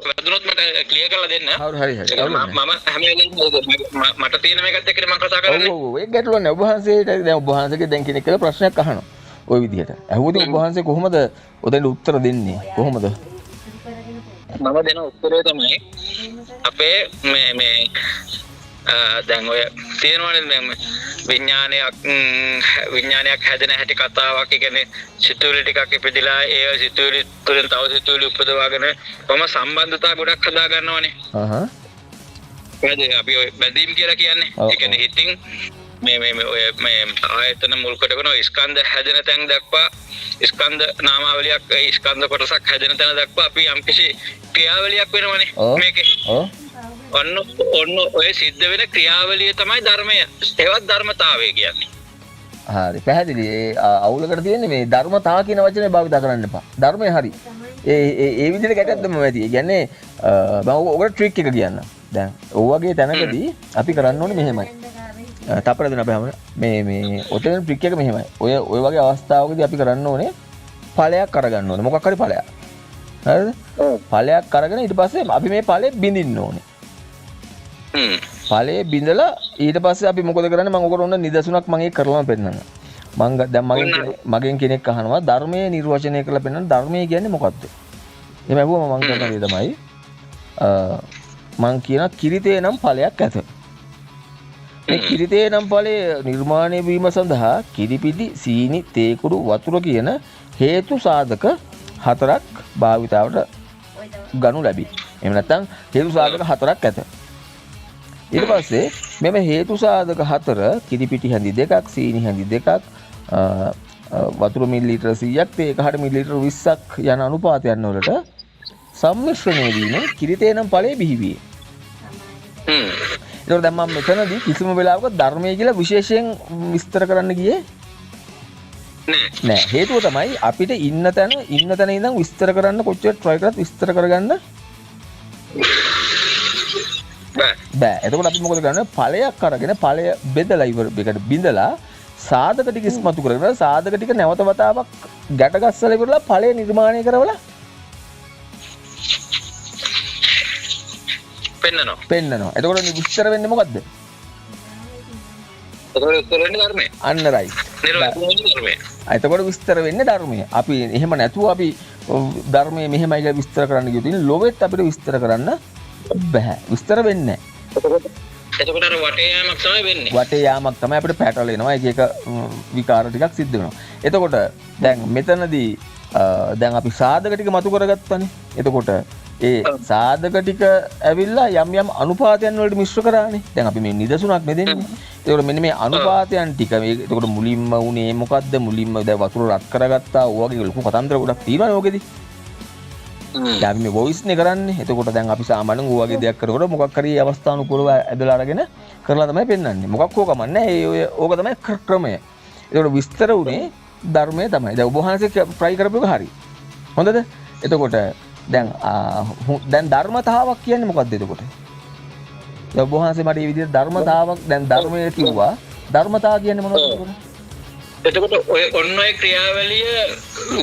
වැදුනොත් මට ක්ලියර් කරලා දෙන්න. හරි මම හැම වෙලේම මට තියෙන මේකත් එක්ක මම කතා කරන්නේ. ඔව් ඒක ගැටලුවක් නෑ. ඔබ වහන්සේට දැන් ඔබ වහන්සේගේ දැන් කෙනෙක් කියලා ප්‍රශ්නයක් අහනවා. ওই විදිහට. ඇහුවොත් ඔබ වහන්සේ කොහොමද ඔතෙන් උත්තර දෙන්නේ? කොහොමද? මම දෙන උත්තරය තමයි අපේ මේ දැන් ඔය තියෙනවනේ විඥානයක් හැදෙන හැටි කතාවක්. ඒ කියන්නේ සිතුවිලි ටිකක් ඉපදිලා ඒ සිතුවිලි තුළින් තව සිතුවිලි උපදවාගෙන කොහොම සම්බන්ධතා ගොඩක් හදා ගන්නවනේ. අපි ඔය බැඳීම් කියලා කියන්නේ. ඒ කියන්නේ හිතින් මේ ආයතන මුල් කොටගෙන ස්කන්ධ හැදෙන තැන් දක්වා ස්කන්ධ නාමාවලියක් ස්කන්ධ කොටසක් හැදෙන තැන දක්වා අපි යම්කිසි ක්‍රියාවලියක් වෙනවනේ මේකේ. ඔන්න ඔය සිද්ධ වෙන ක්‍රියාවලිය තමයි ධර්මය. ඒවත් ධර්මතාවය කියන්නේ. හරි පැහැදිලි. ඒ අවුලකට තියෙන්නේ මේ ධර්මතා කියන වචනේ භාවිත කරන්න එපා. ධර්මය හරි. ඒ විදිහට ගැටයක් දෙමු ඇති. ඒ කියන්නේ මම ඔකට ට්‍රික් එක කියන්න. දැන් ඔය වගේ තැනකදී අපි කරන්න ඕනේ මෙහෙමයි. තපර දෙන්න අපේ මේ ඔතන ට්‍රික් එක මෙහෙමයි. ඔය වගේ අවස්ථාවකදී අපි කරන්න ඕනේ ඵලයක් අරගන්න ඕනේ. මොකක් හරි ඵලයක්. හරිද? ඵලයක් අරගෙන ඊට පස්සේ අපි මේ ඵලෙ බිඳින්න ඕනේ. ඵලයේ බිඳලා ඊට පස්සේ අපි මොකද කරන්නේ? මම ඔකට ඔන්න නිදසුනක් මම ඒක කරලාම පෙන්නන්න. දැන් මගෙන් කෙනෙක් අහනවා ධර්මයේ නිර්වචනය කරලා පෙන්නන්න. ධර්මය කියන්නේ මොකක්ද? එහෙම අහුවම මම කරන දේ තමයි මම කියන කිරිතේ නම් ඵලයක් ඇත. මේ කිරිතේ නම් ඵලයේ නිර්මාණය වීම සඳහා කිරිපිඩි, සීනි, තේ කුඩු, වතුර කියන හේතු සාධක 4ක් භාවිතාවට ගනු ලැබේ. එහෙම නැත්නම් හේතු සාධක 4ක් ඇත. ඊට පස්සේ මෙම හේතු සාධක 4 කිරිපිටි හැඳි 2ක්, සීනි හැඳි 2ක්, වතුර මිලිලීටර 100ක්, තේ එකහට මිලිලීටර 20ක් යන අනුපාතයන් වලට සම්මිශ්‍රණය වීම කිරිතේ නම් ඵලයේ බිහිවියේ. ඒතකොට දැන් මම මෙතනදී කිසිම වෙලාවක ධර්මය කියලා විශේෂයෙන් විස්තර කරන්න ගියේ නෑ. හේතුව තමයි අපිට ඉන්න තැන ඉඳන් විස්තර කරන්න කොච්චර try කරත් විස්තර කරගන්න බෑ. එතකොට අපි මොකද කරන්නේ? ඵලයක් අරගෙන ඵලය බෙදලා ඉවරකට බිඳලා සාධක ටික ඉස්මතු කරගෙන සාධක ටික නැවත වතාවක් ගැට ගස්සලා ඉවරලා ඵලය නිර්මාණය කරවලා පෙන්නනවා. එතකොට විස්තර වෙන්නේ මොකද්ද? එතකොට විස්තර වෙන්නේ ධර්මය. අන්න රයිට්. ධර්මය. එතකොට විස්තර වෙන්නේ ධර්මය. අපි එහෙම නැතුව අපි ධර්මයේ මෙහෙමයි කියලා විස්තර කරන්න ගියොත් ඉතින් ලෝකෙත් අපිට විස්තර කරන්න බෑ. විස්තර වෙන්නේ නැහැ. එතකොට අර වටේ යාමක් තමයි වෙන්නේ. වටේ යාමක් තමයි අපිට පැටලෙනවා. එක විකාර ටිකක් සිද්ධ වෙනවා. එතකොට දැන් මෙතනදී දැන් අපි සාධක ටික මතු කරගත්තානේ. එතකොට ඒ සාධක ටික ඇවිල්ලා යම් අනුපාතයන් වලට මිශ්‍ර කරානේ. දැන් අපි මේ නිදසුනක් නෙදෙන්නේ. ඒකට මෙන්න මේ අනුපාතයන් ටික මේ එතකොට මුලින්ම උනේ මොකද්ද? මුලින්ම දැන් වතුර රත් කරගත්තා. ඕ වගේ ලොකු කතන්දර ගොඩක් තියෙනවානේ ඕකෙදි. දැන් අපි මේ වොයිස් නේ කරන්නේ. එතකොට දැන් අපි සාමාන්‍යයෙන් ඕ වගේ දෙයක් කරනකොට මොකක් හරි අවස්ථානුකූලව ඇදලා අරගෙන කරලා තමයි පෙන්වන්නේ. මොකක් හෝ කමන්නේ. ඕක තමයි ක්‍රමය. ඒකට විස්තර උනේ ධර්මය තමයි. දැන් ඔබ වහන්සේ try කරපු එක හරි. හොඳද? එතකොට දැන් ධර්මතාවක් කියන්නේ මොකක්ද එතකොට? දැන් ඔබ වහන්සේ මට මේ විදිහට ධර්මතාවක් දැන් ධර්මයේ කිව්වා. ධර්මතාව කියන්නේ මොනවද එතකොට? එතකොට ඔය ක්‍රියාවලිය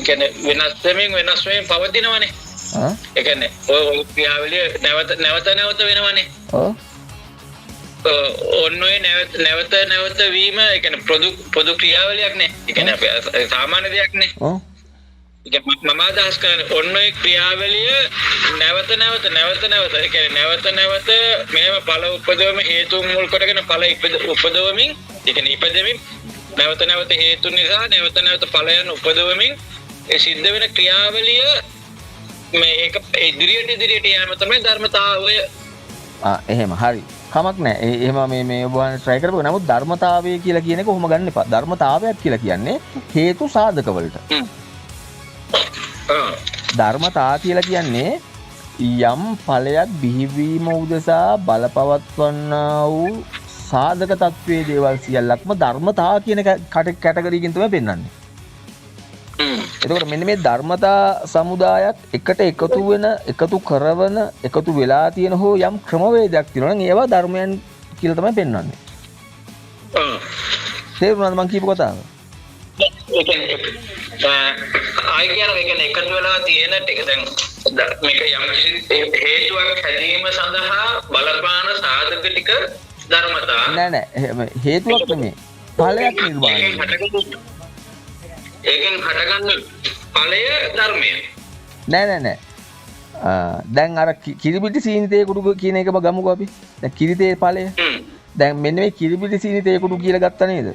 කියන්නේ වෙනස් වෙමින් පවතිනවනේ. ඒ කියන්නේ ඔය ක්‍රියාවලිය නැවත වෙනවනේ. ඔය නැවත වීම ඒ කියන්නේ පොදු ක්‍රියාවලියක් නේ. ඒ කියන්නේ අපි සාමාන්‍ය දෙයක් නේ. මම අදහස් කරන්නේ ඔන්න ඔය ක්‍රියාවලිය නැවත ඒ කියන්නේ නැවත මෙහෙම ඵල උපදවම හේතු මුල් කොටගෙන ඵල උපදවමින් ඒ කියන්නේ ඉපදෙමින් නැවත හේතු නිසා නැවත ඵලයන් උපදවමින් ඒ සිද්ධ වෙන ක්‍රියාවලිය මේ ඒක ඉදිරියට යෑම තමයි ධර්මතාවය. එහෙම හරි. කමක් නැහැ. එහෙම මේ ඔබ වහන්සේ try කරපුවා. නමුත් ධර්මතාවය කියලා කියන එක කොහොම ගන්න එපා. ධර්මතාවයක් කියලා කියන්නේ හේතු සාධක වලට. ධර්මතා කියලා කියන්නේ යම් ඵලයක් බිහිවීම උදෙසා බලපවත්වන්නා වූ සාධක තත්වයේ දේවල් සියල්ලක්ම ධර්මතා කියන කැටගරි එකකින් තමයි පෙන්වන්නේ. එතකොට මෙන්න මේ ධර්මතා සමුදායක් එකට එකතු කරවන එකතු වෙලා තියෙන හෝ යම් ක්‍රමවේදයක් තියෙනවා නම් ඒවා ධර්මයන් කියලා තමයි පෙන්වන්නේ. තේරුණාද මං කියපු කතාව? ඒ කියන්නේ එකතු වෙලා තියෙන ටික දැන් මේක යම් හේතුවක් හැදීම සඳහා බලපාන සාධක ටික ධර්මතා නෑ හේතුවක් නෙමෙයි ඵලයක් නිර්මාණය ඒකෙන් හටගන්න ඵලය ධර්මය නෑ දැන් අර කිරිබිටි සීනිතේ කුඩු කියන එකම ගමුකෝ අපි දැන් කිරිතේ ඵලය දැන් මෙන්න මේ කිරිබිටි සීනිතේ කුඩු කියලා ගත්තා නේද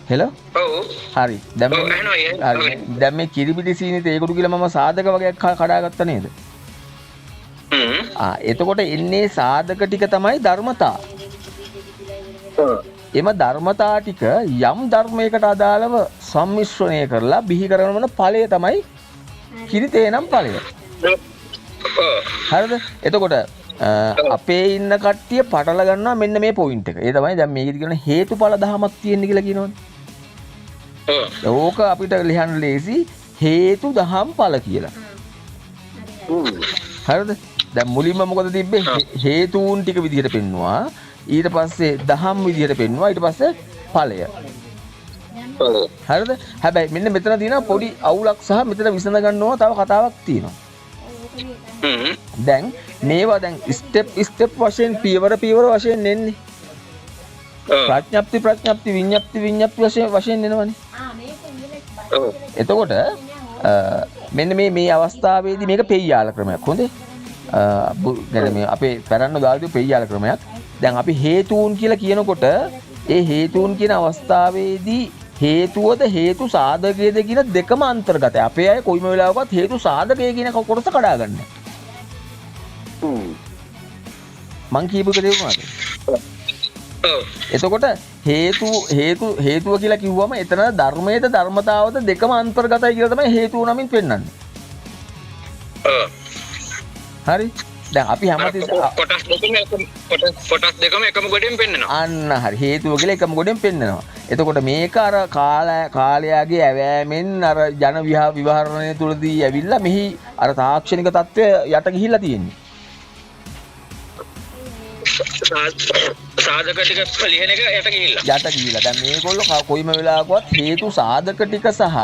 හෙලෝ ඔව් හරි දැන් මේ කිරිබිටි සීනිතේ කුඩු කියලා මම සාධක වගේක් කඩාගත්තා නේද එතකොට එන්නේ සාධක ටික තමයි ධර්මතා. එම ධර්මතා ටික යම් ධර්මයකට අදාළව සම්මිශ්‍රණය කරලා බිහි කරන ඵලය තමයි කිරිතේ නම් ඵලය. හරිද? එතකොට අපේ ඉන්න කට්ටිය පටල ගන්නවා මෙන්න මේ පොයින්ට් එක. ඒ තමයි දැන් මේකේ කියන හේතුඵල ධමයක් තියෙන කියලා කියනවනේ. ඕක අපිට ලියන්න ලේසි හේතු දහම් ඵල කියලා. හරිද? දැන් මුලින්ම මොකද තිබ්බේ හේතුන් ටික විදිහට පෙන්නවා ඊට පස්සේ දහම් විදිහට පෙන්නවා ඊට පස්සේ ඵලය හරිද හැබැයි මෙන්න මෙතන තියෙනවා පොඩි අවුලක් සහ මෙතන විසඳ ගන්න ඕන තව කතාවක් තියෙනවා දැන් මේවා දැන් ස්ටෙප් වශයෙන් පියවර වශයෙන් එන්නේ ප්‍රඥප්ති විඤ්ඤාප්ති වශයෙන් එනවනේ එතකොට මෙන්න මේ අවස්ථාවේදී මේක පෙయ్యాల ක්‍රමයක් හොඳේ මේ අපේ පැරන්න දාලා පෙయ్యాల ක්‍රමයක්. දැන් අපි හේතුන් කියලා කියනකොට ඒ හේතුන් කියන අවස්ථාවේදී හේතුවද හේතු සාධකයේද කියන දෙකම අන්තර්ගතයි. අපේ අය කොයිම වෙලාවකවත් හේතු සාධකය කියන කොටස කඩාගන්න. මං කියපු එක තේරුණාද? එතකොට හේතුව කියලා කිව්වම එතන ධර්මයේද ධර්මතාවද දෙකම අන්තර්ගතයි කියලා තමයි හේතුව නමින් පෙන්වන්නේ. හරි දැන් අපි හැමතිස්සෙම කොටස් දෙකම එකම ගොඩෙන් පෙන්නනවා. අන්න හරි හේතුව කියලා එකම ගොඩෙන් පෙන්නනවා. එතකොට මේක අර කාලයාගේ ඇවෑමෙන් අර ජන විවහරණය තුලදී ඇවිල්ලා මෙහි අර තාක්ෂණික தত্ত্বය යට ගිහිල්ලා තියෙන්නේ. සාධක ටික ලියන එක යට ගිහිල්ලා. දැන් මේගොල්ලෝ කොයිම වෙලාවකවත් හේතු සාධක ටික සහ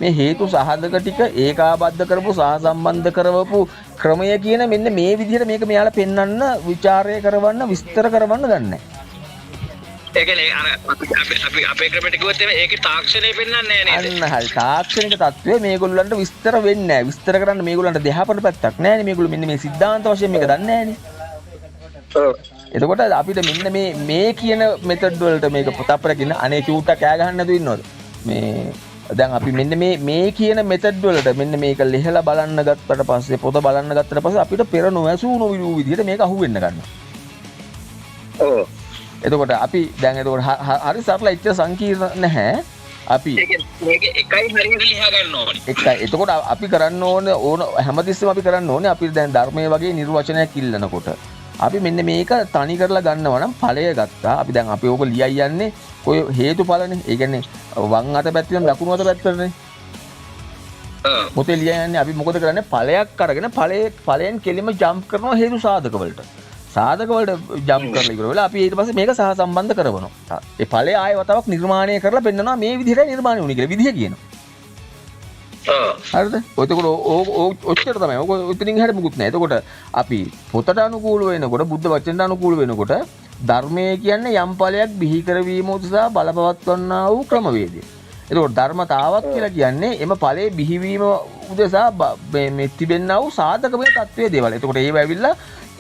මේ හේතු සාධක ටික ඒකාබද්ධ කරපු සහසම්බන්ධ කරවපු ක්‍රමය කියන මෙන්න මේ විදිහට මේක මෙයාලා පෙන්වන්න විචාරය කරවන්න විස්තර කරවන්න දන්නේ නැහැ. ඒ කියන්නේ අර අපි අපේ ක්‍රමයට කිව්වොත් ඒකේ තාක්ෂණය පෙන්වන්නේ නැහැ නේද? අන්න හරි. තාක්ෂණික தত্ত্বය මේගොල්ලන්ට විස්තර වෙන්නේ නැහැ. විස්තර කරන්න මේගොල්ලන්ට දෙහපඩ පැත්තක් නැහැ නේ. මේගොල්ලෝ මෙන්න මේ සිද්ධාන්ත වශයෙන් මේක දන්නේ නැහැ නේ. එතකොට අපිට මෙන්න මේ කියන මෙතඩ් වලට මේක පොතක් රකින්න අනේ චූට්ටක් කෑ ගහන්න නැතුව ඉන්නවද මේ දැන් අපි මෙන්න මේ කියන මෙතඩ් වලට මෙන්න මේක ලිහලා බලන්න ගත්තට පස්සේ පොත බලන්න ගත්තට පස්සේ අපිට පෙර නොඇසූ නොවිලු විදිහට මේක අහුවෙන්න ගන්නවා. ඔව්. එතකොට අපි දැන් එතකොට හරි සරල ඉච්ච සංකීර්ණ නැහැ. අපි මේක එකයි හරියට ලියා ගන්න ඕනේ. එකයි. එතකොට අපි කරන්න ඕනේ හැමතිස්සෙම අපි කරන්න ඕනේ අපි දැන් ධර්මයේ වගේ නිර්වචනයක් ඉල්ලනකොට අපි මෙන්න මේක තනි කරලා ගන්නවා නම් ඵලය ගත්තා. අපි දැන් අපි ඕක ලියයි යන්නේ ඔය හේතුඵලනේ. ඒ කියන්නේ වම් අත පැත්තේ නම් දකුණු අත පැත්තටනේ. පොතේ ලියයි යන්නේ අපි මොකද කරන්නේ? ඵලයක් අරගෙන ඵලයෙන් කෙලිම ජම්ප් කරනවා හේතු සාධක වලට. සාධක වලට ජම්ප් කරලා ඉවර වෙලා අපි ඊට පස්සේ මේක සහසම්බන්ධ කරනවා. ඒ ඵලය ආයෙ වතාවක් නිර්මාණය කරලා පෙන්නනවා මේ විදිහට නිර්මාණය වුණේ කියලා විදිහ කියනවා. හරිද? එතකොට ඔච්චර තමයි. ඔක උතනින් හැට මුකුත් නැහැ. එතකොට අපි පොතට අනුකූල වෙනකොට බුද්ධ වචනට අනුකූල වෙනකොට ධර්මයේ කියන්නේ යම් ඵලයක් බිහි කරවීම උදෙසා බලපවත්වන්නා වූ ක්‍රමවේදය. එතකොට ධර්මතාවක් කියලා කියන්නේ එම ඵලයේ බිහිවීම උදෙසා මේ තිබෙන්නා වූ සාධකමය තත්වයේ දේවල්. එතකොට ඒව ඇවිල්ලා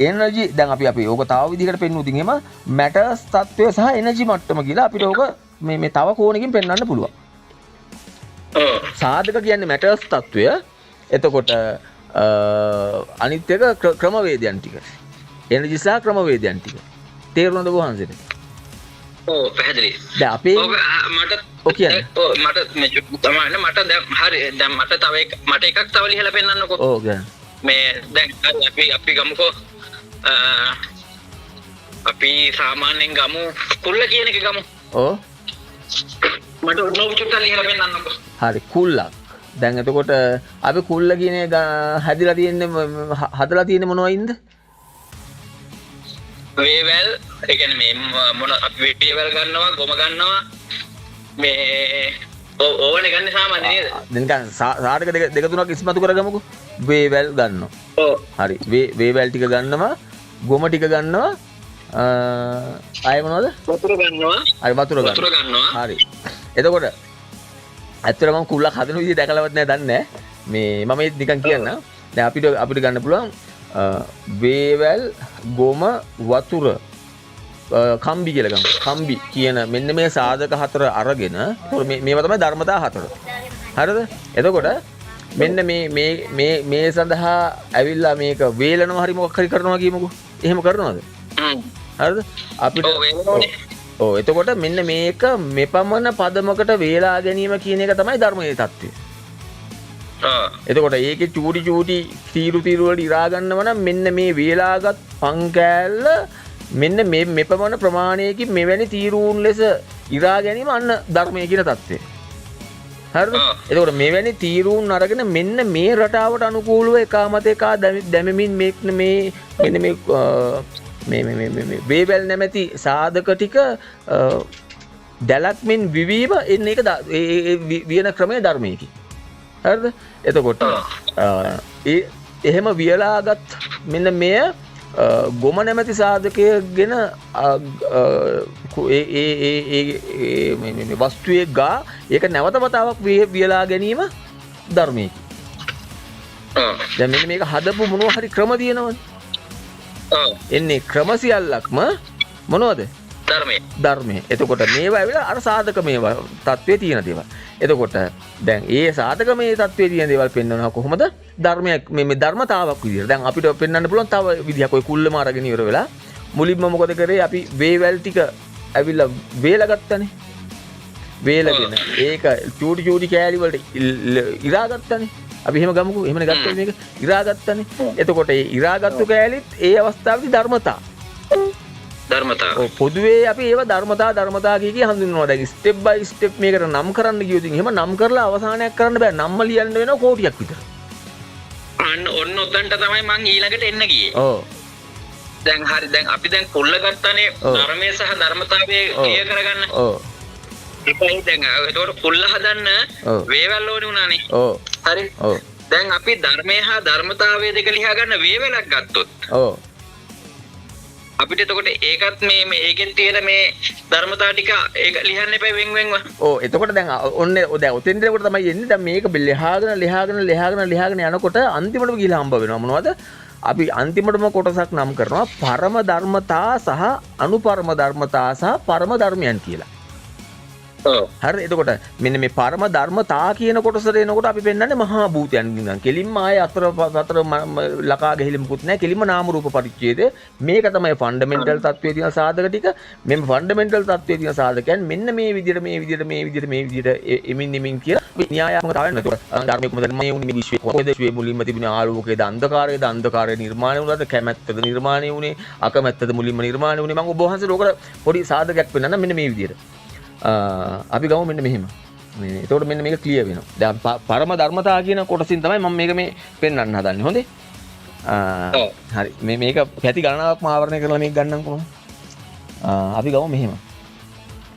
එනර්ජි දැන් අපි ඕක තව විදිහකට පෙන්වුවොත් එහෙම මැටර්ස් තත්වය සහ එනර්ජි මට්ටම කියලා අපිට ඕක මේ තව කෝණකින් පෙන්වන්න පුළුවන්. සාධක කියන්නේ මැටර්ස් තත්වය. එතකොට අනිත් එක ක්‍රමවේදයන් ටික. එනර්ජි සහ ක්‍රමවේදයන් ටික. තේරුණාද වහන්සේට? ඔව් පැහැදිලි. දැන් අපේ මට ඔව් කියන්නේ. ඔව් මට මේ තමයි මට දැන් හරි දැන් මට එකක් තව ලියලා පෙන්නන්නකෝ. ඔව් ගන්න. මේ දැන් අපි ගමුකෝ අපි සාමාන්‍යයෙන් ගමු කුල්ල කියන එක ගමු. ඔව්. මට ඔන්නෝ චුට්ටක් ලියලා පෙන්නන්නකෝ. හරි කුල්ලක්. දැන් එතකොට අපි කුල්ල කියන එක හදලා තියෙන්නේ මොනවයින්ද? වේවැල් ඒ කියන්නේ මේ මොන අපි වේවැල් ගන්නවා ගොම ගන්නවා මේ ඕවනේ ගන්න සාමාන්‍ය නේද? දැන් නිකන් සාධක දෙක තුනක් ඉස්මතු කරගමුකෝ. වේවැල් ගන්නවා. ඔව්. හරි. වේවැල් ටික ගන්නවා, ගොම ටික ගන්නවා. ආයෙ මොනවද? වතුර ගන්නවා. හරි වතුර ගන්නවා. හරි. එතකොට ඇත්තටම මම කුල්ලක් හදන විදිහ දැකලවත් නැහැ දන්නේ මේ මම ඒත් නිකන් කියන්න. දැන් අපිට ගන්න පුළුවන් වේවැල් ගොම වතුර කම්බි කියලා ගමු. කම්බි කියන මෙන්න මේ සාධක හතර අරගෙන මේවා තමයි ධර්මතා හතර. හරිද? එතකොට මෙන්න මේ සඳහා ඇවිල්ලා මේක වේලනවා හරි මොකක් හරි කරනවා කියමුකෝ. එහෙම කරනවද? හරිද? අපිට ඔව් එතකොට මෙන්න මේක මෙපමණ පදමකට වේලා ගැනීම කියන එක තමයි ධර්මයේ தත්ත්වය. එතකොට ඒකේ චූටි තීරු වලට ඉරා ගන්නව නම් මෙන්න මේ වේලාගත් පංකෑල්ල මෙන්න මේ මෙපමණ ප්‍රමාණයකින් මෙවැනි තීරුන් ලෙස ඉරා ගැනීම අන්න ධර්මයේ කියන தත්ත්වය. හරිද? එතකොට මෙවැනි තීරුන් අරගෙන මෙන්න මේ රටාවට අනුකූලව එකාමත එකා දැමමින් මෙන්න මේ වේවැල් නැමැති සාධක ටික දැලක්මින් විවීම එන්නේ ඒක වියන ක්‍රමයේ ධර්මයේකි. හරිද? එතකොට එහෙම වියලාගත් මෙන්න මෙය ගොම නැමැති සාධකයගෙන මේ වස්තුවේ ගා ඒක නැවත වතාවක් වියලා ගැනීම ධර්මයේකි. දැන් මෙන්න මේක හදපු මොනවා හරි ක්‍රම තියෙනවනේ. එන්නේ ක්‍රම සියල්ලක්ම මොනවද? ධර්මයේ. එතකොට මේවා ඇවිල්ලා අර සාධක මේවා தත්ත්වයේ තියෙන දේවල්. එතකොට දැන් ඒ සාධකමේ தත්ත්වයේ තියෙන දේවල් පෙන්වනවා කොහොමද? ධර්මයක් මේ ධර්මතාවක් විදියට. දැන් අපිට පෙන්වන්න පුළුවන් තව විදිහක්. ඔය කුල්ලම අරගෙන ඉවර වෙලා මුලින්ම මොකද කරේ? අපි වේවැල් ටික ඇවිල්ලා වේලා ගත්තනේ. වේලගෙන ඒක චූටි කෑලි වලට ඉරා ගත්තනේ. අපි එහෙම ගමුකෝ. එහෙමනේ ගත්තේ මේක. ඉරා ගත්තනේ. එතකොට ඒ ඉරාගත්තු කෑලිත් ඒ අවස්ථාවේදී ධර්මතා. පොදුවේ අපි ඒව ධර්මතා කිය හඳුන්වනවා. දැන් ස්ටෙප් බයි ස්ටෙප් මේකට නම් කරන්න ගියොත් එහෙම නම් කරලා අවසානයක් කරන්න බෑ. නම්ම ලියන්න වෙනවා කෝටියක් විතර. අන්න ඔන්න උතන්ට තමයි මං ඊළඟට එන්න ගියේ. ඔව්. දැන් හරි දැන් අපි දැන් කුල්ල ගත්තානේ ධර්මයේ සහ ධර්මතාවයේ ක්‍රියා කරගන්න. ඔව්. ඒකයි දැන් ඒතකොට කුල්ල හදන්න වේවැල් ඕනේ උනානේ. ඔව්. හරි. ඔව්. දැන් අපි ධර්මයේ හා ධර්මතාවයේ දෙක ලියා ගන්න වේවැලක් ගත්තොත්. ඔව්. අපිට එතකොට ඒකත් මේ ඒකෙන් තියෙන මේ ධර්මතා ටික ඒක ලියන්න එපා වෙන්වෙන්ව. ඔව් එතකොට දැන් ඔන්න දැන් ඔතෙන් දෙනකොට තමයි එන්නේ. දැන් මේක ලියාගෙන යනකොට අන්තිමටම ගිහලා හම්බ වෙනවා මොනවද? අපි අන්තිමටම කොටසක් නම් කරනවා පරම ධර්මතා සහ අනුපරම ධර්මතා සහ පරම ධර්මයන් කියලා. ඔව්. හරි එතකොට මෙන්න මේ පරම ධර්මතා කියන කොටසට එනකොට අපි පෙන්නන්නේ මහා භූතයන් ගින්නම්. කෙලින්ම ආයේ අතර ලකා ගහිලි මුකුත් නැහැ. කෙලින්ම නාම රූප පරිච්ඡේදය. මේක තමයි ෆන්ඩමෙන්ටල් තත්වයේ තියෙන සාධක ටික. මෙන්න ෆන්ඩමෙන්ටල් තත්වයේ තියෙන සාධකයන් මෙන්න මේ විදිහට එමින් කියලා න්‍යායාත්මක තාවයෙන් නේද? ධර්මයේ කොහොමද මේ උනේ විශ්වයේ කොහොමද විශ්වයේ මුලින්ම තිබුණ ආලෝකයේද අන්ධකාරය නිර්මාණය වුණාද? කැමැත්තද නිර්මාණය වුණේ? අකමැත්තද මුලින්ම නිර්මාණය වුණේ? මම ඔබ වහන්සේට ඔකට පොඩි සාධකයක් පෙන්නන්න මෙන්න මේ විදිහට. අපි ගමු මෙන්න මෙහෙම. එතකොට මෙන්න මේක ක්ලියර් වෙනවා. දැන් පරම ධර්මතා කියන කොටසින් තමයි මම මේක මේ පෙන්වන්න හදන්නේ. හොඳේ? හරි. මේක පැති ගණනාවක්ම ආවරණය කරලා මේක ගන්නම් කොහොමද? අපි ගමු මෙහෙම.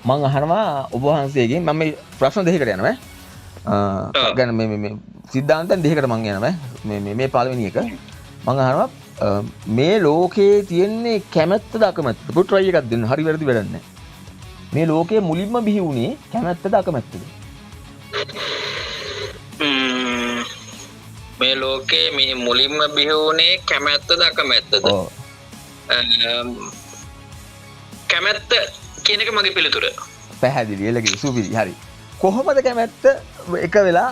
මම අහනවා ඔබ වහන්සේගෙන් මම මේ ප්‍රශ්න දෙකකට යනවා. ගැන මේ සිද්ධාන්තයන් දෙකකට මම යනවා. මේ පළවෙනි එක. මම අහනවා මේ ලෝකේ තියෙන්නේ කැමැත්තද අකමැත්තද? පොඩි try එකක් දෙන්න. හරි වැරදි වැඩක් නැහැ. මේ ලෝකයේ මුලින්ම බිහි වුණේ කැමැත්තද අකමැත්තද? මේ ලෝකයේ මේ මුලින්ම බිහි වුණේ කැමැත්තද අකමැත්තද? ඔව්. කැමැත්ත කියන එක මගේ පිළිතුර. පැහැදිලි එළගේ සුපිරි. හරි. කොහොමද කැමැත්ත එක වෙලා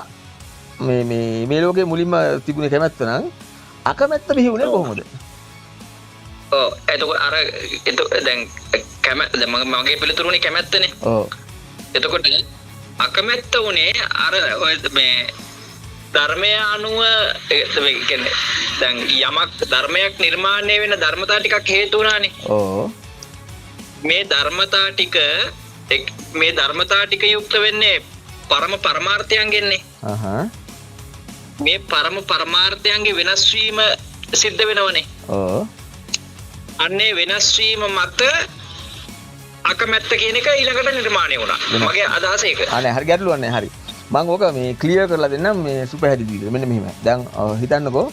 මේ ලෝකයේ මුලින්ම තිබුණේ කැමැත්ත නම් අකමැත්ත බිහි වුණේ කොහොමද? එතකොට අර දැන් මගේ පිළිතුරුනේ කැමැත්තනේ. ඔව්. එතකොට අකමැත්ත උනේ අර මේ ධර්මය අනුව කියන්නේ දැන් යමක් ධර්මයක් නිර්මාණය වෙන ධර්මතා ටිකක් හේතු වුණානේ. ඔව්. මේ ධර්මතා ටික යුක්ත වෙන්නේ පරම පරමාර්ථයන්ගෙන්නේ. මේ පරම පරමාර්ථයන්ගේ වෙනස් වීම සිද්ධ වෙනවනේ. ඔව්. අන්නේ වෙනස් වීම මත අකමැත්ත කියන එක ඊළඟට නිර්මාණය වුණා. මගේ අදහස ඒක. අනේ හරි ගැටලුවක් නැහැ. හරි. මම ඕක මේ ක්ලියර් කරලා දෙන්නම් මේ සුපර් හැදිවිද මෙන්න මෙහෙමයි. දැන් හිතන්නකෝ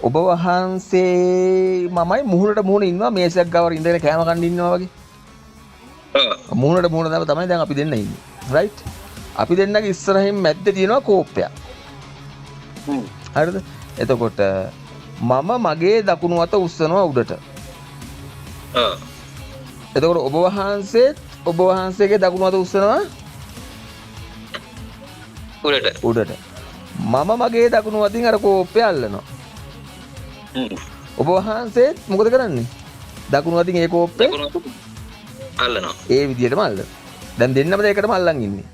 ඔබ වහන්සේ මමයි මුහුණට මුහුණ ඉන්නවා මේසයක් ගාවට ඉඳගෙන කෑම කන්න ඉන්නවා වගේ. මුහුණට මුහුණ තමයි දැන් අපි දෙන්න ඉන්නේ. රයිට්? අපි දෙන්නගේ ඉස්සරහින් මැද්දේ තියෙනවා කෝප්පයක්. හරිද? එතකොට මම මගේ දකුණු අත උස්සනවා උඩට. එතකොට ඔබ වහන්සේගේ දකුණු අත උස්සනවා උඩට. මම මගේ දකුණු අතින් අර කෝප්පය අල්ලනවා. ඔබ වහන්සේත් මොකද කරන්නේ? දකුණු අතින් ඒ කෝප්පේ අල්ලනවා. ඒ විදිහටම අල්ලනවා. දැන් දෙන්නම දෙකටම අල්ලන් ඉන්නේ.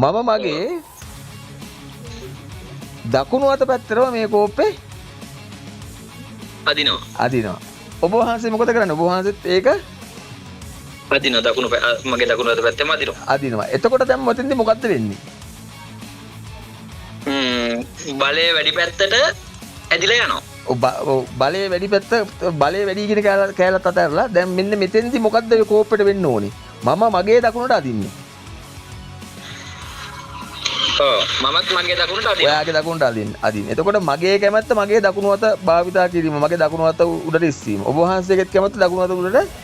මම මගේ දකුණු අත පැත්තටම මේ කෝප්පේ අදිනවා. ඔබ වහන්සේ මොකද කරන්නේ? ඔබ වහන්සේත් ඒක අදිනවා මගේ දකුණු අත පැත්තෙම අදිනවා. එතකොට දැන් මොතෙන්ද මොකද්ද වෙන්නේ? බලය වැඩි පැත්තට ඇදිලා යනවා. බලය වැඩි කියන කෑල්ලත් අතහැරලා දැන් මෙන්න මෙතෙන්දි මොකද්ද ඔය කෝප්පෙට වෙන්න ඕනේ? මම මගේ දකුණට අදින්නේ. මමත් මගේ දකුණට අදිනවා. ඔයාගේ දකුණට අදින්න. එතකොට මගේ කැමැත්ත මගේ දකුණු අත භාවිතා කිරීම, මගේ දකුණු අත උඩට ඉස්සීම. ඔබ වහන්සේගෙත් කැමැත්ත දකුණු අත උඩට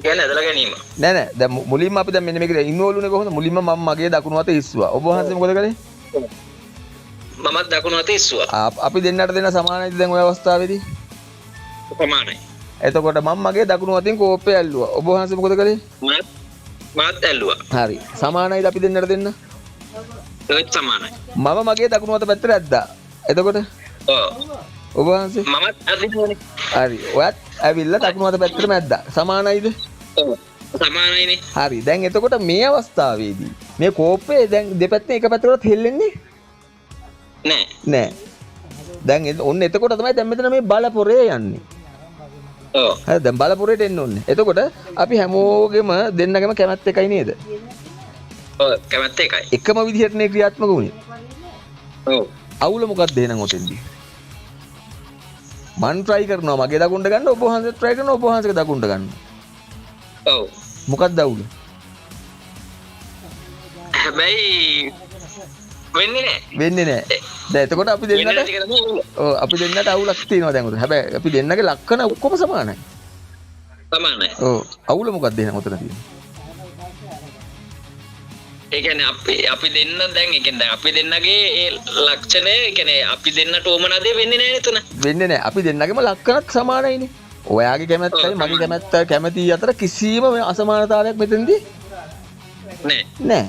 කියන්නේ ඇදලා ගැනීම. නෑ දැන් මුලින්ම අපි දැන් මෙන්න මේක ඉන්වෝල්ව් උනේ කොහොමද? මුලින්ම මම මගේ දකුණු අත ඉස්සුවා. ඔබ වහන්සේ මොකද කළේ? මමත් දකුණු අත ඉස්සුවා. අපි දෙන්නට දෙන්න සමානයිද දැන් ওই අවස්ථාවේදී? සමානයි. එතකොට මම මගේ දකුණු අතින් කෝප්පය ඇල්ලුවා. ඔබ වහන්සේ මොකද කළේ? මාත් ඇල්ලුවා. හරි. සමානයිද අපි දෙන්නට දෙන්න? ඒත් සමානයි. මම මගේ දකුණු අත පැත්තට ඇද්දා. එතකොට ඔබ වහන්සේ මමත් අදිනවනේ. හරි. ඔයත් ඇවිල්ලා දකුණු අත පැත්තටම ඇද්දා. සමානයිද? සමානයිනේ. හරි. දැන් එතකොට මේ අවස්ථාවේදී මේ කෝප්පේ දැන් දෙපැත්තෙන් එක පැත්තකට හෙල්ලෙන්නේ නෑ. දැන් ඔන්න එතකොට තමයි දැන් මෙතන මේ බලපොරේ යන්නේ. හරි දැන් බලපොරේට එන්න ඕනේ. එතකොට අපි හැමෝගෙම දෙන්නගෙම කැමැත්ත එකයි නේද? කැමැත්ත එකයි. එකම විදිහටනේ ක්‍රියාත්මක වුනේ. අවුල මොකක්ද එහෙනම් ඔතෙන්දී? මන් try කරනවා මගේ දකුණට ගන්න, ඔබ වහන්සේ try කරනවා ඔබ වහන්සේගේ දකුණට ගන්න. මොකක්ද අවුල? හැබැයි වෙන්නේ නෑ. දැන් එතකොට අපි දෙන්නට අවුලක් තියෙනවා දැන් උතන. හැබැයි අපි දෙන්නගේ ලක්ෂණ ඔක්කොම සමානයි. අවුල මොකක්ද එහෙනම් උතන තියෙන්නේ? ඒ කියන්නේ අපි දෙන්න දැන් ඒ කියන්නේ අපි දෙන්නගේ ඒ ලක්ෂණය ඒ කියන්නේ අපි දෙන්නට ඕමනා දේ වෙන්නේ නැහැ නේද? වෙන්නේ නැහැ. අපි දෙන්නගේම ලක්ෂණක් සමානයිනේ. ඔයාගේ කැමැත්තයි මගේ කැමැත්තයි කැමැති අතර කිසිම අසමානතාවයක් මෙතනදී නැහැ.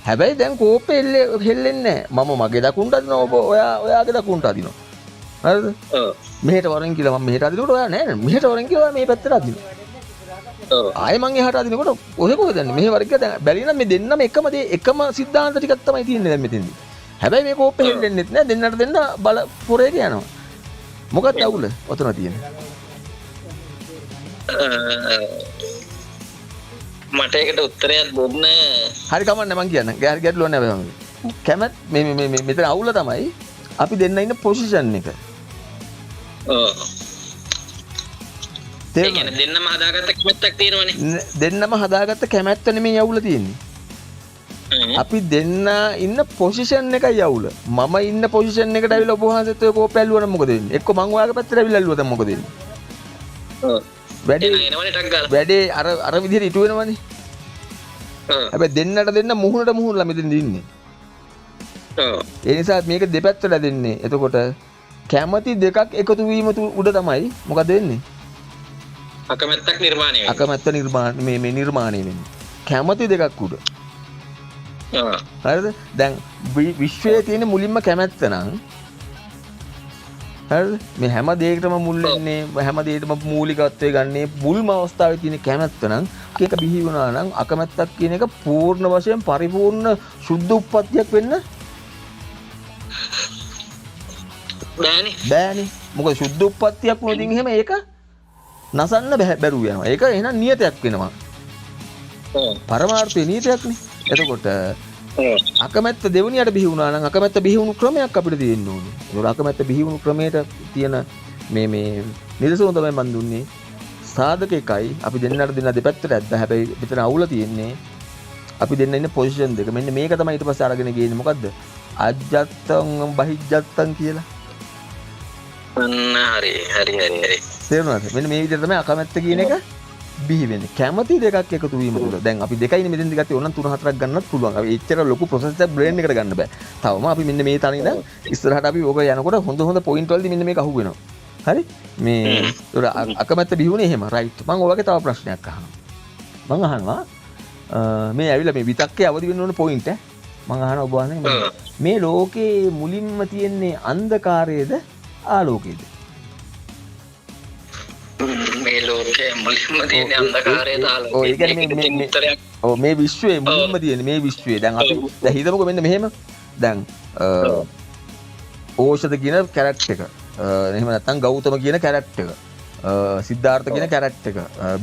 හැබැයි දැන් කෝප්පේ හෙල්ලෙන්නේ නැහැ. මම මගේ දකුණට අදිනවා ඔබ ඔයාගේ දකුණට අදිනවා. හරිද? මෙහෙට වරෙන් කියලා මම මෙහෙට අදිනකොට ඔයා නෑ නේද? මෙහෙට වරෙන් කියලා මේ පැත්තට අදිනවා. ආයෙ මං එහාට අදිනකොට ඔහෙ කොහෙද යන්නේ? මෙහෙ වරෙන් කියලා දැන් බැලිනම් මේ දෙන්නම එකම සිද්ධාන්ත ටිකක් තමයි තියෙන්නේ දැන් මෙතෙන්දී. හැබැයි මේ කෝප්පේ හෙල්ලෙන්නෙත් නෑ. දෙන්නට දෙන්න බල පොරේට යනවා. මොකක්ද අවුල? ඔතන තියෙන්නේ. මට ඒකට උත්තරයක් දුන්න හරි කමන්නේ මං කියන්න. ගැටලුවක් නෑ මම. කැමැත් මේ මෙතන අවුල තමයි අපි දෙන්න ඉන්න පොසිෂන් එක. ඒ කියන්නේ දෙන්නම හදාගත්ත කැමැත්තක් තියෙනවනේ. දෙන්නම හදාගත්ත කැමැත්ත නෙමෙයි අවුල තියෙන්නේ. අපි දෙන්න ඉන්න පොසිෂන් එකයි අවුල. මම ඉන්න පොසිෂන් එකට ඇවිල්ලා ඔබ වහන්සේත් ඔය කෝප්පය ඇල්ලුවා නම් මොකද වෙන්නේ? එක්ක මං ඔයාගේ පැත්තට ඇවිල්ලා ඇල්ලුවා දැන් මොකද වෙන්නේ? වැඩේ අර විදිහට ඉටු වෙනවනේ. හැබැයි දෙන්නට දෙන්න මුහුණට මුහුණලා මෙතෙන්ද ඉන්නේ. ඒ නිසා මේක දෙපැත්තට දෙන්නේ. එතකොට කැමැති දෙකක් එකතු වීම උඩ තමයි මොකද වෙන්නේ? අකමැත්තක් නිර්මාණය වෙන්නේ. අකමැත්ත නිර්මාණය වෙන්නේ. කැමැති දෙකක් උඩ. හරිද? දැන් විශ්වයේ තියෙන මුලින්ම කැමැත්ත නම් හරිද? මේ හැම දෙයකටම මුල් වෙන්නේ හැම දෙයකටම මූලිකත්වයේ ගන්නේ මුල්ම අවස්ථාවේ තියෙන කැමැත්ත නම් ඒක බිහි වුණා නම් අකමැත්තක් කියන එක පූර්ණ වශයෙන් පරිපූර්ණ සුද්ධ උප්පත්තියක් වෙන්න බෑනේ. මොකද සුද්ධ උප්පත්තියක් වුණොත් එහෙම ඒක නසන්න බැරුව යනවා. ඒක එහෙනම් නියතයක් වෙනවා. පරමාර්ථයේ නියතයක්නේ. එතකොට අකමැත්ත දෙවණියට බිහි වුණා නම් අකමැත්ත බිහි වුණු ක්‍රමයක් අපිට තියෙන්න ඕනේ. ඒක අකමැත්ත බිහි වුණු ක්‍රමයට තියෙන මේ නිදසුන තමයි මන් දුන්නේ. සාධක එකයි අපි දෙන්නට දෙන්න දෙපැත්තට ඇද්ද. හැබැයි මෙතන අවුල තියෙන්නේ අපි දෙන්න ඉන්නේ පොසිෂන් දෙක. මෙන්න මේක තමයි ඊට පස්සේ අරගෙන ගියේ මොකද්ද? අජත්තං බහිජත්තං කියලා. හරි. තේරුණාද? මෙන්න මේ විදිහට තමයි අකමැත්ත කියන එක බිහි වෙන්නේ. කැමැති දෙකක් එකතු වීම තුළ. දැන් අපි දෙකයිනේ මෙතෙන්දි ගත්තේ ඕනනම් 3-4ක් ගන්නත් පුළුවන්. අපි එච්චර ලොකු ප්‍රොසෙස් එකක් බ්‍රේන් එකට ගන්න බෑ. තවම අපි මෙන්න මේ තනින් ඉඳන් ඉස්සරහට අපි ඕක යනකොට හොඳ පොයින්ට් වලදී මෙන්න මේක අහු වෙනවා. හරි? මේ අකමැත්ත බිහි වුණේ එහෙම. රයිට්. මම ඔයගේ තව ප්‍රශ්නයක් අහනවා. මම අහනවා මේ ඇවිල්ලා මේ විතක්කේ අවදි වෙන්න ඕන පොයින්ට් මම අහනවා ඔබ වහන්සේ මේ ලෝකේ මුලින්ම තියෙන්නේ අන්ධකාරයේද ආලෝකයේද? මේ ලෝකේ මුලින්ම තියෙන අන්ධකාරයේද ආලෝකයේද? ඔය කියන්නේ මේ විශ්වයේ මුලින්ම තියෙන මේ විශ්වයේ දැන් අපි දැන් හිතමුකෝ මෙන්න මෙහෙම දැන් ඕෂධ කියන කැරක්ටර් එක එහෙම නැත්නම් ගෞතම කියන කැරක්ටර් එක සිද්ධාර්ථ කියන කැරක්ටර් එක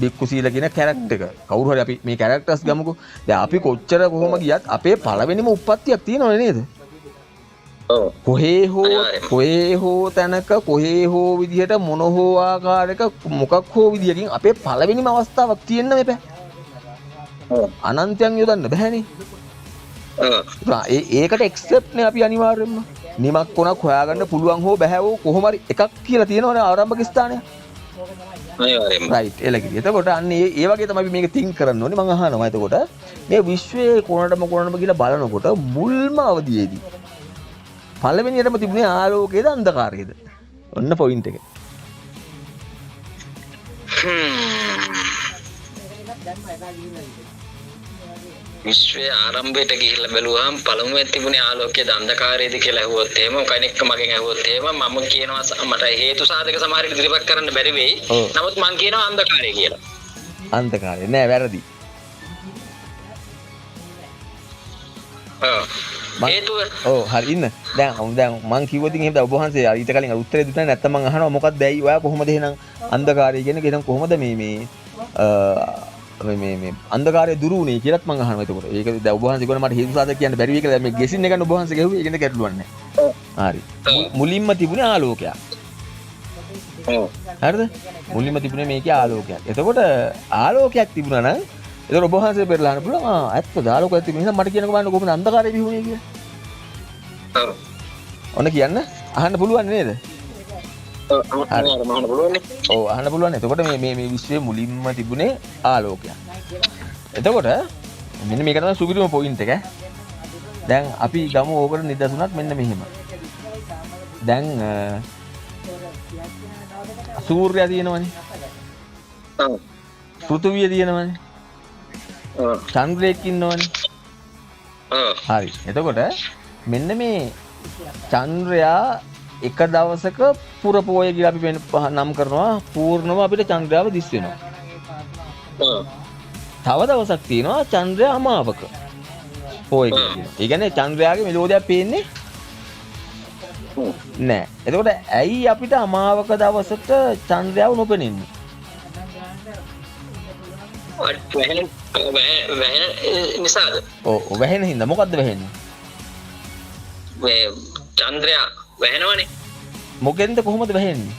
බික්කු සීල කියන කැරක්ටර් එක කවුරු හරි අපි මේ කැරක්ටර්ස් ගමුකෝ දැන් අපි කොච්චර කොහොම ගියත් අපේ පළවෙනිම උප්පත්තියක් තියෙනවනේ නේද? කොහේ හෝ තැනක කොහේ හෝ විදිහට මොන හෝ ආකාරයක මොකක් හෝ විදිහකින් අපේ පළවෙනිම අවස්ථාවක් තියෙන්න මෙපෑ. අනන්තයන් යොදන්න බෑනේ. ඒකට එක්සෙප්ට් නේ අපි අනිවාර්යෙන්ම. නිමක් කොනක් හොයාගන්න පුළුවන් හෝ බෑ හෝ කොහොම හරි එකක් කියලා තියෙනවනේ ආරම්භක ස්ථානය. අනිවාර්යෙන්ම. රයිට් එලකිරි. එතකොට අන්න ඒ වගේ තමයි මේක තින්ක් කරන්න ඕනේ. මම අහනවා එතකොට මේ විශ්වයේ කොනටම කියලා බලනකොට මුල්ම අවදියේදී පළවෙනියටම තිබුණේ ආලෝකයේද අන්ධකාරයේද? ඔන්න පොයින්ට් එක. විශ්වයේ ආරම්භයට ගිහිල්ලා බැලුවාම පළමුවෙන් තිබුණේ ආලෝකයේද අන්ධකාරයේද කියලා ඇහුවොත් එහෙම කෙනෙක් මගෙන් ඇහුවොත් එහෙම මම කියනවා මට හේතු සාධක සමහර විට ඉදිරිපත් කරන්න බැරි වෙයි. නමුත් මම කියනවා අන්ධකාරය කියලා. අන්ධකාරය නෑ වැරදි. හරි ඉන්න. දැන් මං කිව්වොත් එහෙනම් ඔබ වහන්සේ ඊට කලින් උත්තරේ දුන්නා නැත්නම් මං අහනවා මොකක්ද ඇයි ඔයා කොහොමද එහෙනම් අන්ධකාරය කියන්නේ එහෙනම් කොහොමද මේ අන්ධකාරය දුරු වුණේ කියලාත් මං අහනවා එතකොට. ඒක දැන් ඔබ වහන්සේ කියනවා මට හේතු සාධක කියන්න බැරි වෙයි කියලා. දැන් මේ ගෙසින් එකන ඔබ වහන්සේ ගැහුවේ ඒකෙන්ද ගැටලුවක් නැහැ. හරි. මුලින්ම තිබුණේ ආලෝකයක්. හරිද? මුලින්ම තිබුණේ මේකේ ආලෝකයක්. එතකොට ආලෝකයක් තිබුණා නම් එතකොට ඔබ වහන්සේ පෙරලා අහන්න පුළුවන් ඇත්තද ආලෝකයක් තිබුණේ එහෙනම් මට කියන්නකෝ බලන්න කොහොමද අන්ධකාරය බිහුනේ කියලා. ඔන්න කියන්න අහන්න පුළුවන් නේද? අහන්න පුළුවන්. එතකොට මේ විශ්වයේ මුලින්ම තිබුණේ ආලෝකයක්. එතකොට මෙන්න මේක තමයි සුපිරිම පොයින්ට් එක. දැන් අපි ගමු ඕකට නිදසුනක් මෙන්න මෙහෙම. දැන් සූර්යයා තියෙනවනේ. පෘථුවිය තියෙනවනේ. චන්ද්‍රයෙක් ඉන්නවනේ. හරි. එතකොට මෙන්න මේ චන්ද්‍රයා එක දවසක පුරපෝය කියලා අපි නම් කරනවා පූර්ණව අපිට චන්ද්‍රයාව දිස් වෙනවා. තව දවසක් තියෙනවා චන්ද්‍රයා අමාවක පෝය කියලා. ඒ කියන්නේ චන්ද්‍රයාගේ මෙලෝඩියක් පේන්නේ නෑ. එතකොට ඇයි අපිට අමාවක දවසට චන්ද්‍රයාව නොපෙනෙන්නේ? වැහෙන නිසාද? ඔව් වැහෙන හින්දා. මොකද්ද වැහෙන්නේ? මේ චන්ද්‍රයා වැහෙනවනේ. මොකෙන්ද කොහොමද වැහෙන්නේ?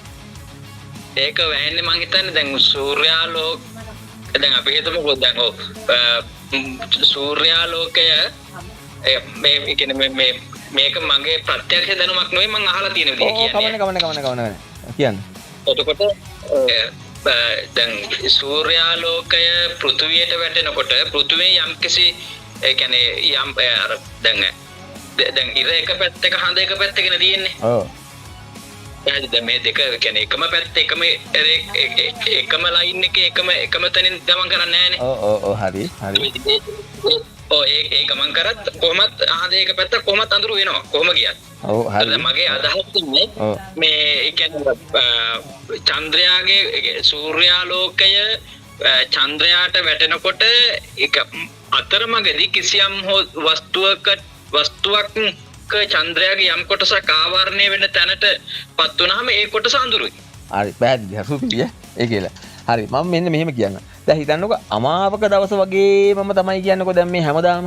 ඒක වැහෙන්නේ මං හිතන්නේ දැන් සූර්යාලෝක දැන් අපි හිතමුකෝ දැන් සූර්යාලෝකය මේ කියන්නේ මේක මගේ ප්‍රත්‍යක්ෂ දැනුමක් නෙවෙයි මං අහලා තියෙන විදිහ කියන්නේ. කවන්න. කියන්න. එතකොට දැන් සූර්යාලෝකය පෘථුවියට වැටෙනකොට පෘථුවියේ යම්කිසි ඒ කියන්නේ යම් අර දැන් ඉර එක පැත්තක හඳ එක පැත්තකනේ තියෙන්නේ. ඔව්. දැන් මේ දෙක කියන්නේ එකම පැත්ත එකම ලයින් එකේ එකම තැනින් ගමන් කරන්නේ නැහනේ. ඔව් හරි. ඒ ගමන් කරත් කොහොමත් හඳ එක පැත්ත කොහොමත් අඳුරු වෙනවා කොහොම ගියත්. ඔව් හරි. මගේ අදහස් තින්නේ මේ ඒ කියන්නේ චන්ද්‍රයාගේ සූර්යාලෝකය චන්ද්‍රයාට වැටෙනකොට ඒක අතරමඟදී කිසියම් වස්තුවක් චන්ද්‍රයාගේ යම් කොටසක් ආවරණය වෙන තැනටපත් වුනහම ඒ කොටස අඳුරුයි. හරි පැහැදිලි. හසුපිය. ඒ කියලා. හරි මම මෙන්න මෙහෙම කියන්න. දැන් හිතන්නකෝ අමාවක දවස වගේමම තමයි කියන්නකෝ දැන් මේ හැමදාම.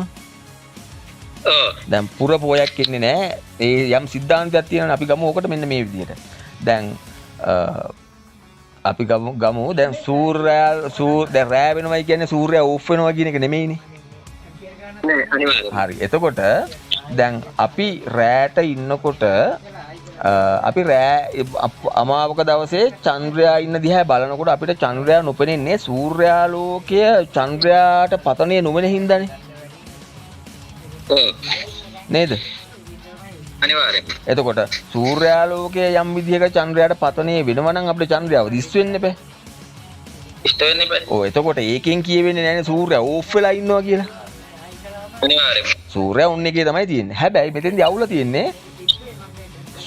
දැන් පුර පෝයක් ඉන්නේ නැහැ. ඒ යම් සිද්ධාන්තයක් තියෙනවා අපි ගමු ඕකට මෙන්න මේ විදිහට. දැන් අපි ගමු දැන් දැන් රෑ වෙනවයි කියන්නේ සූර්යයා ඕෆ් වෙනවා කියන එක නෙමෙයිනේ. නෑ අනිවාර්යයෙන්. හරි. එතකොට දැන් අපි රැට ඉන්නකොට අපි රෑ අමාවක දවසේ චන්ද්‍රයා ඉන්න දිහා බලනකොට අපිට චන්ද්‍රයා නොපෙනෙන්නේ සූර්යාලෝකය චන්ද්‍රයාට පතනේ නොවන හින්දානේ. නේද? අනිවාර්යයෙන්. එතකොට සූර්යාලෝකය යම් විදිහක චන්ද්‍රයාට පතනේ වෙනවා නම් අපිට චන්ද්‍රයාව දිස් වෙන්න බෑ. ඉෂ්ට වෙන්න බෑ. ඔව් එතකොට ඒකෙන් කියවෙන්නේ නැහැ සූර්යයා ඕෆ් වෙලා ඉන්නවා කියලා. අනිවාර්යයෙන්. සූර්යයා උන් එකේ තමයි තියෙන්නේ. හැබැයි මෙතෙන්දී අවුල තියෙන්නේ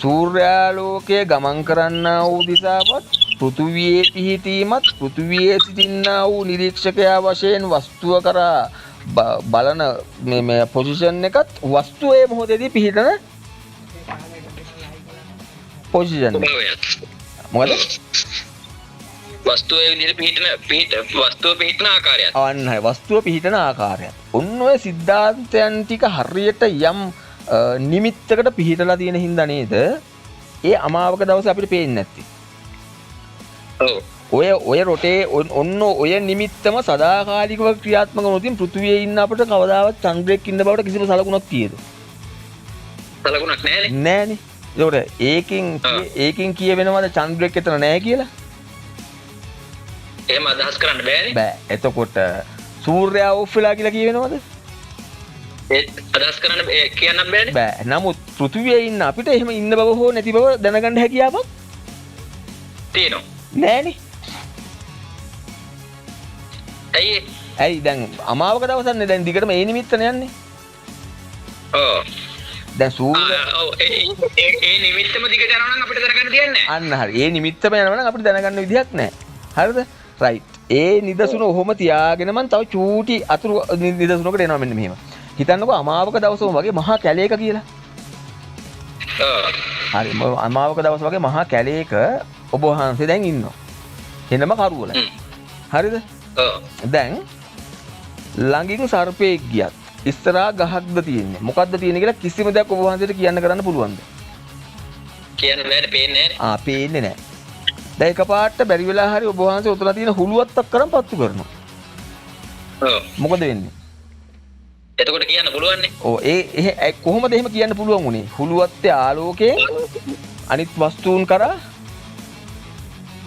සූර්යාලෝකයේ ගමන් කරන්නා වූ දිශාවත් පෘථුවියේ පිහිටීමත් පෘථුවියේ සිටින්නා වූ නිරීක්ෂකයා වශයෙන් වස්තුව කරා බලන මේ පොසිෂන් එකත් වස්තුවේ මොහොතේදී පිහිටන පොසිෂන් එක. මොකද? වස්තුවේ විදිහට වස්තුව පිහිටන ආකාරයත්. අන්නයි වස්තුව පිහිටන ආකාරයත්. ඔන්න ඔය සිද්ධාන්තයන් ටික හරියට යම් නිමිත්තකට පිහිටලා තියෙන හින්දා නේද ඒ අමාවක දවසේ අපිට පේන්නේ නැත්තේ. ඔව්. ඔය රොටේ ඔන්න ඔය නිමිත්තම සදාකාලිකව ක්‍රියාත්මක වුණොත් පෘථුවියේ ඉන්න අපිට කවදාවත් චන්ද්‍රයක් ඉන්න බවට කිසිම සලකුණක් තියෙද? සලකුණක් නැහැනේ. නෑනේ. ඒකට ඒකෙන් කියවෙනවද චන්ද්‍රයක් එතන නැහැ කියලා? එහෙම අදහස් කරන්න බෑනේ. බෑ. එතකොට සූර්යයා ඕෆ් වෙලා කියලා කියවෙනවද? ඒත් අදහස් කරන්න කියන්න බෑනේ. බෑ. නමුත් පෘථුවියේ ඉන්න අපිට එහෙම ඉන්න බව හෝ නැති බව දැනගන්න හැකියාවක් තියෙනවා. නෑනේ. ඇයි දැන් අමාවක දවසන්නේ දැන් දිගටම ඒ නිමිත්තනේ යන්නේ. ඔව්. දැන් සූර්ය ඔව් ඒ නිමිත්තම දිගට යනවා නම් අපිට දැනගන්න දෙයක් නැහැ. අන්න හරි. ඒ නිමිත්තම යනවා නම් අපිට දැනගන්න විදිහක් නැහැ. හරිද? රයිට්. ඒ නිදසුන ඔහොම තියාගෙන මම තව චූටි අතුරු නිදසුනකට එනවා මෙන්න මෙහෙම. හිතන්නකෝ අමාවක දවසම වගේ මහා කැලේක කියලා. හරි. අමාවක දවස වගේ මහා කැලේක ඔබ වහන්සේ දැන් ඉන්නවා. එනම කරුවල. හරිද? දැන් ළඟින් සර්පෙක් ගියත් ඉස්සරහා ගහක්ද තියෙන්නේ. මොකද්ද තියෙන්නේ කියලා කිසිම දෙයක් ඔබ වහන්සේට කියන්න කරන්න පුළුවන්ද? කියන්න බෑනේ, පේන්නේ නැහැ. පේන්නේ නැහැ. දැන් එකපාරට බැරි වෙලා හරි ඔබ වහන්සේ උතලා තියෙන හුලුවත්තක් කරන් පත්තු කරනවා. මොකද වෙන්නේ? එතකොට කියන්න පුළුවන්නේ. ඒ කොහොමද එහෙම කියන්න පුළුවන් උනේ? හුලුවත්තේ ආලෝකයෙන් අනිත් වස්තුන් කරා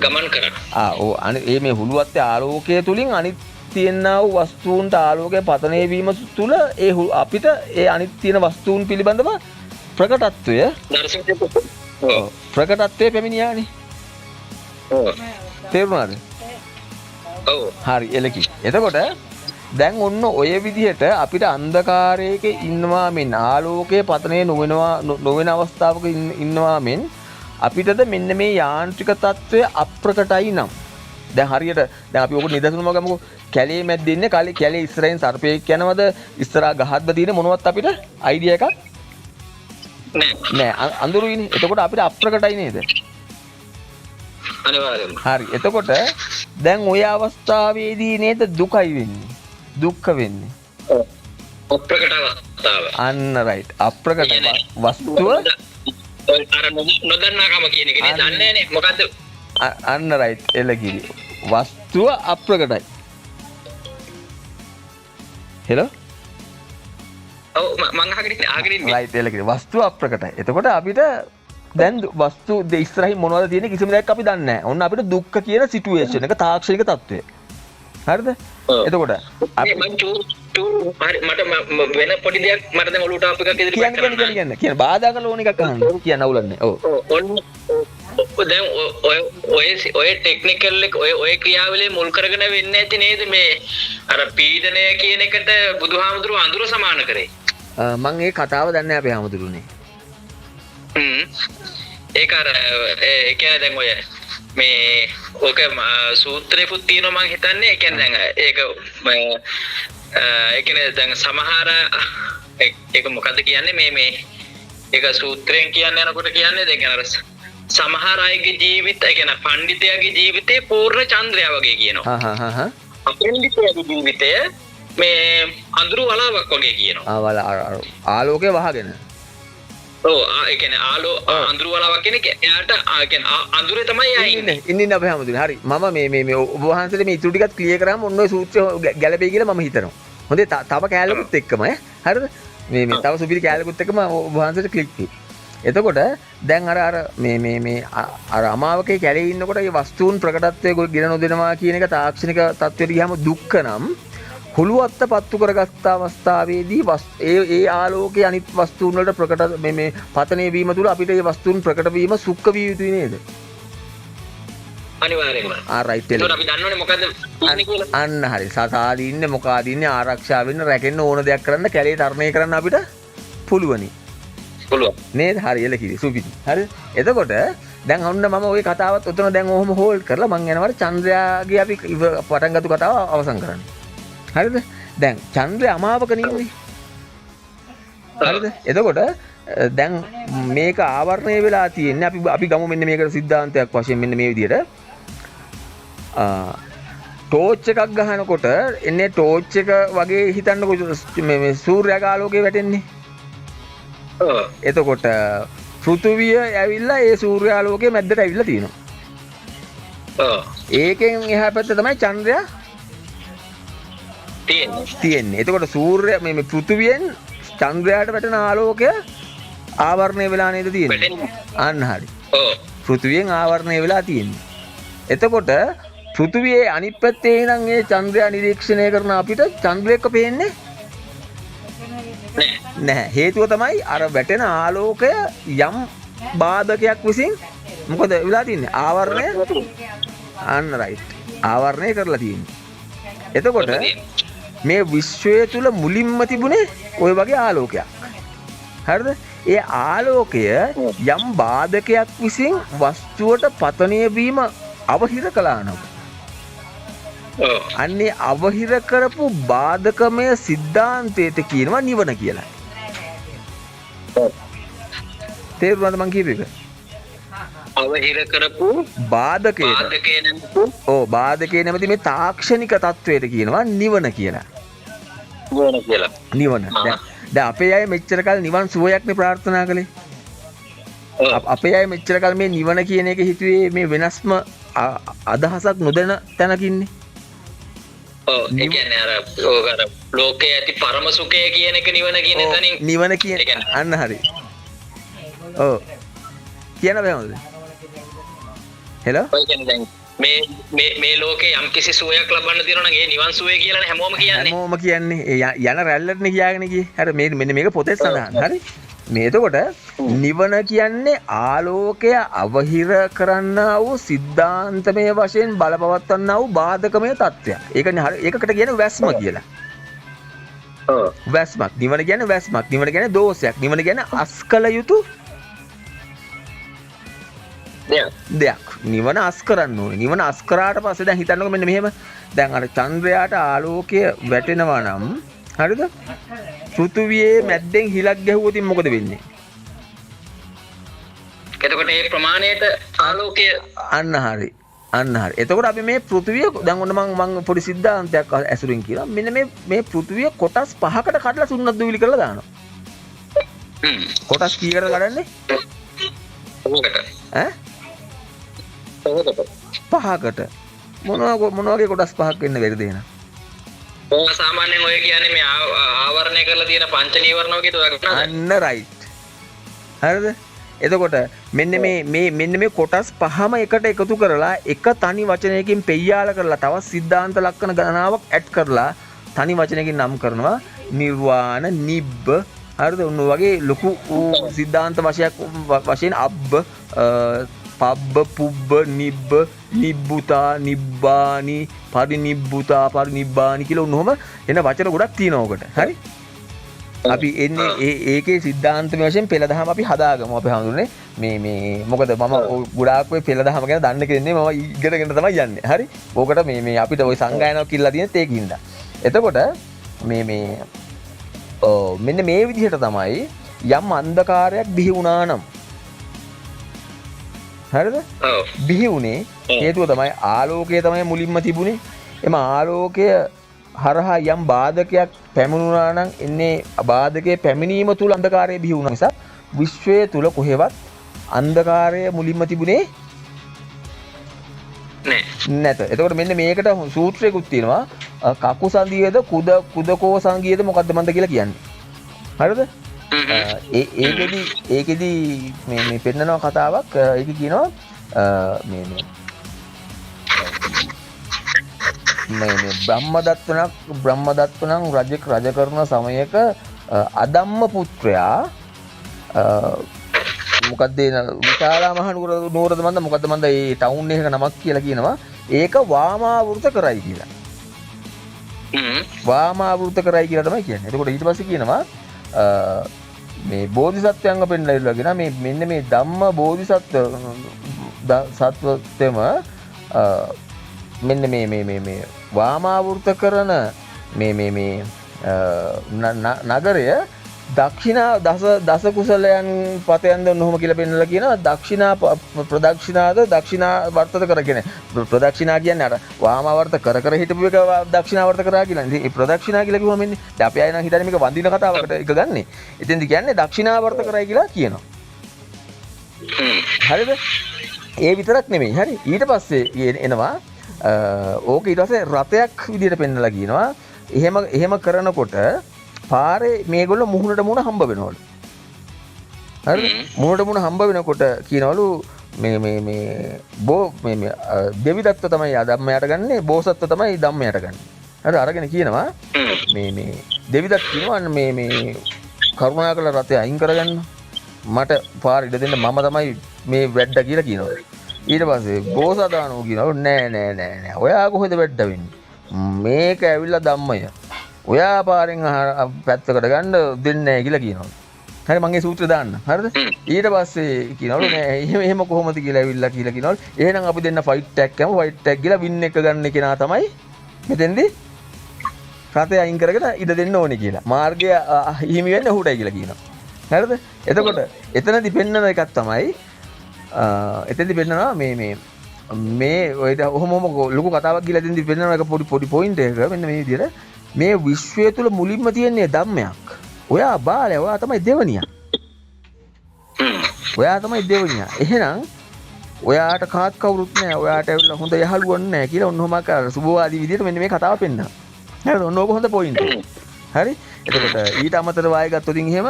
ගමන් කරනවා. ඒ මේ හුලුවත්තේ ආලෝකය තුලින් අනිත් තියෙනා වූ වස්තුන්ට ආලෝකය පතනය වීම තුළ අපිට ඒ අනිත් තියෙන වස්තුන් පිළිබඳව ප්‍රකටත්වය ප්‍රකටත්වය පැමිණියානේ. තේරුණාද? ඔව්. හරි එලකි. එතකොට දැන් ඔන්න ඔය විදිහට අපිට අන්ධකාරයක ඉන්නවා මෙන් ආලෝකයේ පතනය නොවන අවස්ථාවක ඉන්නවා මෙන් අපිටද මෙන්න මේ යාන්ත්‍රික తত্ত্বය අප්‍රකටයි නම් දැන් හරියට දැන් අපි ඔක නිදසුනම ගමුකෝ කැලේ මැද්දේ ඉන්නේ කැලේ ඉස්සරහින් සර්පයෙක් යනවද ඉස්සරහා ගහක්ද තියෙන මොනවත් අපිට අයිඩියා එකක් නෑ අඳුරුයිනේ. එතකොට අපිට අප්‍රකටයි නේද? අනිවාර්යයෙන්ම. හරි. එතකොට දැන් ওই අවස්ථාවේදී නේද දුකයි වෙන්නේ. දුක්ඛ වෙන්නේ. අප්‍රකට අවස්ථාව. අන්න රයිට්. අප්‍රකට වස්තුව අර නොදන්නාකම කියන එක නේ දන්නේ නැහැ මොකද්ද? අන්න රයිට්. එලකිරි. වස්තුව අප්‍රකටයි. හෙලෝ? ඔව් මම අහගෙන ඉන්නේ. රයිට් එලකිරි. වස්තුව අප්‍රකටයි. එතකොට අපිට දැන් වස්තු ඉස්සරහින් මොනවද තියෙන්නේ කිසිම දෙයක් අපි දන්නේ නැහැ. ඔන්න අපිට දුක්ඛ කියන සිටුේෂන් එක තාක්ෂණික තත්ත්වය. හරිද? එතකොට අපි මට වෙන පොඩි දෙයක් මට දැන් ඔලුවට ආපු එකක් ඉදිරියට කරන්න. කියන්න බාධා කරලා ඕන එකක් අහන්න. කියන්න අවුලන්නේ. ඔව්. දැන් ඔය ටෙක්නිකල් එක ඔය ක්‍රියාවලිය මුල් කරගෙන වෙන්නේ නැති නේද මේ අර පීඩනය කියන එකට බුදුහාමුදුරුවෝ අඳුර සමාන කරේ. මම ඒ කතාව දන්නේ නැහැ අපේ හාමුදුරුවනේ. ඒක අර ඒ කියන්නේ දැන් ඔය මේ ඔක සූත්‍රෙකුත් තියෙනවා මම හිතන්නේ. ඒ කියන්නේ දැන් ඒක ඒ කියන්නේ දැන් සමහර ඒක මොකද්ද කියන්නේ මේ ඒක සූත්‍රයෙන් කියන්නේ යනකොට කියන්නේ දැන් අර සමහර අයගේ ජීවිත ඒ කියන්නේ පඬිතයාගේ ජීවිතේ පූර්ණ චන්ද්‍රයා වගේ කියනවා. අපඬිතයාගේ ජීවිතය මේ අඳුරු වලාවක් වගේ කියනවා. ආලෝකය වහගෙන. ඒ කියන්නේ අඳුරු වලාවක් කියන්නේ එයාට ඒ කියන්නේ අඳුරේ තමයි යන්නේ. ඉන්නේ අපේ හැමදෙන්නේ. හරි. මම මේ ඔබ වහන්සේට මේ ඉතුරු ටිකත් ක්ලියර් කරාම ඔන්න ඔය සූත්‍රය ගැලපෙයි කියලා මම හිතනවා. හොඳේ තව කෑල්ලකුත් එක්කම හරිද මේ තව සුපිරි කෑල්ලකුත් එක්කම ඔබ වහන්සේට ක්ලික් වෙයි. එතකොට දැන් අර අර අමාවකේ කැලේ ඉන්නකොට මේ වස්තුන් ප්‍රකටත්වයේ ගෙන නොදෙනවා කියන එක තාක්ෂණික තත්ත්වයට ගියාම දුක්ඛ නම් හුළුවත්ත පත්තු කරගත් අවස්ථාවේදී ඒ ආලෝකයේ අනිත් වස්තුන් වලට ප්‍රකට මේ පතනය වීම තුළ අපිට මේ වස්තුන් ප්‍රකට වීම සුක්ඛ විය යුතුයි නේද? අනිවාර්යයෙන්ම. රයිට් ඒක අපි දන්නවනේ මොකද්ද ඉන්නේ කියලා. අන්න හරි. සතාද ඉන්නේ මොකාද ඉන්නේ ආරක්ෂා වෙන්න රැකෙන්න ඕන දෙයක් කරන්න කැලේ තරණය කරන්න අපිට පුළුවනි. පුළුවන්. නේද? හරි එලකිරි සුපිරි. හරි. එතකොට දැන් ඔන්න මම ওই කතාවත් උතන දැන් ඔහොම හෝල්ඩ් කරලා මං යනවාට චන්ද්‍රයාගේ අපි පටන් ගත්ත කතාව අවසන් කරන්න. හරිද? දැන් චන්ද්‍රය අමාවකනේ ඉන්නේ. හරිද? එතකොට දැන් මේක ආවරණය වෙලා තියෙන්නේ අපි ගමු මෙන්න මේකට සිද්ධාන්තයක් වශයෙන් මෙන්න මේ විදිහට ටෝච් එකක් ගහනකොට එන්නේ ටෝච් එක වගේ හිතන්නකො මේ සූර්යාගේ ආලෝකය වැටෙන්නේ. එතකොට පෘථුවිය ඇවිල්ලා ඒ සූර්යාලෝකයේ මැද්දට ඇවිල්ලා තියෙනවා. ඒකෙන් එහා පැත්තේ තමයි චන්ද්‍රයා තියෙන්නේ. එතකොට සූර්ය මේ පෘථුවියෙන් චන්ද්‍රයාට වැටෙන ආලෝකය ආවරණය වෙලා නේද තියෙන්නේ? අන්න හරි. පෘථුවියෙන් ආවරණය වෙලා තියෙන්නේ. එතකොට පෘථුවියේ අනිත් පැත්තේ ඉඳන් ඒ චන්ද්‍රයා නිරීක්ෂණය කරන අපිට චන්ද්‍රයක පේන්නේ නැහැ. හේතුව තමයි අර වැටෙන ආලෝකය යම් බාධකයක් විසින් මොකද වෙලා තින්නේ? ආවරණය අන්න රයිට්. ආවරණය කරලා තියෙන්නේ. එතකොට මේ විශ්වය තුල මුලින්ම තිබුණේ ওই වගේ ආලෝකයක්. හරිද? ඒ ආලෝකය යම් බාධකයක් විසින් වස්තුවට පතනය වීම අවහිර කළා නම් අන්නේ අවහිර කරපු බාධකමය සිද්ධාන්තයට කියනවා නිවන කියලා. තේරුණාද මං කියපු එක? අවහිර කරපු බාධකේ බාධකේ නැමැති මේ තාක්ෂණික තත්වයට කියනවා නිවන කියලා. නිවන. දැන් අපේ අය මෙච්චර කල් නිවන් සුවයක්නේ ප්‍රාර්ථනා කළේ. අපේ අය මෙච්චර කල් මේ නිවන කියන එක හිතුවේ මේ වෙනස්ම අදහසක් නොදැන තැනකින්නේ. ඒ කියන්නේ අර ලෝකයේ ඇති පරම සුඛය කියන එක නිවන කියන තැනින් නිවන කියන අන්න හරි. ඔව්. කියන බෑමද? හෙලෝ? ඔය කියන්නේ දැන් මේ ලෝකේ යම් කිසි සුවයක් ලබන්න තියෙනවා නම් ඒ නිවන් සුවය කියලානේ හැමෝම කියන්නේ. හැමෝම කියන්නේ යන රැල්ලටනේ කියාගෙන ගියේ. හරි මෙන්න මේක පොතේ සඳහන්. හරි. මේ එතකොට නිවන කියන්නේ ආලෝකය අවහිර කරන්නා වූ සිද්ධාන්තමය වශයෙන් බලපවත්වන්නා වූ බාධකමය තත්ත්වයක්. ඒකනේ ඒකට කියන්නේ වැස්ම කියලා. වැස්මක්. නිවන කියන්නේ වැස්මක්. නිවන කියන්නේ දෝෂයක්. නිවන කියන්නේ අස්කල යුතු දෙයක්. නිවන අස් කරන්න ඕනේ. නිවන අස් කරාට පස්සේ දැන් හිතන්නකො මෙන්න මෙහෙම. දැන් අර චන්ද්‍රයාට ආලෝකය වැටෙනවා නම් හරිද? පෘථුවියේ මැද්දෙන් හිලක් ගැහුවොත් මොකද වෙන්නේ? එතකොට මේ ප්‍රමාණයට ආලෝකය අන්න හරි. අන්න හරි. එතකොට අපි මේ පෘථුවිය දැන් ඔන්න මම පොඩි සිද්ධාන්තයක් ඇසුරින් කියනවා. මෙන්න මේ පෘථුවිය කොටස් 5කට කඩලා සුන්නත් දුවිලි කරලා දානවා. කොටස් කීයකට කඩන්නේ? 5කට. මොන වගේ කොටස් 5ක් වෙන්න බැරිද එහෙනම්? සාමාන්‍යයෙන් ඔය කියන්නේ මේ ආවරණය කරලා තියෙන පංච නීවරණ වගේ තෝරගන්න. අන්න රයිට්. හරිද? එතකොට මෙන්න මේ කොටස් 5ම එකට එකතු කරලා එක තනි වචනයකින් පෙయ్యాල කරලා තවත් සිද්ධාන්ත ලක්ෂණ ගණනාවක් ඇඩ් කරලා තනි වචනයකින් නම් කරනවා නිර්වාණ නිබ්බ. හරිද? උන් වගේ ලොකු සිද්ධාන්ත වශයෙන් අබ්බ පබ්බ පුබ්බ නිබ්බ නිබ්බුතා නිබ්බානි පරිනිබ්බුතා පරිනිබ්බානි කියලා උනොම එන වචන ගොඩක් තියෙනවා ඔකට. හරි? අපි එන්නේ ඒකේ සිද්ධාන්තම වශයෙන් පෙළ දහම අපි හදාගමු. අපි හඳුන්නේ මේ මොකද මම ගොඩාක් ඔය පෙළ දහම ගැන දන්න කෙනෙක් මම ඉගෙනගෙන තමයි යන්නේ. හරි? ඕකට මේ අපිට ওই සංගායනාවක් කියලා තියෙනත් ඒකින්ද. එතකොට මෙන්න මේ විදිහට තමයි යම් අන්ධකාරයක් බිහි වුණා නම් හරිද? බිහි වුණේ හේතුව තමයි ආලෝකය තමයි මුලින්ම තිබුණේ. එම ආලෝකය හරහා යම් බාධකයක් පැමිණුණා නම් එන්නේ බාධකයේ පැමිණීම තුල අන්ධකාරය බිහි වුණා නිසා විශ්වය තුල කොහෙවත් අන්ධකාරය මුලින්ම තිබුණේ නැත. එතකොට මෙන්න මේකට සූත්‍රයකුත් තියෙනවා. කකු සංගීයද කුදකෝ සංගීයද මොකද්ද මන්ද කියලා කියන්නේ. හරිද? ඒකෙදි මේ පෙන්නනවා කතාවක්. ඒක කියනවා මේ බ්‍රහ්මදත්ත නම් රජ කරන සමයක අදම්ම පුත්‍රයා මොකක්ද විශාලා මහ නුවරද මන්ද මොකද්ද මන්ද ඒ ටවුන් එකක නමක් කියලා කියනවා. ඒක වාමාවෘත කරයි කියලා. වාමාවෘත කරයි කියලා තමයි කියන්නේ. එතකොට ඊට පස්සේ කියනවා මේ බෝධිසත්වයන්ව පෙන්නලා ඉල්ලගෙන මේ මෙන්න මේ ධම්ම බෝධිසත්වත්වම මෙන්න මේ වාමාවෘත කරන මේ නගරය දක්ෂිනා දස කුසලයන් පතයන්ද නොහොම කියලා පෙන්නලා කියනවා. දක්ෂිනා ප්‍රදක්ෂිනාද දක්ෂිනා වර්තත කරගෙන ප්‍රදක්ෂිනා කියන්නේ අර වාමාවර්ත කර හිටපු එක දක්ෂිනාවර්ත කරා කියලා. ඉතින් මේ ප්‍රදක්ෂිනා කියලා කිව්වම ඉන්නේ දැන් අපි අය නම් හිතන්නේ මේක වඳින කතාවකට එක ගන්නෙ. ඉතින්දි කියන්නේ දක්ෂිනාවර්ත කරයි කියලා කියනවා. හරිද? ඒ විතරක් නෙමෙයි. හරි. ඊට පස්සේ එනවා ඕක ඊට පස්සේ රතයක් විදියට පෙන්නලා කියනවා. එහෙම කරනකොට පාරේ මේගොල්ලෝ මුහුණට මුහුණ හම්බ වෙනවලු. හරිද? මුහුණට මුහුණ හම්බ වෙනකොට කියනවලු මේ දෙවිදත්ත තමයි ධම්මයට ගන්නේ, බෝසත්ව තමයි ධම්මයට ගන්නේ. හරි අරගෙන කියනවා මේ දෙවිදත් කියනවා මේ කරුණාකර රතේ අයින් කරගන්න. මට පාර ඉඩ දෙන්න මම තමයි මේ වැඩ කියලා කියනවා. ඊට පස්සේ බෝසතාණෝ කියනවා නෑ. ඔයා කොහෙද වැඩ වෙන්නේ? මේක ඇවිල්ලා ධම්මය. ඔයා පාරෙන් පැත්තකට ගන්න දෙන්නේ නැහැ කියලා කියනවා. හරි මම ඒ සූත්‍රය දාන්න. හරිද? ඊට පස්සේ කියනවලු නෑ එහෙම කොහොමද කියලා ඇවිල්ලා කියලා කියනවලු. එහෙනම් අපි දෙන්න ෆයිට් ටැග් කරමු. ෆයිට් ටැග් ගිහලා වින් එක ගන්න කෙනා තමයි මෙතෙන්දී රතේ අයින් කරගෙන ඉඩ දෙන්න ඕනේ කියලා. මාර්ගය හිමි වෙන්නේ ඔහුටයි කියලා කියනවා. හරිද? එතකොට එතනදී පෙන්නන එකක් තමයි එතනදී පෙන්නනවා මේ ඔය ඔහොම ලොකු කතාවක් කියලා එතනදී පෙන්නන එක පොඩි පොයින්ට් එකක මෙන්න මේ විදිහට මේ විශ්වය තුල මුලින්ම තියෙන්නේ ධම්මයක්. ඔයා බාලයා ඔයා තමයි දෙවනියා. ඔයා තමයි දෙවනියා. එහෙනම් ඔයාට කාත් කවුරුත් නැහැ. ඔයාට ඇවිල්ලා හොඳ යහළුවන් නැහැ කියලා ඔන්නෝම අර සුබවාදී විදිහට මෙන්න මේ කතාව පෙන්නනවා. හරිද? ඔන්නෝක හොඳ පොයින්ට් එක. හරි? එතකොට ඊට අමතරව ආයෙ ගත්තොත් එහෙම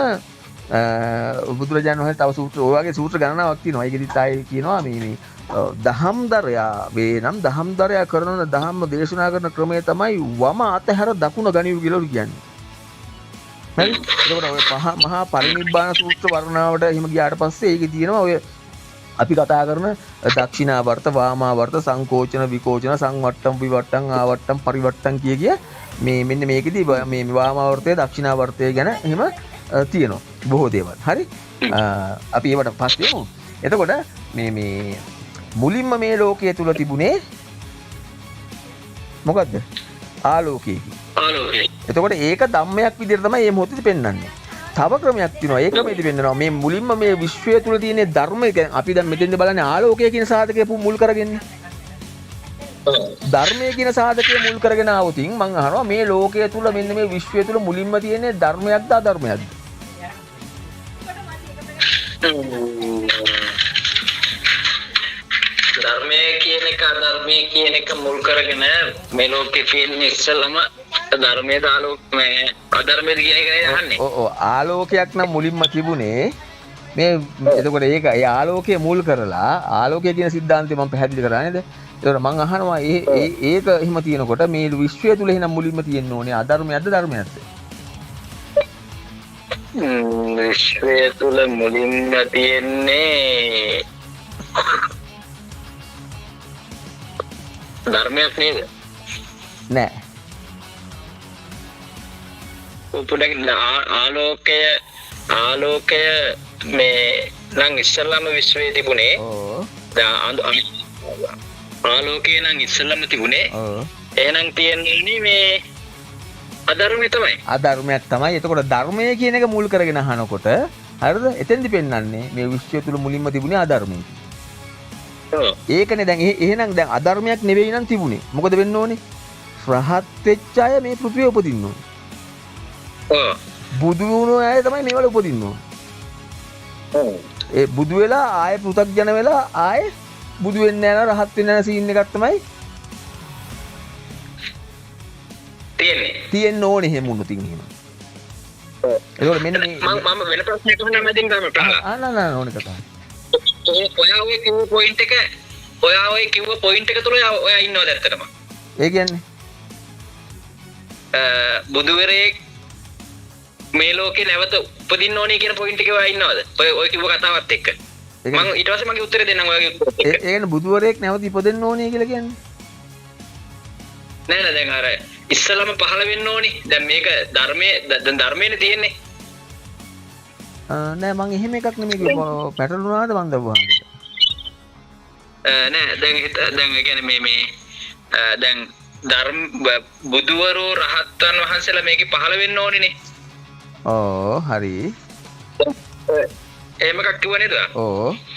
බුදුරජාණන් වහන්සේ තව සූත්‍ර ඔය වගේ සූත්‍ර ගණනාවක් තියෙනවා. ඒකෙදිත් ආයෙ කියනවා මේ දහම්දරයා වේනම් දහම්දරයා කරන දහම්ම දේශනා කරන ක්‍රමය තමයි වම අතහැර දකුණ ගනිව් කියලා කියන්නේ. හරි? එතකොට ඔය මහා පරිනිබ්බාන සූත්‍ර වර්ණාවට එහෙම ගියාට පස්සේ ඒකේ තියෙනවා ඔය අපි කතා කරන දක්ෂිනාවර්ත වාමාවර්ත සංකෝචන විකෝචන සංවට්ටම් විවට්ටම් ආවට්ටම් පරිවට්ටම් කිය මේ මෙන්න මේකෙදි මේ වාමාවර්තය දක්ෂිනාවර්තය ගැන එහෙම තියෙනවා බොහෝ දේවල්. හරි? අපි ඒවට පස්සේ යමු. එතකොට මේ මුලින්ම මේ ලෝකයේ තුල තිබුණේ මොකද්ද? ආලෝකය. එතකොට ඒක ධම්මයක් විදිහට තමයි මේ මොහොතේදී පෙන්වන්නේ. තව ක්‍රමයක් තියෙනවා. ඒ ක්‍රමෙදි පෙන්වනවා මේ මුලින්ම මේ විශ්වය තුල තියෙන ධර්මය. අපි දැන් මෙතෙන්ද බලන්නේ ආලෝකය කියන සාධකය මුල් කරගෙනනේ. ධර්මය කියන සාධකය මුල් කරගෙන ආවොතින් මම අහනවා මේ ලෝකයේ තුල මෙන්න මේ විශ්වය තුල මුලින්ම තියෙන්නේ ධර්මයක්ද අධර්මයක්ද? ධර්මයේ කියන එක අධර්මයේ කියන එක මුල් කරගෙන මේ ලෝකේ තියෙන ඉස්සලම ධර්මයේ ආලෝකමය අධර්මයේ කියන එක නේද අහන්නේ. ඔව් ආලෝකයක් නම් මුලින්ම තිබුණේ මේ එතකොට ඒක ඒ ආලෝකය මුල් කරලා ආලෝකය කියන સિદ્ધාන්තය මම පැහැදිලි කරා නේද? ඒකට මම අහනවා ඒක එහෙම තියෙනකොට මේ විශ්වය තුල එහෙනම් මුලින්ම තියෙන්න ඕනේ අධර්මයක්ද ධර්මයක්ද? විශ්වය තුල මුලින්ම තියෙන්නේ ධර්මයක් නේද? නෑ. ආලෝකය මේ නම් ඉස්සල්ලාම විශ්වයේ තිබුණේ. ඔව්. ආලෝකය නම් ඉස්සල්ලාම තිබුණේ. ඔව්. එහෙනම් තියෙන්නේ මේ අධර්මය තමයි. අධර්මයක් තමයි. එතකොට ධර්මය කියන එක මුල් කරගෙන අහනකොට හරිද? එතෙන්දි පෙන්වන්නේ මේ විශ්වය තුල මුලින්ම තිබුණේ අධර්මය. ඒකනේ දැන් එහෙනම් දැන් අධර්මයක් නෙවෙයි නම් තිබුණේ. මොකද වෙන්න ඕනේ? රහත් වෙච්ච අය මේ පෘථිවිය උපදින්න ඕනේ. බුදු වුණු අය තමයි මේවල උපදින්න ඕනේ. ඒ බුදු වෙලා ආයෙ පෘථග්ජන වෙලා ආයෙ බුදු වෙන්නේ නැහැ නේද? රහත් වෙන්නේ නැහැ සීන් එකක් තමයි තියෙන්න ඕනේ එහෙම වුණොත් එහෙම. ඒකෝර මෙන්න මේ මම වෙන ප්‍රශ්නයක් අහන්න මැදින් ගම ප්‍රහලා. ඕනේ කතාව. ඔයා ඔය කිව්ව පොයින්ට් එක තුල ඔයා ඉන්නවද ඇත්තටම? ඒ කියන්නේ බුදුවරේ මේ ලෝකේ නැවත උපදින්න ඕනේ කියන පොයින්ට් එකේ ඔයා ඉන්නවද? ඔය කිව්ව කතාවත් එක්ක. මම ඊට පස්සේ මගේ උත්තරේ දෙන්නම් ඔයාගේ උත්තරේ. ඒ කියන්නේ බුදුවරයෙක් නැවත ඉපදෙන්න ඕනේ කියලා කියන්නේ. නෑ දැන් අර ඉස්සලම පහළ වෙන්න ඕනේ. දැන් මේක ධර්මයේනේ තියෙන්නේ. නෑ මං එහෙම එකක් නෙමෙයි පැටලුණාද මන් දවුවා. නෑ දැන් ඒ කියන්නේ මේ දැන් බුදුවරු රහතන් වහන්සේලා මේකේ පහළ වෙන්න ඕනේනේ. හරි. එහෙම එකක් කිව්ව නේද?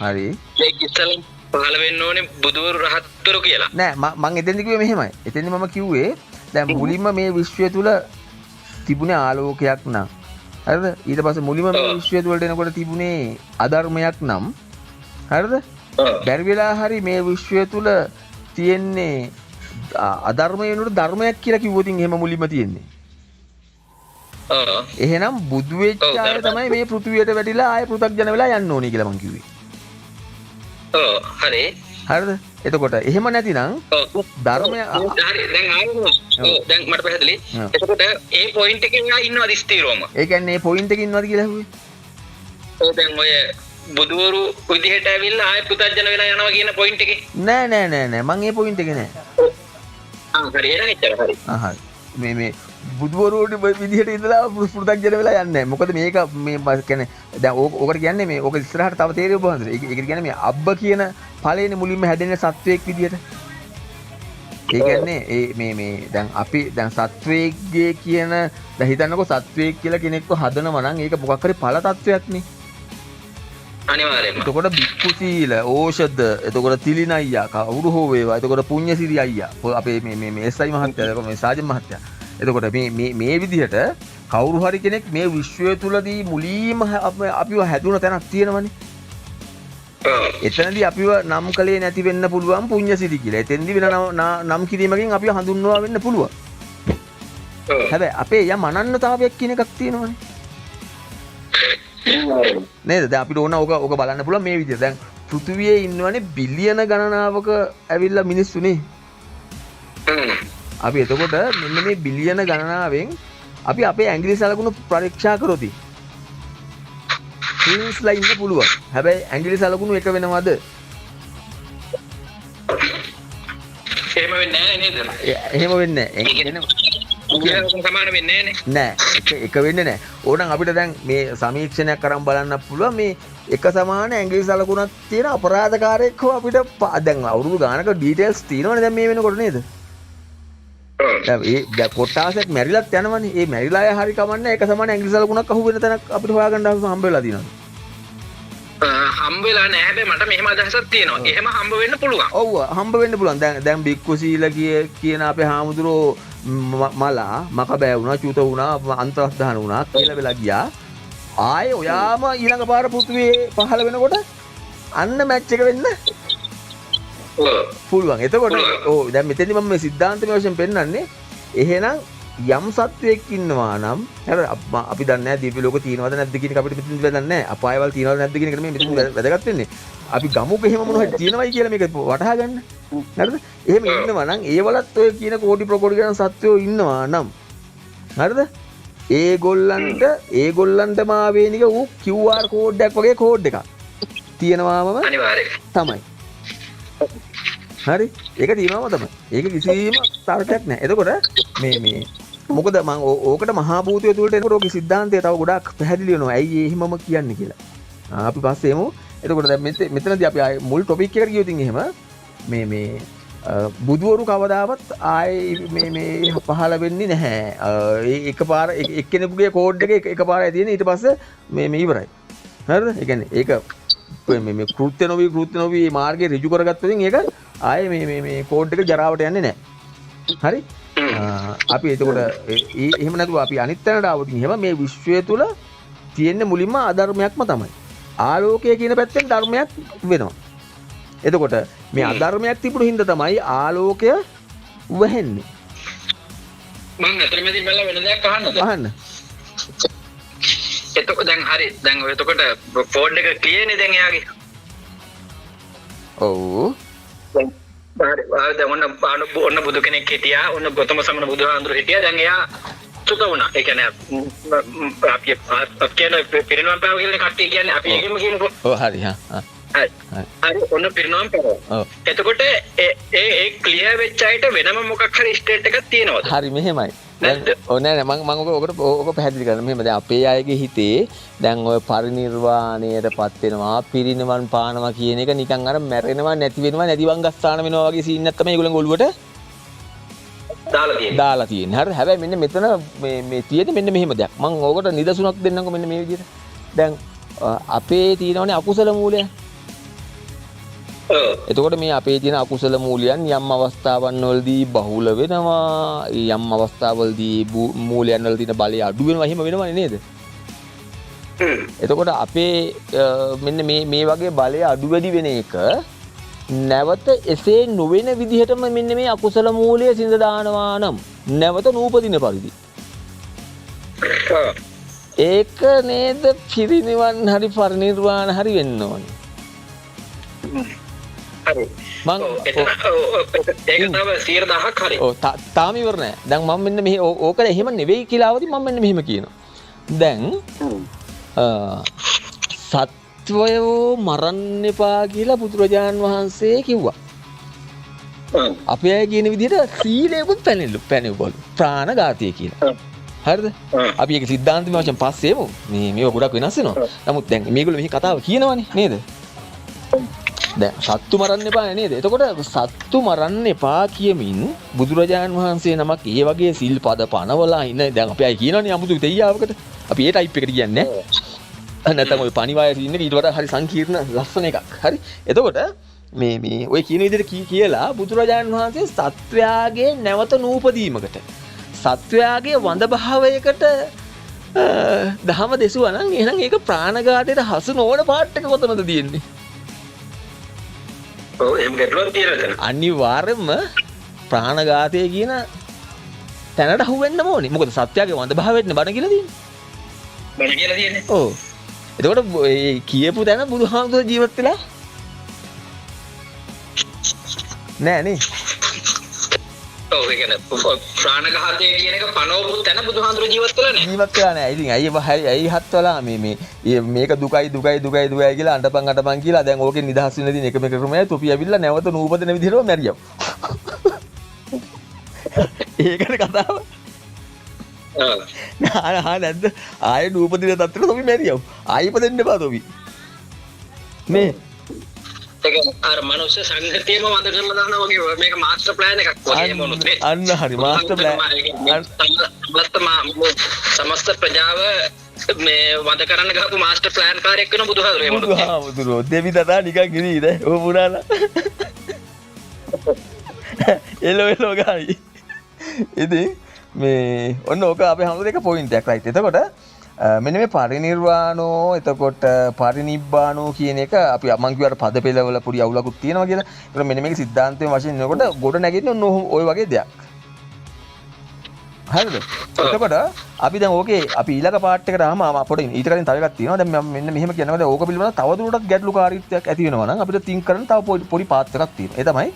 හරි. මේක ඉස්සලම පහළ වෙන්න ඕනේ බුදුවරු රහත්වරු කියලා. නෑ මං එතෙන්දි කිව්වේ මෙහෙමයි. එතෙන්දි මම කිව්වේ දැන් මුලින්ම මේ විශ්වය තුල තිබුණේ ආලෝකයක් නම් හරිද? ඊට පස්සේ මුලින්ම මේ විශ්වය තුලට එනකොට තිබුණේ අධර්මයක් නම් හරිද? බැරි වෙලා හරි මේ විශ්වය තුල තියෙන්නේ අධර්මය වෙනුවට ධර්මයක් කියලා කිව්වොත් එහෙම මුලින්ම තියෙන්නේ. එහෙනම් බුදු වෙච්ච අය තමයි මේ පෘථුවියට වැටිලා ආය පෘථග්ජන වෙලා යන්න ඕනේ කියලා මං කිව්වේ. හරි. හරිද? එතකොට එහෙම නැතිනම් ධර්මය හරි දැන් දැන් මට පැහැදිලි. එතකොට ඒ පොයින්ට් එකෙන් ආ ඉන්නවද ස්ථිරවම? ඒ කියන්නේ මේ පොයින්ට් එකේ ඉන්නවද කියලා ඇහුවේ? දැන් ඔය බුදුවරු විදිහට ඇවිල්ලා ආය පුතර්ජන වෙලා යනවා කියන පොයින්ට් එකේ. නෑ මං ඒ පොයින්ට් එකේ නෑ. හරි එහෙනම් එච්චර හරි. හරි. මේ බුදුවරුන්ට විදිහට ඉඳලා පුතර්ජන වෙලා යන්නේ නෑ. මොකද මේක මේ කියන්නේ දැන් ඕකට කියන්නේ මේ ඕක ඉස්සරහට තව තේරෙව බහන්ද. ඒක කියන්නේ මේ අබ්බ කියන ඵලයේනේ මුලින්ම හැදෙන්නේ සත්වයක් විදිහට. ඒ කියන්නේ මේ දැන් අපි දැන් සත්වයේ කියන දැන් හිතන්නකෝ සත්වයේ කියලා කෙනෙක්ව හදනවා නම් ඒක මොකක් හරි ඵල තත්වයක්නේ. අනිවාර්යයෙන්ම. එතකොට බික්කු සීල, ඕෂධ, එතකොට තිලින අයියා, කවුරු හෝ වේවා. එතකොට පුඤ්ඤසිරි අයියා. අපේ මේ එස්.අයි මහත්තයා, මේ සාජන් මහත්තයා. එතකොට මේ විදිහට කවුරු හරි කෙනෙක් මේ විශ්වය තුලදී මුලින්ම අපිව හැදුන තැනක් තියෙනවනේ. එතනදී අපිව නම් කලේ නැති වෙන්න පුළුවන් පුඤ්ඤසිරි කියලා. එතෙන්දී වෙන නම් කිරීමකින් අපිව හඳුන්වවා වෙන්න පුළුවන්. හැබැයි අපේ යම් අනන්‍යතාවයක් කියන එකක් තියෙනවනේ. නේද? දැන් අපිට ඕන ඕක බලන්න පුළුවන් මේ විදිහට. දැන් පෘථිවියේ ඉන්නවනේ බිලියන ගණනාවක ඇවිල්ලා මිනිස්සුනේ. අපි එතකොට මෙන්න මේ බිලියන ගණනාවෙන් අපි අපේ ඇඟිලි සලකුණු පරීක්ෂා කරොති. ෆ්‍රීන්ස්ලා ඉන්න පුළුවන්. හැබැයි ඇඟිලි සලකුණු එක වෙනවද? එහෙම වෙන්නේ නැහැ නේද? එහෙම වෙන්නේ නැහැ. සමාන වෙන්නේ නෑ. එක වෙන්නේ නැහැ. ඕනනම් අපිට දැන් මේ සමීක්ෂණයක් කරන් බලන්න පුළුවන් මේ එක සමාන ඇඟිලි සලකුණක් තියෙන අපරාධකාරයෙක් හෝ අපිට දැන් අවුරුදු ගානක ඩීටේල්ස් තියෙනවනේ දැන් මේ වෙනකොට නේද? දැන් කොටාසක් මැරිලත් යනවනේ. ඒ මැරිලා අය හරි කමන්නේ එක සමාන ඇඟිලි සලකුණක් අහු වෙන තැනක් අපිට හොයාගන්න හම්බ වෙලා තියෙනවා. හම්බ වෙලා නැහැ. හැබැයි මට මෙහෙම අදහසක් තියෙනවා. එහෙම හම්බ වෙන්න පුළුවන්. ඔව් හම්බ වෙන්න පුළුවන්. දැන් බික්කු සීල කියන අපේ හාමුදුරෝ මලා මකබෑ වුණා, චූත වුණා, අන්තර්ධාන වුණා කියලා වෙලා ගියා. ආයේ ඔයාම ඊළඟ පාර පෘථිවියේ පහළ වෙනකොට අන්න මැච් එක වෙන්න පුළුවන්. එතකොට දැන් මෙතෙන්දි මම මේ සිද්ධාන්තමය වශයෙන් පෙන්නන්නේ එහෙනම් යම් සත්වයක් ඉන්නවා නම් අපි දන්නේ නැහැ දිව්‍ය ලෝක තියෙනවද නැද්ද කියන එක අපිට මෙතෙන්දි දන්නේ නැහැ. අපායවල තියෙනවද නැද්ද කියන එක මේ මෙතෙන් වැදගත් වෙන්නේ. අපි ගමුක එහෙම මොනවද තියෙනවයි කියලා මේක වටහා ගන්න. හරිද? එහෙම ඉන්නවා නම් ඒවලත් ඔය කියන කෝටි ප්‍රකෝටි ගණන් සත්වයෝ ඉන්නවා නම් හරිද? ඒගොල්ලන්ටම ආවේනික වූ QR කෝඩ් එකක් වගේ කෝඩ් එකක් තියෙනවාම තමයි. හරි? ඒක තියෙනවම තමයි. ඒක කිසිම තර්කයක් නැහැ. එතකොට මේ මොකද මම ඕකට මහා භූතය තුලට එනකොට ඕකේ සිද්ධාන්තය තව ගොඩාක් පැහැදිලි වෙනවා. ඇයි එහෙමම කියන්නේ කියලා. අපි පස්සේ එමු. එතකොට දැන් මෙතනදී අපි ආයේ මුල් ටොපික් එකට ගියොත් එහෙම මේ බුදුවරු කවදාවත් ආයේ මේ පහළ වෙන්නේ නැහැ. ඒ එකපාර එක්කෙනෙකුගේ කෝඩ් එක එකපාරයි තියෙන්නේ. ඊට පස්සේ මේ ඉවරයි. හරිද? ඒ කියන්නේ ඒක මේ කෘත්‍ය නොවි මාර්ගය ඍජු කරගත්තොත් ඒක ආයේ මේ කෝඩ් එක ජරාවට යන්නේ නැහැ. හරි? අපි එතකොට එහෙම නැතුව අපි අනිත් තැනට ආවොත් එහෙම මේ විශ්වය තුල තියෙන මුලින්ම අධර්මයක්ම තමයි. ආලෝකය කියන පැත්තෙන් ධර්මයක් වෙනවා. එතකොට මේ අධර්මයක් තිබුණු හින්දා තමයි ආලෝකය වැහෙන්නේ. මම අතරමැදි බැලලා වෙන දෙයක් අහන්නද? අහන්න. එතකොට දැන් හරි. දැන් ඔය එතකොට ෆෝන් එක ක්ලියර් නේ දැන් එයාගේ. ඔව්. දැන් ඔන්න බුදු කෙනෙක් හිටියා. ඔන්න ගෞතම සම්මන බුදුහාඳුර හිටියා. දැන් එයා සුත වුණා. ඒ කියන්නේ අපි කියන පිරිනමන පාව කියලා කට්ටිය කියන්නේ අපි ඒකම කියනකො. ඔව් හරි හා. හරි ඔන්න පිරිනමන පාව. ඔව්. එතකොට ඒ ක්ලියර් වෙච්ච අයට වෙනම මොකක් හරි ස්ටේට් එකක් තියෙනවද? හරි මෙහෙමයි. දැන් නෑ මම ඔකට පැහැදිලි කරන්න. මෙහෙම දැන් අපේ අයගේ හිතේ දැන් ඔය පරිණිර්වාණයටපත් වෙනවා පිරිනිවන් පානවා කියන එක නිකන් අර මැරෙනවා නැති වෙනවා නැතිවන් ගස්සාන වෙනවා වගේ සීන් එකක් තමයි ඒගොල්ලෝ ඔළුවට දාලා තියෙන්නේ. හරි. හැබැයි මෙන්න මෙතන මේ තියෙන්නේ මෙන්න මෙහෙම දෙයක්. මම ඕකට නිදසුනක් දෙන්නම්කො මෙන්න මේ විදිහට. දැන් අපේ තියෙනවනේ අකුසල මූලය. එතකොට මේ අපේ තියෙන අකුසල මූලයන් යම් අවස්ථාවන් වලදී බහුල වෙනවා. යම් අවස්ථාවලදී මූලයන් වල තියෙන බලය අඩු වෙනවා. එහෙම වෙනවනේ නේද? එතකොට අපේ මෙන්න මේ වගේ බලය අඩු වැඩි වෙන එක නැවත එසේ නොවන විදිහටම මෙන්න මේ අකුසල මූලය සිඳ දානවා නම් නැවත නූපදින පරිදි. ඒක නේද පිරිනිවන් හරි පරිනිර්වාණ හරි වෙන්න ඕනේ. හරි. මම ඒක තමයි 100,000ක් හරි. ඔව් තාම ඉවර නෑ. දැන් මම මෙන්න මෙහි ඕක එහෙම නෙවෙයි කියලා අවදි මම මෙන්න මෙහෙම කියනවා. දැන් සත්වයෝ මරන්න එපා කියලා බුදුරජාන් වහන්සේ කිව්වා. අපේ අය කියන විදිහට සීලයකුත් පැනෙවලු. ප්‍රාණඝාතය කියලා. හරිද? අපි ඒක සිද්ධාන්තම වශයෙන් පස්සේ එමු. මේව ගොඩක් වෙනස් වෙනවා. නමුත් දැන් මේගොල්ලෝ මෙහි කතාව කියනවනේ නේද? දැන් සත්තු මරන්න එපා නේද? එතකොට සත්තු මරන්න එපා කියමින් බුදුරජාන් වහන්සේ නමක් ඒ වගේ සිල් පද පනවලා ඉන්න දැන් අපි අය කියනවනේ අමුතු දෙයියාවකට. අපි ඒ ටයිප් එකට කියන්නේ නැහැ. නැත්නම් ඔය පණිවාය සින්න ඊට වඩා හරි සංකීර්ණ ලස්සන එකක්. හරි. එතකොට මේ ඔය කියන විදිහට කියලා බුදුරජාන් වහන්සේ සත්වයාගේ නැවත නූපදීමකට සත්වයාගේ වඳ භාවයකට දහම දෙසුවා නම් එහෙනම් ඒක ප්‍රාණඝාතයට හසු නොවන පාට් එක කොතනද තියෙන්නේ? ඔව් එහෙම ගැටලුවක් තියෙනවා. අනිවාර්යයෙන්ම ප්‍රාණඝාතය කියන තැනට අහු වෙන්න ඕනේ. මොකද සත්‍යයේ වඳ භාවයට බණ කියලා තියෙන්නේ. බණ කියලා තියෙන්නේ. ඔව්. එතකොට ඒ කියපු තැන බුදුහාමුදුර ජීවත් වෙලා නෑ නේ. ඔව් ඒ කියන්නේ ප්‍රාණඝාතය කියන එක පනවපු තැන බුදුහාමුදුර ජීවත් වෙලා නෑ. ජීවත් වෙලා නෑ. ඉතින් ඇයි හත්වලා මේක දුකයි කියලා අඬපන් කියලා දැන් ඕකෙන් නිදහස් වෙන්න තියෙන එකම ක්‍රමය තොපි ඇවිල්ලා නැවත නූපදින විදිහටම මැරියව. ඒකනේ කතාව. නැද්ද ආයෙ නූපදින තත්ත්වෙට තොපි මැරියව. ආයෙ ඉපදෙන්න එපා තොපි. මේ ඒක අර මනුස්ස සංගතියම වද කරලා දානවා වගේ මේක මාස්ටර් ප්ලෑන් එකක් වගේ මොනොත් නේ. අන්න හරි මාස්ටර් ප්ලෑන්. සමස්ත ප්‍රජාව මේ වද කරන්න ගහපු මාස්ටර් ප්ලෑන් කාර්යයක් වෙන බුදුහාමුදුරේ මොනොත්. බුදුහාමුදුරෝ දෙවි තථා නිකන් ගිනීද? ඔය පුරාලා. එලෝ ගායි. ඉතින් මේ ඔන්න ඕක අපේ හැමෝටම එක පොයින්ට් එකක් රයිට්. එතකොට මෙන්න මේ පරිනිර්වාණෝ එතකොට පරිනිබ්බාණෝ කියන එක අපි මං කියුවාට පද පෙළවල පොඩි අවුලකුත් තියෙනවා කියලා. ඒක මෙන්න මේක සිද්ධාන්තයේ වශයෙන් නේකොට ගොඩ නැගිටින ඔය වගේ දෙයක්. හරිද? එතකොට අපි දැන් ඕකේ අපි ඊළඟ පාර්ට් එකට ආවම අපොට ඊට කලින් තව එකක් තියෙනවා. දැන් මම මෙන්න මෙහෙම කියනවා. දැන් ඕක පිළිබඳව තව දුරටත් ගැටලුකාරීත්වයක් ඇති වෙනවා නම් අපිට තින්ක් කරන්න තව පොඩි පාත් එකක් තියෙනවා. ඒ තමයි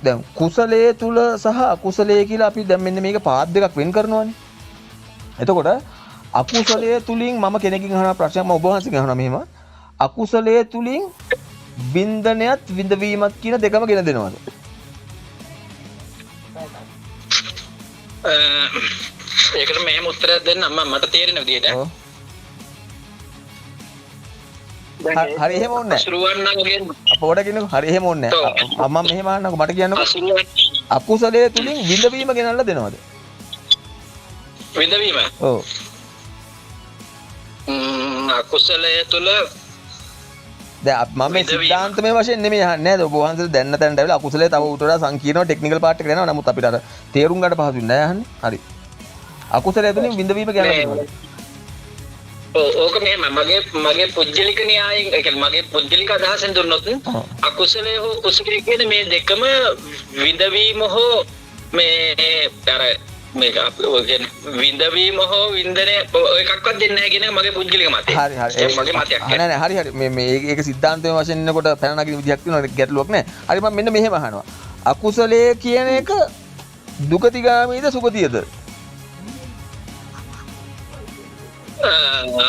දැන් කුසලයේ තුල සහ අකුසලයේ කියලා අපි දැන් මෙන්න මේක පාත් දෙකක් වෙන් කරනවානේ. එතකොට අකුසලයේ තුලින් මම කෙනකින් අහන ප්‍රශ්නයක් මම ඔබ වහන්සේගෙන් අහනවා මෙහෙම. අකුසලයේ තුලින් වින්දනයත් විඳවීමත් කියන දෙකම ගෙන දෙනවද? ඒකට මෙහෙම උත්තරයක් දෙන්න මට තේරෙන විදිහට. ඔව්. හරි එහෙම ඕනේ නැහැ. අසුරුවන්නා වගේ අපෝඩ කියනකො හරි එහෙම ඕනේ නැහැ. මම මෙහෙම අහන්නකො මට කියන්නකො. අකුසලයේ තුලින් විඳවීම ගෙනල්ලා දෙනවද? විඳවීම. ඔව්. අකුසලයේ තුල දැන් මම මේ සිද්ධාන්තමය වශයෙන් නෙමෙයි අහන්නේ නේද ඔබ වහන්සේට දැන්න තැනට ඇවිල්ලා අකුසලයේ තව උට වඩා සංකීර්ණව ටෙක්නිකල් පාර්ට් එකට යනවා. නමුත් අපිට අර තේරුම් ගන්න පහසුයි නෑ අහන්නේ. හරි. අකුසලයේ තුලින් විඳවීම ගෙනල්ලා ඕක මෙහෙම මගේ පුජ්‍යලික න්‍යායෙන් ඒ කියන්නේ මගේ පුජ්‍යලික අදහසෙන් දුන්නොත් අකුසලයේ හෝ කුසලයේ කියන මේ දෙකම විඳවීම හෝ මේ අර මේක ඔය කියන්නේ විඳවීම හෝ වින්දනය ඔය එකක්වත් දෙන්නේ නැහැ කියන එක මගේ පුද්ගලික මතය. හරි හරි ඒක මගේ මතයක්. නෑ නෑ හරි හරි මේ ඒක සිද්ධාන්තයේ වශයෙන් ඉන්නකොට පැන නගින විදිහක් තියෙනවා ගැටලුවක් නෑ. හරි මම මෙන්න මෙහෙම අහනවා. අකුසලයේ කියන එක දුගතිගාමීද සුගතියද?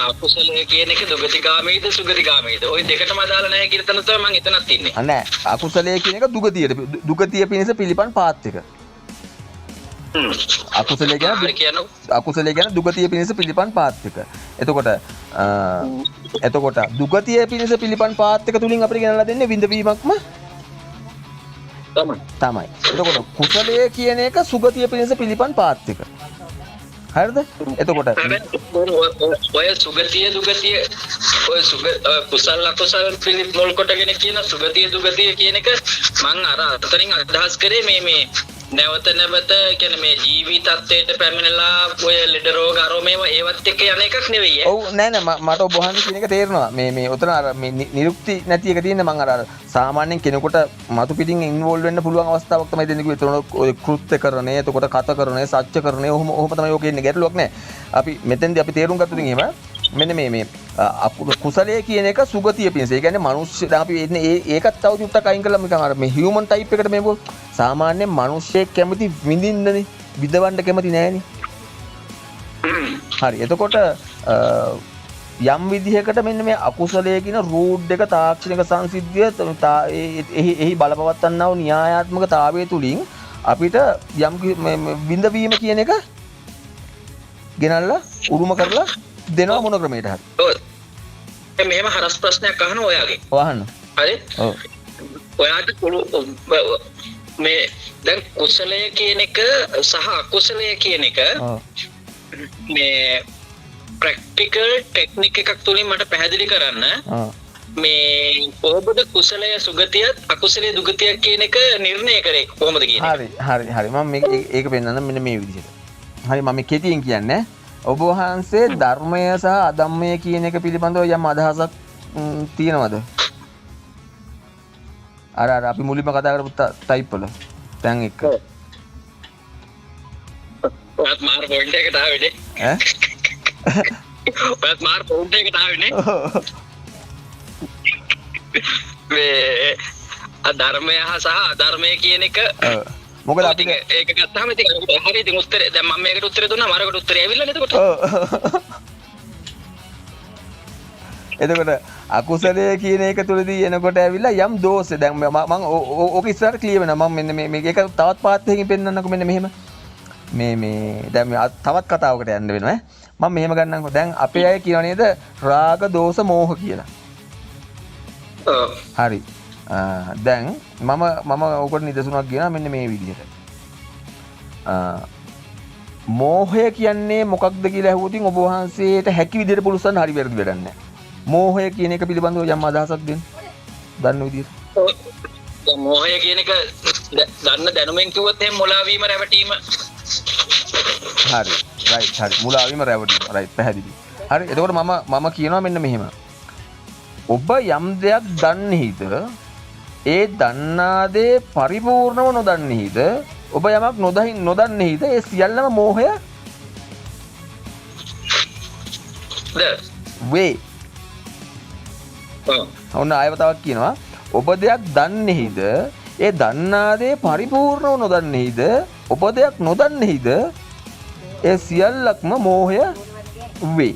අකුසලයේ කියන එක දුගතිගාමීද සුගතිගාමීද? ওই දෙකටම අදාළ නැහැ කියන තැන තමයි මම එතනත් ඉන්නේ. නෑ අකුසලයේ කියන එක දුගතියට දුගතිය පිණිස පිළිපන් පාත් එක. අකුසලයේ ගැන දුගතිය පිණිස පිළිපන් පාත් එක. එතකොට දුගතිය පිණිස පිළිපන් පාත් එක තුලින් අපිට ගෙනලා දෙන්නේ විඳවීමක්ම තමයි. එතකොට කුසලයේ කියන එක සුගතිය පිණිස පිළිපන් පාත් එක. හරිද? එතකොට ඔය සුගතිය දුගතිය ඔය කුසල අකුසල පිළිත් මොල් කොටගෙන කියන සුගතිය දුගතිය කියන එක මම අර අතරින් අදහස් කරේ මේ නැවත කියන්නේ මේ ජීවි තත්ත්වයට පැමිණලා ඔය ලෙඩ රෝග අරෝමේව ඒවත් එක්ක යන එකක් නෙවෙයි. ඔව් නෑ මට ඔබ වහන්සේ කියන එක තේරෙනවා. මේ උතන අර මේ නිරුක්ති නැති එක තියෙන මම අර සාමාන්‍යයෙන් කෙනෙකුට මතු පිටින් ඉන්වෝල්ව් වෙන්න පුළුවන් අවස්ථාවක් තමයි දෙන්නේ කිව්වේ. ඔය කෘත්‍යකරණය, එතකොට කතකරණය, සත්‍යකරණය ඔහොම තමයි ඔක ඉන්නේ ගැටලුවක් නෑ. අපි මෙතෙන්දී අපි තේරුම් ගත්ත දෙයක් එහෙම මෙන්න මේ කුසලයේ කියන එක සුගතිය පිණිස. ඒ කියන්නේ මිනිස්සු දැන් අපි එන්නේ ඒකත් තව චුට්ටක් අයින් කරලා නිකන් අර මේ හියුමන් ටයිප් එකට මේක සාමාන්‍යයෙන් මිනිස්සෙක් කැමති විඳින්නනේ විඳවන්න කැමති නෑනේ. හරි. එතකොට යම් විදිහකට මෙන්න මේ අකුසලයේ කියන රූට් එක තාක්ෂණික සංසිද්ධිය එහි බලපවත්වන්නා වූ න්‍යායාත්මකතාවය තුලින් අපිට යම් විඳවීම කියන එක ගෙනල්ලා උරුම කරලා දෙනවා මොන ක්‍රමයකට හරි. ඔව්. මෙහෙම හරස් ප්‍රශ්නයක් අහනවා ඔයාගේ. වහන්න. හරි? ඔව්. ඔයාට මේ දැන් කුසලය කියන එක සහ අකුසලය කියන එක මේ ප්‍රැක්ටිකල් ටෙක්නික් එකක් තුලින් මට පැහැදිලි කරන්න. මේ කොහොමද කුසලය සුගතියත් අකුසලය දුගතියක් කියන එක නිර්ණය කරේ කොහොමද කියන එක. හරි මම මේක ඒක පෙන්නන්න මෙන්න මේ විදිහට. හරි මම කෙටියෙන් කියන්නේ ඔබ වහන්සේ ධර්මය සහ අධම්මය කියන එක පිළිබඳව යම් අදහසක් තියෙනවද? අර අපි මුලින්ම කතා කරපු ටයිප් වල දැන් එක. ඔයත් මාර පොයින්ට් එකට ආවේනේ. ඈ? ඔයත් මාර පොයින්ට් එකට ආවේනේ. මේ අධර්මය සහ අධර්මය කියන එක මොකද අපි ඒක ගත්තාම ඉතින් හරි ඉතින් උත්තරේ දැන් මම මේකට උත්තරේ දුන්නා මාරකට උත්තරේ ඇවිල්ලා නේද කොට. එතකොට අකුසලය කියන එක තුලදී එනකොට ඇවිල්ලා යම් දෝෂ දැන් මම ඕක ඉස්සරහට ක්ලියර් වෙනවා. මම මෙන්න මේක තවත් පාත් එකකින් පෙන්නන්නකො මෙන්න මෙහෙම. මේ දැන් තවත් කතාවකට යන්න වෙනවා. මම මෙහෙම ගන්නම්කො. දැන් අපේ අය කියව නේද රාග දෝෂ මෝහ කියලා. හරි. දැන් මම ඔකට නිදසුනක් කියනවා මෙන්න මේ විදිහට. මෝහය කියන්නේ මොකක්ද කියලා අහුවොත් ඔබ වහන්සේට හැකි විදිහට පුළුවන් හරි වැරදි වැඩක් නැහැ. මෝහය කියන එක පිළිබඳව යම් අදහසක් දෙන්න. දන්න විදිහට. මෝහය කියන එක දන්න දැනුමෙන් කිව්වොත් එහෙනම් මුලා වීම රැවටීම. හරි. රයිට් හරි. මුලා වීම රැවටීම. රයිට් පැහැදිලි. හරි. එතකොට මම කියනවා මෙන්න මෙහෙම. ඔබ යම් දෙයක් දන්නේහිද ඒ දන්නා දේ පරිපූර්ණව නොදන්නේහිද ඔබ යමක් නොදන්නේහිද ඒ සියල්ලම මෝහය වේ. ඔන්න ආයවතාවක් කියනවා ඔබ දෙයක් දන්නේහිද ඒ දන්නා දේ පරිපූර්ණව නොදන්නේහිද ඔබ දෙයක් නොදන්නේහිද ඒ සියල්ලක්ම මෝහය වේ.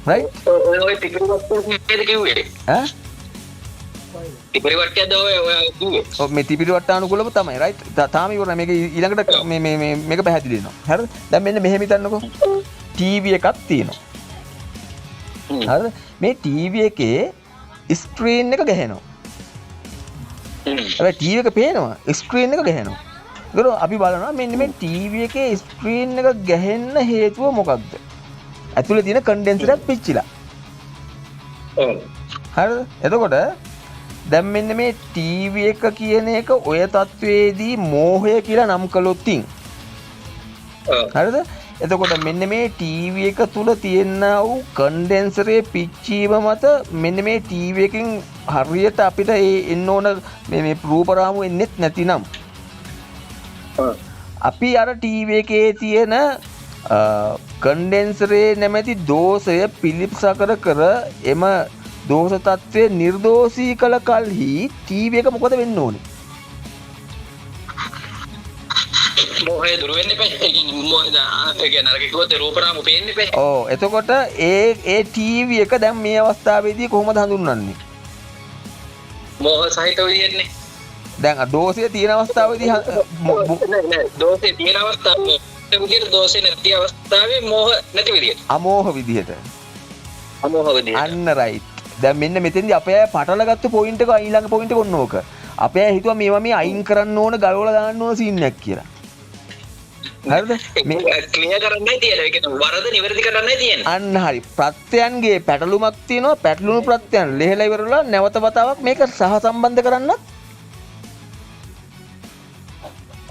right ඔය ටිකක් කිව්වේ ඈ ත්‍රිපරිවර්තයද ඔය කිව්වේ. ඔව් මේ ත්‍රිපරිවර්තානුකූලව තමයි right. තාම ඉවර මේක ඊළඟට මේක පැහැදිලි වෙනවා. හරිද? දැන් මෙන්න මෙහෙම හිතන්නකෝ. ටීවී එකක් තියෙනවා. හරිද? මේ ටීවී එකේ ස්ක්‍රීන් එක ගහනවා. හැබැයි ටීවී එක පේනවා ස්ක්‍රීන් එක ගහනවා. ඒකෝ අපි බලනවා මෙන්න මේ ටීවී එකේ ස්ක්‍රීන් එක ගහන්න හේතුව මොකක්ද? ඇතුලේ තියෙන කන්ඩෙන්සර් එකක් පිච්චිලා. ඔව්. හරිද? එතකොට දැන් මෙන්න මේ ටීවී එක කියන එක ඔය තත්වයේදී මෝහය කියලා නම් කළොත්ින් හරිද? එතකොට මෙන්න මේ ටීවී එක තුල තියෙනා වූ කන්ඩෙන්සරේ පිච්චීම මත මෙන්න මේ ටීවී එකෙන් හරියට අපිට ඒ එන්න ඕන මේ රූප රාමුව එන්නේ නැතිනම් අපි අර ටීවී එකේ තියෙන කන්ඩෙන්සරේ නැමැති දෝෂය පිළිපසකර කර එම දෝෂ තත්ත්වය නිර්දෝෂී කළ කල්හි ටීවී එක මොකද වෙන්න ඕනේ? මොහේ දුර වෙන්න එපා. ඒ කියන්නේ මොහේ ඒ කියන්නේ අර කිව්වොත් රූපනාම පේන්න එපා. ඔව් එතකොට ඒ ටීවී එක දැන් මේ අවස්ථාවේදී කොහොමද හඳුන්වන්නේ? මොහ සහිත විදියටනේ. දැන් දෝෂය තියෙන අවස්ථාවේදී නෑ දෝෂේ තියෙන අවස්ථාවේ විදියට දෝෂේ නැති අවස්ථාවේ මොහ නැති විදියට. අමෝහ විදියට. අමෝහ විදියට. අන්න රයිට්. දැන් මෙන්න මෙතෙන්දී අපේ අය පටලගත්තු පොයින්ට් එක ඊළඟ පොයින්ට් එක ඔන්න ඕක. අපේ අය හිතුවා මේවා මේ අයින් කරන්න ඕන ගලවලා දාන්න ඕන සීන් එකක් කියලා. හරිද? මේ ක්ලියර් කරන්නයි තියෙන්නේ. ඒ කියන්නේ වරද නිවැරදි කරන්නයි තියෙන්නේ. අන්න හරි. ප්‍රත්‍යයන්ගේ පැටලුමක් තියෙනවා. පැටලුණු ප්‍රත්‍යයන් ලෙහෙලා ඉවරලා නැවත වතාවක් මේක සහසම්බන්ධ කරන්නත්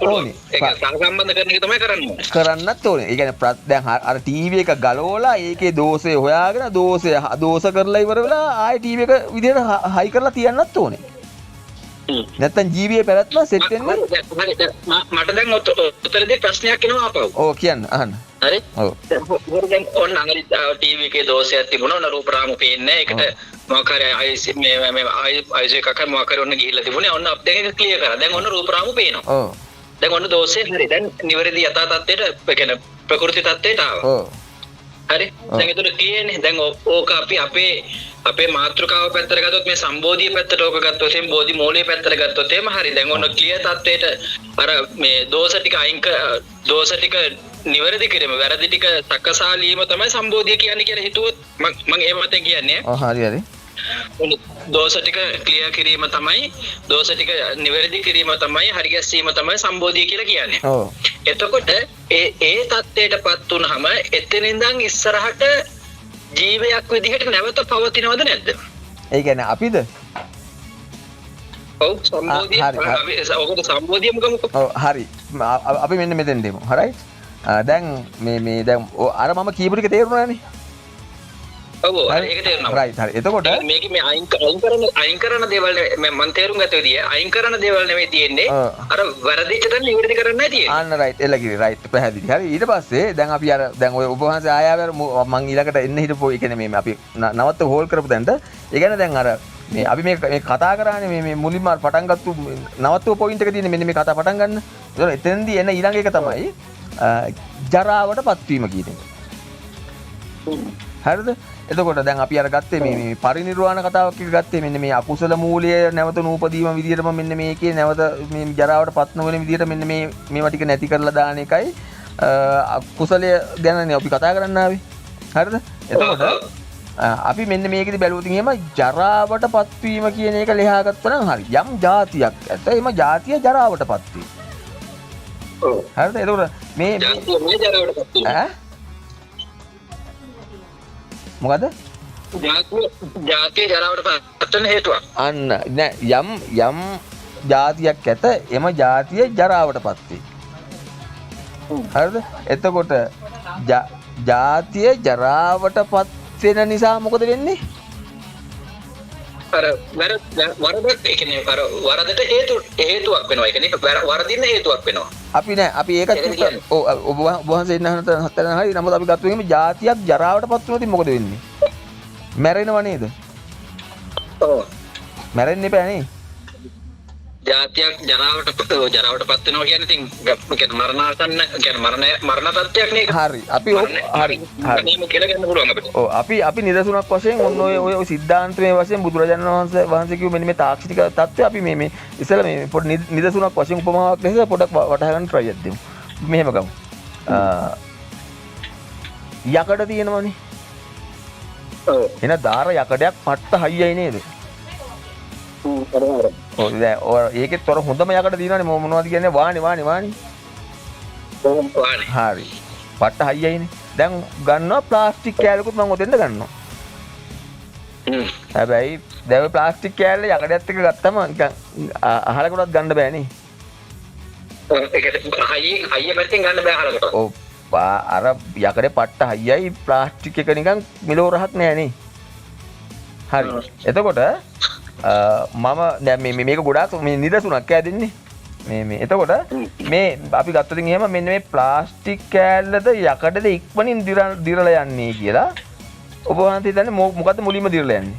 ඕනේ. ඒක සහසම්බන්ධ කරන එක තමයි කරන්නේ. කරන්නත් ඕනේ. ඒ කියන්නේ දැන් අර ටීවී එක ගලවලා ඒකේ දෝෂය හොයාගෙන දෝෂ කරලා ඉවර වෙලා ආයෙ ටීවී එක විදිහට හයි කරලා තියන්නත් ඕනේ. නැත්තම් ජීවියේ පැවැත්ම සෙට් වෙන්නේ. මට දැන් උත්තරදී ප්‍රශ්නයක් එනවා ආපහු. ඔව් කියන්න අහන්න. හරි? ඔව්. දැන් ඔන්න අඟරි ටීවී එකේ දෝෂයක් තිබුණා. ඔන්න රූපරාම පේන්නේ නැහැ. ඒකට මොකක් හරි මේ අයිස් එකක් මොකක් හරි ඔන්න ගිහිල්ලා තිබුණේ. ඔන්න අප් දෙක ක්ලියර් කරා. දැන් ඔන්න රූපරාම පේනවා. ඔව්. දැන් ඔන්න දෝෂේ හරි. දැන් නිවැරදි යථා තත්ත්වයට ඒ කියන්නේ ප්‍රകൃති තත්ත්වයට ආවා. ඔව්. හරි? දැන් ඒතර කියන්නේ දැන් ඕක අපි අපේ මාතෘකාව පැත්තට ගත්තොත් මේ සම්බෝධිය පැත්තට ඕක ගත්තොත් එම් බෝධි මූලයේ පැත්තට ගත්තොත් එම හරි. දැන් ඔන්න ක්ලියර් තත්ත්වයට අර මේ දෝෂ ටික නිවැරදි කිරීම වැරදි ටික සකසාලීම තමයි සම්බෝධිය කියන්නේ කියලා හිතුවොත් මම ඒ මතෙන් කියන්නේ. ඔව් හරි හරි. දෝෂ ටික ක්ලියර් කිරීම තමයි දෝෂ ටික නිවැරදි කිරීම තමයි හරි ගැස්සීම තමයි සම්බෝධිය කියලා කියන්නේ. ඔව්. එතකොට ඒ තත්ත්වයටපත් වුනහම එතන ඉඳන් ඉස්සරහට ජීවයක් විදිහට නැවත පවතිනවද නැද්ද? ඒ කියන්නේ අපිද? ඔව් සම්බෝධිය. ඔකට සම්බෝධිය මොකක්ද? ඔව් හරි. අපි මෙන්න මෙතෙන් දෙමු. හරියි. දැන් මේ දැන් අර මම කීප ටික තේරුණානේ. ඔව් ඒක තේරුණා. රයිට් හරි. එතකොට මේක මේ අයින් කරන දේවල් මම තේරුම් ගත්ත විදිය අයින් කරන දේවල් නෙවෙයි තියෙන්නේ. අර වැරදිච්ච දේ නිවැරදි කරන්නයි තියෙන්නේ. අන්න රයිට් එළකිරි රයිට් පැහැදිලි. හරි ඊට පස්සේ දැන් අපි අර දැන් ඔය ඔබ වහන්සේ ආයාව මම ඊළඟට එන්න හිටපෝ ඒ කියන්නේ මේ අපි නවත්ත හෝල් කරපු තැනට ඒ කියන්නේ දැන් අර මේ අපි මේ කතා කරානේ මේ මුලින්ම පටන් ගත්තු නවත්තුව පොයින්ට් එක තියෙන්නේ මෙන්න මේ කතා පටන් ගන්න. ඒතකොට එතෙන්දී එන ඊළඟ එක තමයි ජරාවට පත්වීම කියන එක. හරිද? එතකොට දැන් අපි අර ගත්තේ මේ පරිනිර්වාණ කතාවක් එක ගත්තේ මෙන්න මේ අකුසල මූලය නැවත නූපදීම විදිහටම මෙන්න මේකේ නැවත මේ ජරාවට පත් නොවන විදිහට මෙන්න මේවා ටික නැති කරලා දාන එකයි අකුසලය ගැනනේ අපි කතා කරන්න ආවේ. හරිද? එතකොට අපි මෙන්න මේකෙදි බැලුවොත් එහෙම ජරාවට පත්වීම කියන එක ලියා ගත්තා නම් හරි. යම් જાතියක් ඇත එම જાතිය ජරාවට පත් වේ. ඔව්. හරිද? එතකොට මේ ජරාවට පත් වේ. මොකද? ජාතිය ජරාවට පත් වෙන හේතුවක්. අන්න නෑ යම් જાතියක් ඇත එම જાතිය ජරාවට පත් වේ. හරිද? එතකොට જાතිය ජරාවට පත් වෙන නිසා මොකද වෙන්නේ? අර වරදට ඒ කියන්නේ අර වරදට හේතුවක් වෙනවා. ඒ කියන්නේ වරදින්න හේතුවක් වෙනවා. අපි ඒකත් ඔබ වහන්සේ ඉන්න හතරන හරි නමුත් අපි ගත්ත වෙන්නේ જાතියක් ජරාවට පත් වුණොත් මොකද වෙන්නේ? මැරෙනව නේද? ඔව්. මැරෙන්න එපා නේ. જાතියක් ජරාවට පත් වෙනවා කියන්නේ ඉතින් මරණාසන්න කියන්නේ මරණ තත්ත්වයක් නේ. හරි. අපි හරි. මේක කියලා ගන්න පුළුවන් අපිට. ඔව් අපි නිදසුනක් වශයෙන් ඔන්න ඔය සිද්ධාන්තයේ වශයෙන් බුදුරජාණන් වහන්සේ කිව්ව මෙන්න මේ තාක්ෂණික தත්ත්වය අපි මේ ඉස්සෙල්ලා මේ පොඩි නිදසුනක් වශයෙන් උපමාවක් ලෙස පොඩක් වටහා ගන්න try එකක් දෙමු. මෙහෙම ගමු. යකඩ තියෙනවනේ. ඔව්. එන දාර යකඩයක් පට්ට හයියයි නේද? ඒකෙත් තොර හොඳම යකඩ තියෙනවනේ මොනවද කියන්නේ වාණි. හරි. පට්ට හයියයිනේ. දැන් ගන්නවා ප්ලාස්ටික් කෑල්ලකුත් මම ඔතෙන්ද ගන්නවා. හැබැයි දැන් ඔය ප්ලාස්ටික් කෑල්ල යකඩයත් එක්ක ගත්තම නිකන් අහලකටවත් ගන්න බෑනේ. ඒකට හයිය පැත්තෙන් ගන්න බෑ අහලකට. ඔව්. අර යකඩේ පට්ට හයියයි ප්ලාස්ටික් එක නිකන් මිලෝ රහක් නෑනේ. හරි. එතකොට මම දැන් මේක ගොඩාක් මේ නිදසුනක් ඈ දෙන්නේ. මේ එතකොට මේ අපි ගත්තොත් එහෙම මෙන්න මේ ප්ලාස්ටික් කෑල්ලද යකඩද ඉක්මනින් දිරලා යන්නේ කියලා ඔබ වහන්සේ හිතන්නේ මොකද්ද මුලින්ම දිරලා යන්නේ?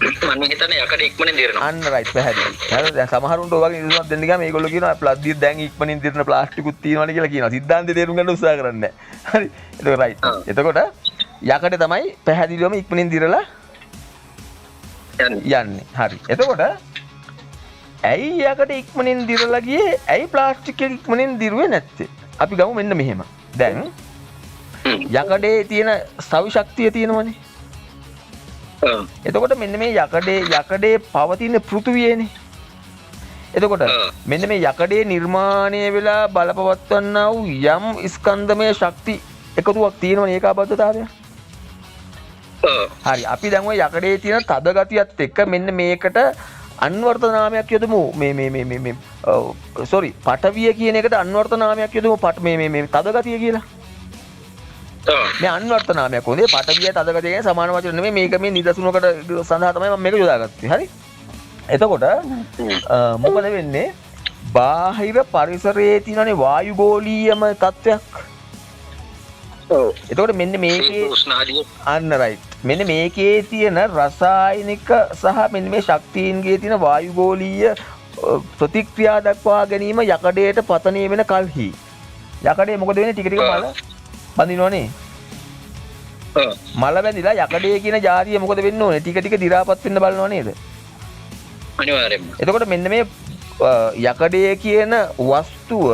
මම හිතන්නේ යකඩ ඉක්මනින් දිරනවා. අන්න රයිට් පැහැදිලි. හරිද? දැන් සමහරුන්ට ඔය වගේ නිදසුනක් දෙන්න ගියාම මේගොල්ලෝ කියනවා ප්ලාස්ටික් දැන් ඉක්මනින් දිරන ප්ලාස්ටිකුත් තියෙනවානේ කියලා කියනවා. සිද්ධාන්තය තේරුම් ගන්න උත්සාහ කරන්නේ නැහැ. හරි. ඒක රයිට්. එතකොට යකඩ තමයි පැහැදිලිවම ඉක්මනින් දිරලා යන්නේ. හරි. එතකොට ඇයි යකඩ ඉක්මනින් දිරලා ගියේ? ඇයි ප්ලාස්ටික් එක ඉක්මනින් දිරුවේ නැත්තේ? අපි ගමු මෙන්න මෙහෙම. දැන් යකඩේ තියෙන ස්ථාවි ශක්තිය තියෙනවනේ. එතකොට මෙන්න මේ යකඩේ පවතින පෘථුවියනේ. එතකොට මෙන්න මේ යකඩේ නිර්මාණය වෙලා බලපවත්වන්නා වූ යම් ස්කන්ධමය ශක්ති එකතුවක් තියෙනවනේ ඒකාබද්ධතාවය. හරි අපි දැන් ওই යකඩේ තියෙන තද ගතියත් එක්ක මෙන්න මේකට අන්වර්ථ නාමයක් යොදමු මේ සෝරි පටවිය කියන එකට අන්වර්ථ නාමයක් යොදමු මේ තද ගතිය කියලා. මේ අන්වර්ථ නාමයක් හොඳේ පටවිය තද ගතිය කියන සමාන වචන නෙමෙයි මේක මේ නිදසුනකට සඳහා තමයි මම මේක යොදාගත්තේ. හරි. එතකොට මොකද වෙන්නේ? බාහිර පරිසරයේ තියෙනනේ වායුගෝලීයම තත්වයක්. එතකොට මෙන්න මේකේ අන්න රයිට්. මෙන්න මේකේ තියෙන රසායනික සහ මෙන්න මේ ශක්තියින්ගේ තියෙන වායුගෝලීය ප්‍රතික්‍රියා දක්වා ගැනීම යකඩයට පතනය වෙන කල්හි යකඩේ මොකද වෙන්නේ? ටික ටික මල බඳිනවනේ. මල බැඳිලා යකඩේ කියන ජාතිය මොකද වෙන්න ඕනේ? ටික ටික දි รา පත් වෙන්න බලනවා නේද? අනිවාර්යයෙන්ම. එතකොට මෙන්න මේ යකඩේ කියන වස්තුව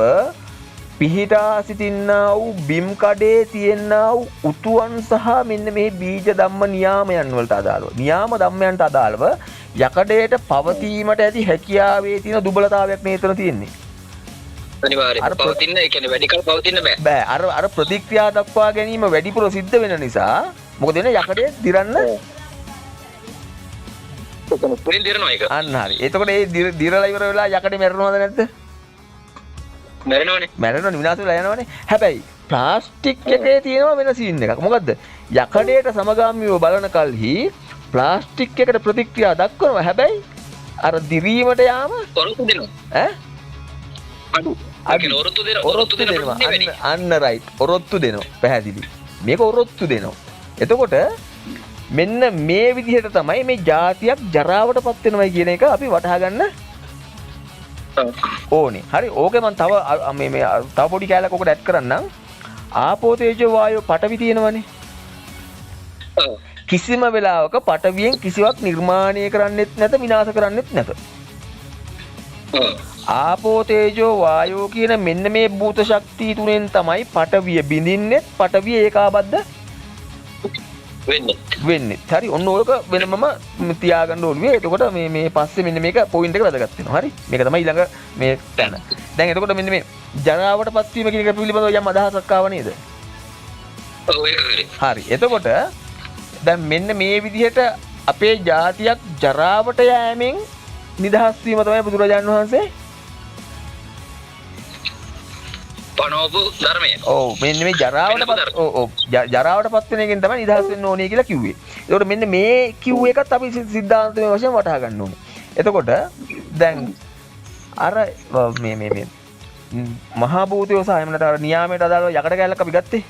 පිහිටා සිටින්නා වූ බිම් කඩේ තියෙනා වූ උතුවන් සහ මෙන්න මේ බීජ ධම්ම නියාමයන් වලට අදාළව නියාම ධම්මයන්ට අදාළව යකඩේට පවතීමට ඇති හැකියාවේ තියෙන දුබලතාවයක් මේ එතන තියෙන්නේ. අනිවාර්යයෙන්ම පවතින ඒ කියන්නේ වැඩි කල පවතින්න බෑ. අර ප්‍රතික්‍රියා දක්වා ගැනීම වැඩිපුර සිද්ධ වෙන නිසා මොකද වෙන්නේ? යකඩේ දිරන්න පුරින් දිරනවා ඒක. අන්න හරි. එතකොට ඒ දිරලා ඉවර වෙලා යකඩේ මැරෙනවද නැද්ද? මැරෙනවනේ විනාශ වෙලා යනවනේ. හැබැයි ප්ලාස්ටික් එකේ තියෙනවා වෙන සීන් එකක්. මොකද්ද? යකඩයට සමගාමීව බලන කල්හි ප්ලාස්ටික් එකට ප්‍රතික්‍රියා දක්වනවා. හැබැයි අර දිරීමට යාම ඔරොත්තු දෙනවා. ඈ? ඔරොත්තු දෙනවා. අන්න රයිට්. ඔරොත්තු දෙනවා. පැහැදිලි. මේක ඔරොත්තු දෙනවා. එතකොට මෙන්න මේ විදිහට තමයි මේ જાතියක් ජරාවටපත් වෙනවයි කියන එක අපි වටහා ගන්න ඕනේ. හරි. ඕකේ මම තව තව පොඩි කැලක් ඔකට ඇඩ් කරන්නම්. ආපෝ තේජෝ වායෝ පඨවි තියෙනවනේ. කිසිම වෙලාවක පඨවියෙන් කිසිවක් නිර්මාණය කරන්නෙත් නැත විනාශ කරන්නෙත් නැත. ආපෝ තේජෝ වායෝ කියන මෙන්න මේ භූත ශක්තිය තුනෙන් තමයි පඨවිය බිඳින්නෙත් පඨවිය ඒකාබද්ධ වෙන්නේ. හරි. ඔන්න ඕක වෙනමම තියාගන්න ඕනේ. එතකොට මේ පස්සේ මෙන්න මේක පොයින්ට් එක වැදගත් වෙනවා. හරි. මේක තමයි ඊළඟ මේ තැන. දැන් එතකොට මෙන්න මේ ජරාවටපත් වීම කියන එක පිළිබඳව යම් අදහසක් ආව නේද? ඔව් ඒක හරි. එතකොට දැන් මෙන්න මේ විදිහට අපේ ජාතියක් ජරාවට යෑමෙන් නිදහස් වීම තමයි බුදුරජාණන් වහන්සේ පනෝපු ධර්මය. ඔව් මෙන්න මේ ජරාවටපත් වෙන එකෙන් තමයි නිදහස් වෙන්න ඕනේ කියලා කිව්වේ. ඒකට මෙන්න මේ කිව් එකත් අපි සිද්ධාන්තමය වශයෙන් වටහා ගන්න ඕනේ. එතකොට දැන් අර මේ මහා භූතයෝ සහ එහෙම නැත්නම් අර නියාමයට අදාළව යකඩ කෑල්ලක් අපි ගත්තේ.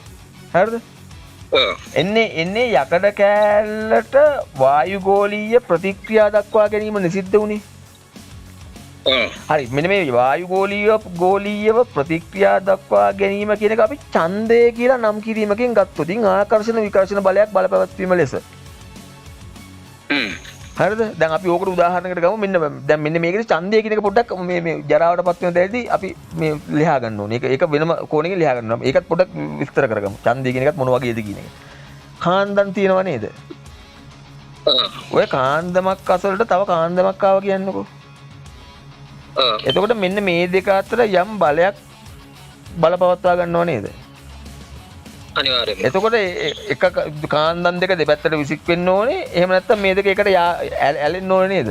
හරිද? එන්නේ යකඩ කෑල්ලට වායුගෝලීය ප්‍රතික්‍රියා දක්වා ගැනීම නිසිද්ධ වුණේ. හරි. මෙන්න මේ වායුගෝලීයව ප්‍රතික්‍රියා දක්වා ගැනීම කියන එක අපි ඡන්දය කියලා නම් කිරීමකින් ගත්තොත් ආකර්ෂණ විකර්ෂණ බලයක් බලපැවැත්වීම ලෙස. හරිද? දැන් අපි ඕකට උදාහරණයකට ගමු. දැන් මෙන්න මේකේ ඡන්දය කියන එක පොඩ්ඩක් මේ ජරාවටපත් වෙන දෙයේදී අපි මේ ලියා ගන්න ඕනේ. ඒක වෙනම කෝණයකින් ලියා ගන්නවා. ඒකත් පොඩ්ඩක් විස්තර කරගමු. ඡන්දය කියන එකත් මොන වගේද කියන එක. කාන්දම් තියෙනව නේද? ඔය කාන්දමක් අසලට තව කාන්දමක් ආවා කියන්නකෝ. එතකොට මෙන්න මේ දෙක අතර යම් බලයක් බලපවත්වා ගන්නව නේද? අනිවාර්යයෙන්ම. එතකොට එක කාන්දම් දෙක දෙපැත්තට විසික් වෙන්න ඕනේ. එහෙම නැත්නම් මේ දෙක එකට ඇලෙන්න ඕනේ නේද?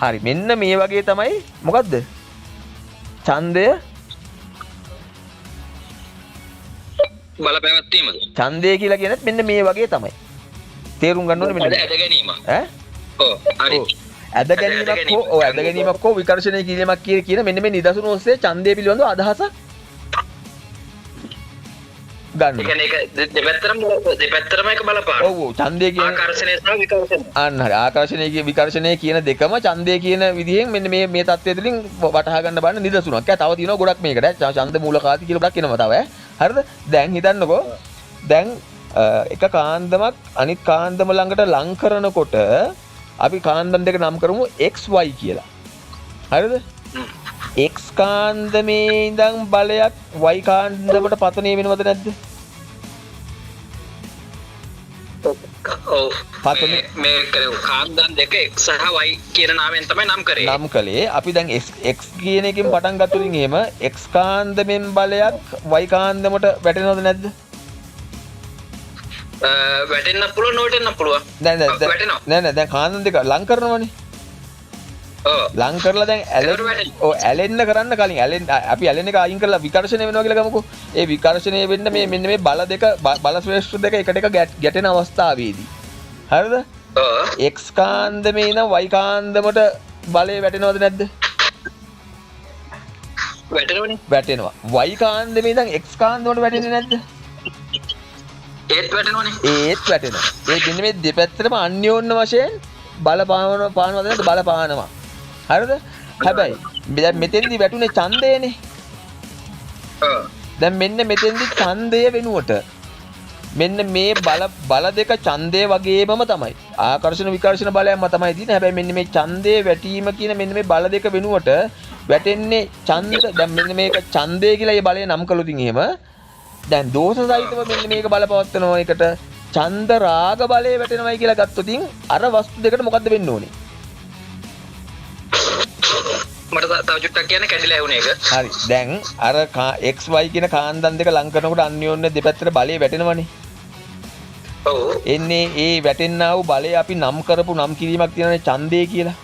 හරි. මෙන්න මේ වගේ තමයි මොකද්ද? ඡන්දය බලපෑමක් ඡන්දය කියලා කියනත් මෙන්න මේ වගේ තමයි. තේරුම් ගන්න ඕනේ මෙන්න. ඇද ගැනීම. ඈ? ඔව්. හරි. ඇද ගැනීමක් හෝ ඔව් ඇද ගැනීමක් හෝ විකර්ෂණය කිරීමක් කියන මෙන්න මේ නිදසුන ඔස්සේ ඡන්දය පිළිබඳව අදහසක් ගන්න. ඒ කියන්නේ ඒක දෙපැත්තටම ඒක බලපාන. ඔව් ඔව් ඡන්දය කියන්නේ ආකර්ෂණය සහ විකර්ෂණය. අන්න හරි ආකර්ෂණය විකර්ෂණය කියන දෙකම ඡන්දය කියන විදිහෙන් මෙන්න මේ තත්ත්වය තුළින් වටහා ගන්න බලන නිදසුනක්. තව තියෙනවා ගොඩක් මේකට. ඡන්ද මූලකාති කියලා ගොඩක් එනවා තව. හරිද? දැන් හිතන්නකෝ දැන් එක කාන්දමක් අනිත් කාන්දම ළඟට ලං කරනකොට අපි කාන්දම් දෙක නම් කරමු XY කියලා. හරිද? X කාන්දමේ ඉඳන් බලයක් Y කාන්දමට පතනය වෙනවද නැද්ද? ඔව්. මේ කාන්දම් දෙක X සහ Y කියන නාමයෙන් තමයි නම් කරේ. නම් කළේ. අපි දැන් X කියන එකෙන් පටන් ගත්තොත් එහෙම X කාන්දමෙන් බලයක් Y කාන්දමට වැටෙනවද නැද්ද? වැටෙන්න පුළුවන් නොවැටෙන්න පුළුවන්. නෑ දැන් කාන්දම් දෙක ලං කරනවනේ. ඔව්. ලං කරලා දැන් ඇලෙන්න කරන්න කලින් අපි ඇලෙන එක අයින් කරලා විකර්ෂණය වෙනවා කියලා ගමුකෝ. ඒ විකර්ෂණය වෙන්න මෙන්න මේ බල දෙක බල ශ්‍රේෂ්ඨ දෙක එකට එක ගැටෙන අවස්ථාවේදී. හරිද? ඔව්. X කාන්දමේ ඉඳන් Y කාන්දමට බලය වැටෙනවද නැද්ද? වැටෙනවනේ. වැටෙනවා. Y කාන්දමේ ඉඳන් X කාන්දමට වැටෙන්නේ නැද්ද? ඒත් වැටෙනවනේ. ඒත් වැටෙනවා. ඒ මෙන්න මේ දෙපැත්තටම අන්‍යෝන්‍ය වශයෙන් පානවද නැද්ද? බලපානවා. හරිද? හැබැයි දැන් මෙතෙන්දි වැටුනේ ඡන්දයනේ. ඔව්. දැන් මෙන්න මෙතෙන්දි ඡන්දය වෙනුවට මෙන්න මේ බල දෙක ඡන්දය වගේමම තමයි. ආකර්ෂණ විකර්ෂණ බලයක්ම තමයි තියෙන්නේ. හැබැයි මෙන්න මේ ඡන්දයේ වැටීම කියන මෙන්න මේ බල දෙක වෙනුවට වැටෙන්නේ ඡන්ද. දැන් මෙන්න මේක ඡන්දය කියලා මේ බලය නම් කළොත් එහෙම දැන් දෝෂ සහිතව මෙන්න මේක බලපවත්වනවා එකට ඡන්ද රාග බලය වැටෙනවයි කියලා ගත්තොත් අර වස්තු දෙකට මොකද්ද වෙන්න ඕනේ? මට තව චුට්ටක් කියන්න කැඩිලා ඇහුනේ ඒක. හරි. දැන් අර XY කියන කාන්දම් දෙක ලං කරනකොට අන්‍යෝන්‍ය දෙපැත්තට බලය වැටෙනවනේ. ඔව්. එන්නේ ඒ වැටෙන්නා වූ බලය අපි නම් කරපු නම් කිරීමක් තියෙනනේ ඡන්දය කියලා.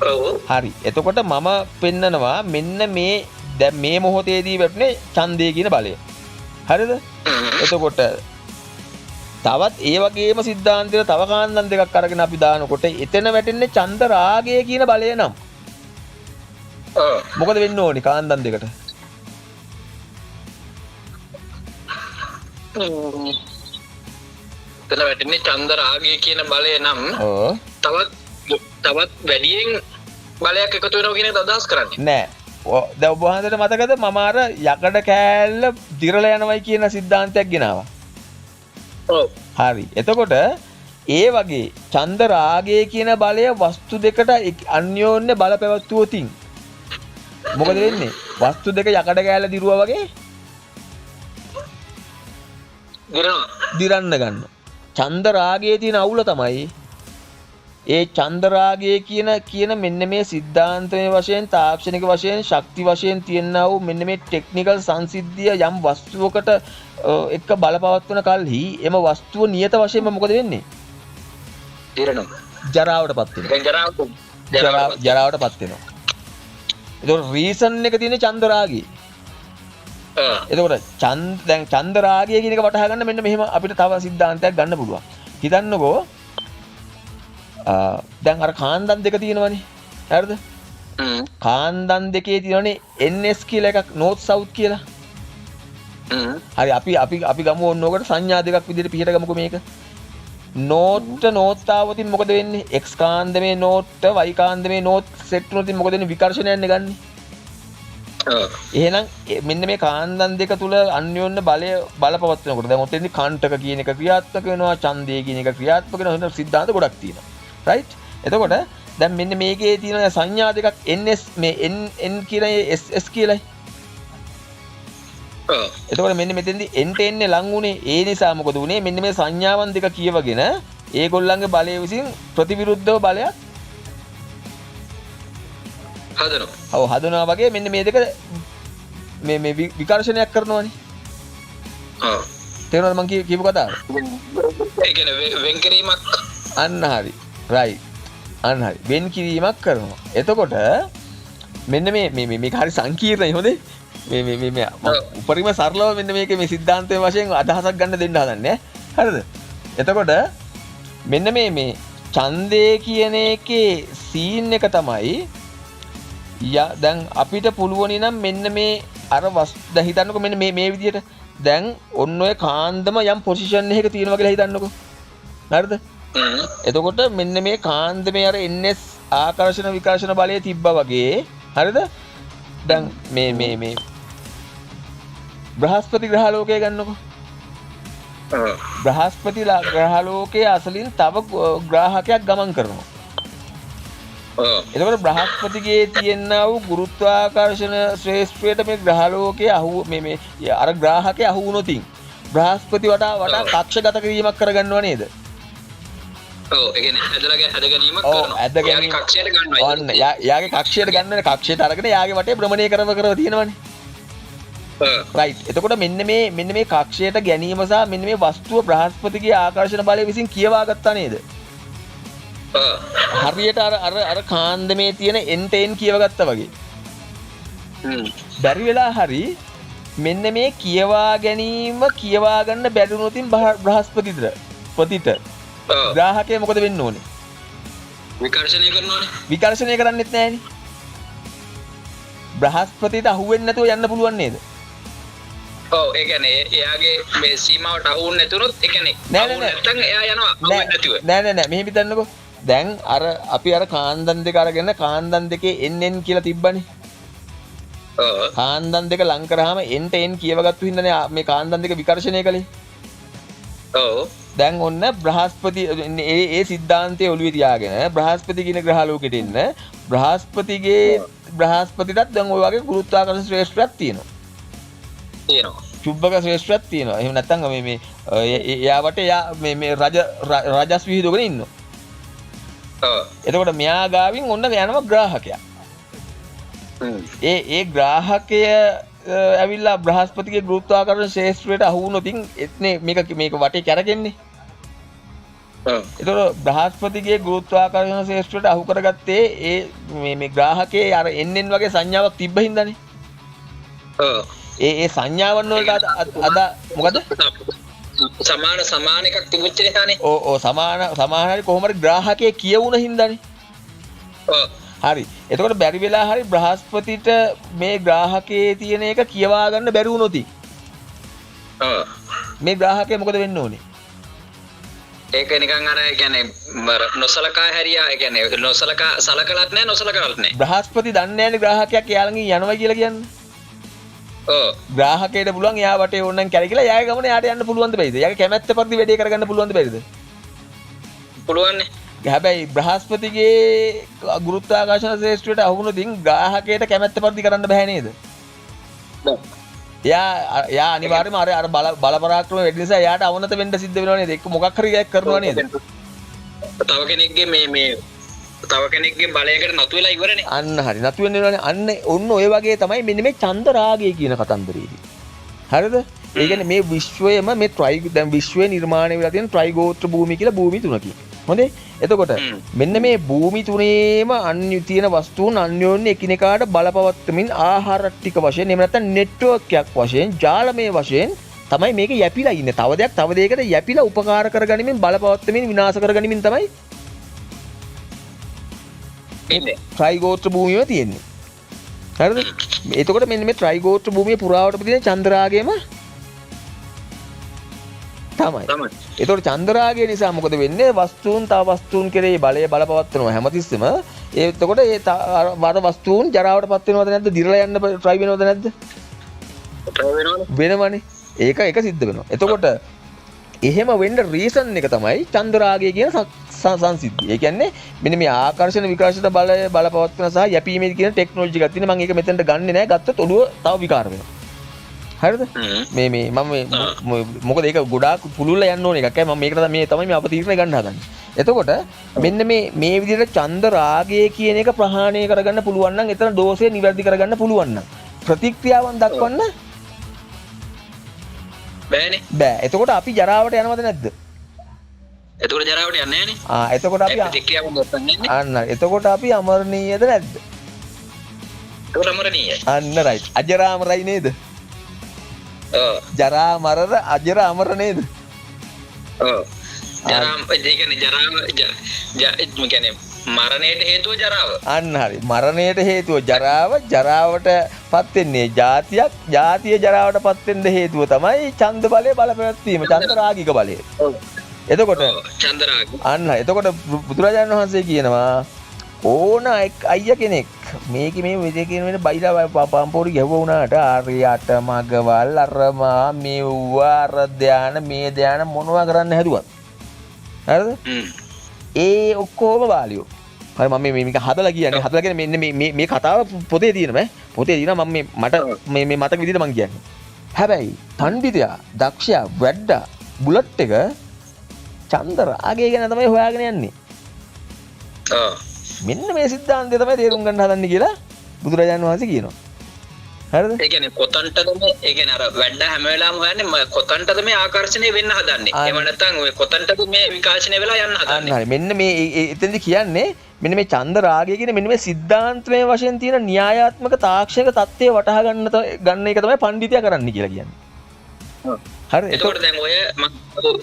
ඔව්. හරි. එතකොට මම පෙන්නනවා මෙන්න මේ දැන් මේ මොහොතේදී වැටුනේ ඡන්දය කියන බලය. හරිද? එතකොට තවත් ඒ වගේම සිද්ධාන්තයක තව කාන්දම් දෙකක් අරගෙන අපි දානකොට එතන වැටෙන්නේ ඡන්ද රාගය කියන බලය නම්. ඔව්. මොකද වෙන්න ඕනි කාන්දම් දෙකට? එතන වැටෙන්නේ ඡන්ද රාගය කියන බලය නම් ඔව්. තවත් වැඩියෙන් බලයක් එකතු වෙනවා කියන එක අදහස් කරන්නේ. නෑ. දැන් ඔබ වහන්සේට මතකද මම අර යකඩ කෑල්ල දිරලා යනවයි කියන සිද්ධාන්තයක් ගෙනාවා. ඔව්. හරි. එතකොට ඒ වගේ ඡන්ද රාගය කියන බලය වස්තු දෙකට අන්‍යෝන්‍ය බල පැවතුවොතින් මොකද වෙන්නේ? වස්තු දෙක යකඩ කෑල්ල දිරුවා වගේ දිරන්න ගන්නවා. ඡන්ද රාගයේ තියෙන අවුල තමයි ඒ ඡන්ද රාගය කියන මෙන්න මේ සිද්ධාන්තමය වශයෙන් තාක්ෂණික වශයෙන් ශක්ති වශයෙන් තියෙනා වූ මෙන්න මේ ටෙක්නිකල් සංසිද්ධිය යම් වස්තුවකට එක්ක බලපවත්වන කල්හි එම වස්තුව නියත වශයෙන්ම මොකද වෙන්නේ? දිරනවා. ජරාවටපත් වෙනවා. ජරාවටපත් වෙනවා. ඒතකොට රීසන් එක තියෙන්නේ ඡන්ද රාගයේ. එතකොට දැන් ඡන්ද රාගය කියන එක වටහා ගන්න මෙන්න මෙහෙම අපිට තව සිද්ධාන්තයක් ගන්න පුළුවන්. හිතන්නකෝ දැන් අර කාන්දම් දෙක තියෙනවනේ. හරිද? කාන්දම් දෙකේ තියෙනනේ NS කියලා එකක් north south කියලා. හරි අපි ගමු ඕනෝකට සංඥා දෙකක් විදිහට පිටට ගමුකෝ මේක. north ආවොතින් මොකද වෙන්නේ? x කාන්දමේ north y කාන්දමේ north set වුණොත් මොකද වෙන්නේ? විකර්ෂණයන්නේ ගන්නේ. එහෙනම් මෙන්න මේ කාන්දම් දෙක තුල අන්‍යෝන්‍ය බලය බලපවත්වනකොට දැන් ඔතෙන්දි කණ්ඨක කියන එක ක්‍රියාත්මක වෙනවා, ඡන්දය කියන එක ක්‍රියාත්මක වෙනවා. සිද්ධාන්ත ගොඩක් තියෙනවා. රයිට්? එතකොට දැන් මෙන්න මේකේ තියෙන සංඥා දෙකක් NS මේ N කියන SS කියලායි. එතකොට මෙන්න මෙතෙන්දි N ට එන්නේ ලං උනේ. ඒ නිසා මොකද උනේ? මෙන්න මේ සංඥාවන් දෙක කියවගෙන ඒගොල්ලන්ගේ බලය විසින් ප්‍රතිවිරුද්ධව බලයක් හදනවා. ඔව් හදනවා වගේ මෙන්න මේ දෙක මේ විකර්ෂණයක් කරනවානේ. ඔව්. තේරෙනවද මං කියපු කතාව? ඒ කියන්නේ වෙන් කිරීමක්. අන්න හරි. රයිට්. අන්න හරි. වෙන් කිරීමක් කරනවා. එතකොට මෙන්න මේක හරි සංකීර්ණයි හොඳේ. මේ උපරිම සරලව මෙන්න මේකේ මේ සිද්ධාන්තයේ වශයෙන් අදහසක් ගන්න දෙන්න හදන්නේ. හරිද? එතකොට මෙන්න මේ ඡන්දේ කියන එකේ සීන් එක තමයි දැන් අපිට පුළුවනි නම් මෙන්න මේ අර දැන් හිතන්නකෝ මෙන්න මේ විදියට දැන් ඔන්න ඔය කාන්දම යම් පොසිෂන් එකක තියෙනවා කියලා හිතන්නකෝ. හරිද? එතකොට මෙන්න මේ කාන්දමේ අර NS ආකර්ෂණ විකර්ෂණ බලය තිබ්බා වගේ. හරිද? දැන් මේ බ්‍රහස්පති ග්‍රහලෝකය ගන්නකො. බ්‍රහස්පති ග්‍රහලෝකයේ අසලින් තව ග්‍රාහකයක් ගමන් කරනවා. එතකොට බ්‍රහස්පතිගේ තියෙනා වූ ගුරුත්වාකර්ෂණ ශ්‍රේෂ්ඨයට මේ ග්‍රහලෝකයේ මේ අර ග්‍රාහකයා අහු වුණොතින් බ්‍රහස්පති වටා කක්ෂගත කිරීමක් කරගන්නව නේද? ඔව් ඒ කියන්නේ හැද ගැනීමක් කරනවා. යාගේ කක්ෂයට ගන්නවා. ඔන්න යාගේ කක්ෂයට ගන්නනේ කක්ෂයට අරගෙන යාගේ වටේ භ්‍රමණය කරව තියෙනවනේ. රයිට්. එතකොට මෙන්න මේ කක්ෂයට ගැනීම සහ මෙන්න මේ වස්තුව බ්‍රහස්පතිගේ ආකර්ෂණ බලය විසින් කියවා ගත්තා නේද? හරියට අර කාන්දමේ තියෙන එන්ටෙන් කියව ගත්තා වගේ. බැරි වෙලා හරි මෙන්න මේ කියවා ගැනීම කියවා ගන්න බැරි වුණොතින් බ්‍රහස්පතිට ග්‍රාහකයා මොකද වෙන්න ඕනේ? විකර්ෂණය කරනෝනේ. විකර්ෂණය කරන්නෙත් නැහැනේ. බ්‍රහස්පතිට අහුවෙන්නේ නැතුව යන්න පුළුවන් නේද? ඔව් ඒ කියන්නේ එයාගේ මේ සීමාවට අහුවෙන්නේ නැතුනොත් ඒ කියන්නේ නැත්තම් එයා යනවා අහුවෙන්නේ නැතුව. නෑ මෙහෙම හිතන්නකෝ. දැන් අපි අර කාන්දන් දෙක අරගෙන කාන්දන් දෙකේ NN කියලා තිබ්බනේ. කාන්දන් දෙක ලං කරාම එන්ට එන් කියවගත්තු හින්දානේ මේ කාන්දන් දෙක විකර්ෂණය කළේ. ඔව්. දැන් ඔන්න බ්‍රහස්පති ඒ සිද්ධාන්තය ඔළුවේ තියාගෙන බ්‍රහස්පති කියන ග්‍රහලෝකෙට එන්න බ්‍රහස්පතිටත් දැන් ওই වගේ ගුරුත්වාකර්ෂණ ශ්‍රේෂ්ඨයක් තියෙනවා. චුම්බක ශ්‍රේෂ්ඨයක් තියෙනවා. එහෙම නැත්නම් මේ එයාවට මේ රජස් විහිදුවගෙන ඉන්නවා. එතකොට මෙයා ගාවින් ඔන්න යනවා ග්‍රාහකයා. ඒ ග්‍රාහකය ඇවිල්ලා බ්‍රහස්පතිගේ ගුරුත්වාකර්ෂණ ශේෂ්ත්‍රයට අහු වුණොත් එත්නේ මේක වටේ කැරගෙන්නේ. එතකොට බ්‍රහස්පතිගේ ගුරුත්වාකර්ෂණ ශේෂ්ත්‍රයට අහු කරගත්තේ මේ ග්‍රාහකයේ අර NN වගේ සංඥාවක් තිබ්බ හින්දානේ. ඒ සංඥාවන් වලට අද මොකද? සමාන එකක් තිබුච්ච නිසානේ. ඔව් සමාන හරි කොහොම හරි ග්‍රාහකයේ කියවුණ හින්දානේ. හරි. එතකොට බැරි වෙලා හරි බ්‍රහස්පතිට මේ ග්‍රාහකයේ තියෙන එක කියවා ගන්න බැරි වුණොත් මේ ග්‍රාහකයා මොකද වෙන්න ඕනේ? ඒක නිකන් අර කියන්නේ නොසලකා හැරියා. ඒ කියන්නේ සලකලත් නැහැ නොසලකලත් නැහැ. බ්‍රහස්පති දන්නේ නැහැනේ ග්‍රාහකයක් එයා ළඟින් යනවා කියලා කියන්නේ. ග්‍රාහකයට පුළුවන් එයා වටේ ඕනනම් කැරකිලා එයාගේ ගමන එයාට යන්න පුළුවන්ද බැයිද? එයාගේ කැමැත්ත පරිදි වැඩේ කරගන්න පුළුවන්ද බැරිද? පුළුවන්නේ. හැබැයි බ්‍රහස්පතිගේ ගුරුත්වාකර්ෂණ ශ්‍රේෂ්ඨයට අහු වුණොතින් ග්‍රාහකයට කැමැත්ත පරිදි කරන්න බෑ නේද? එයා අනිවාර්යයෙන්ම අර බල පරාක්‍රම වැඩි නිසා එයාට අවනත වෙන්න සිද්ධ වෙනවා නේද? එක්ක මොකක් හරි එකක් කරනවා නේද? තව කෙනෙක්ගේ බලයකට නතු වෙලා ඉවරනේ. අන්න හරි. නතු වෙන්න වෙනවනේ. අන්න ඔන්න ඔය වගේ තමයි මෙන්න මේ චන්ද රාගය කියන කතන්දරේදී. හරිද? ඒ කියන්නේ මේ විශ්වයම මේ දැන් විශ්වයේ නිර්මාණය වෙලා තියෙන ත්‍රිගෝත්‍ර භූමිය කියලා භූමි තුනකින්. හොඳේ? එතකොට මෙන්න මේ භූමි තුනේම තියෙන වස්තුන් අන්‍යෝන්‍ය එකිනෙකාට බලපවත්වමින් ආහාර ටික වශයෙන් එහෙම නැත්නම් නෙට්වර්ක් එකක් වශයෙන් ජාලමය වශයෙන් තමයි මේක යැපිලා ඉන්නේ. තව දෙයකට යැපිලා උපකාර කරගනිමින් බලපවත්වමින් විනාශ කරගනිමින් තමයි ත්‍රිගෝත්‍ර භූමියම තියෙන්නේ. හරිද? එතකොට මෙන්න මේ ත්‍රිගෝත්‍ර භූමිය පුරාවටම තියෙන චන්ද්‍රාගයම තමයි. එතකොට චන්ද්‍රාගය නිසා මොකද වෙන්නේ? වස්තුන් තව වස්තුන් කෙරෙහි බලය බලපවත්වනවා හැමතිස්සෙම. එතකොට වර වස්තුන් ජරාවටපත් වෙනවද නැද්ද? දිරලා යන්න try වෙනවද නැද්ද? try වෙනවනේ. වෙනවනේ. ඒක සිද්ධ වෙනවා. එතකොට එහෙම වෙන්න රීසන් එක තමයි චන්ද්‍රාගය කියන සංසිද්ධිය. ඒ කියන්නේ මෙන්න මේ ආකර්ෂණ විකර්ෂණ බලය බලපවත්වන සහ යැපීමේ කියන ටෙක්නොලොජි එකක් තියෙන. මම ඒක මෙතනට ගන්නෙ නෑ. ගත්තොත් ඔළුව තව විකාර වෙනවා. හරිද? මම මොකද ඒක ගොඩාක් පුළුල්ලා යන්න ඕන එකක්. මම මේකට මේ තමයි මේ අපතීර්ණය ගන්න හදන්නේ. එතකොට මෙන්න මේ විදිහට චන්ද රාගය කියන එක ප්‍රහාණය කරගන්න පුළුවන් නම් එතන දෝෂය නිවැරදි කරගන්න පුළුවන් නම් ප්‍රතික්‍රියාවන් දක්වන්න බෑනේ. බෑ. එතකොට අපි ජරාවට යනවද නැද්ද? එතකොට ජරාවට යන්නේ නැහනේ. එතකොට අපි ප්‍රතික්‍රියාවන් දක්වන්නේ නැහැ. අන්න එතකොට අපි අමරණීයද නැද්ද? එතකොට අමරණීයයි. අන්න රයිට්. අජරාමරයි නේද? ජරා මරර අජර අමර නේද? ඒ කියන්නේ මරණයට හේතුව ජරාව. අන්න හරි. මරණයට හේතුව ජරාව, ජරාවට පත් වෙන්නේ ජාතියක්, ජාතිය ජරාවට පත් වෙන්න හේතුව තමයි ඡන්ද බලය බලපැවැත්වීම, ඡන්ද රාගික බලය. එතකොට ඡන්ද රාග. අන්න එතකොට බුදුරජාණන් වහන්සේ කියනවා ඕන අයියා කෙනෙක් මේක මේ විදිහේ කියන වෙන බයිලා පම්පෝරි ගැහුවා වුණාට ආර්යයට මගවල් අරමා මෙව්වා අර ධාන මේ ධාන මොනවා කරන්න හැදුවත් හරිද ඒ ඔක්කොම බාලියෝ හරි මම මේක හදලා කියන්නේ හදලා කියන්නේ මෙන්න මේ කතාව පොතේ තියෙනවා පොතේ තියෙනවා මම මට මේ මතක විදිහට මම කියන්නේ හැබැයි පඬිතුයා දක්ෂයා වැඩ්ඩා බුලට් එක චන්දර ආගේ ගැන තමයි හොයාගෙන යන්නේ මෙන්න මේ සිද්ධාන්තය තමයි තේරුම් ගන්න හදන්නේ කියලා බුදුරජාණන් වහන්සේ කියනවා. හරිද? ඒ කියන්නේ කොතන්ටද මේ ඒ කියන්නේ අර වැඩ හැම වෙලාවෙම හොයන්නේ කොතන්ටද මේ ආකර්ෂණය වෙන්න හදන්නේ. එහෙම නැත්නම් ඔය කොතන්ටද මේ විකාශනය වෙලා යන්න හදන්නේ. හරි. මෙන්න මේ එතෙන්දි කියන්නේ මෙන්න මේ ඡන්ද රාගය කියන මෙන්න මේ සිද්ධාන්තමය වශයෙන් තියෙන න්‍යායාත්මක තාක්ෂණික தත්ත්වය වටහා ගන්න එක තමයි පඬිතියා කරන්න කියලා කියන්නේ. හරි. එතකොට දැන් ඔය මම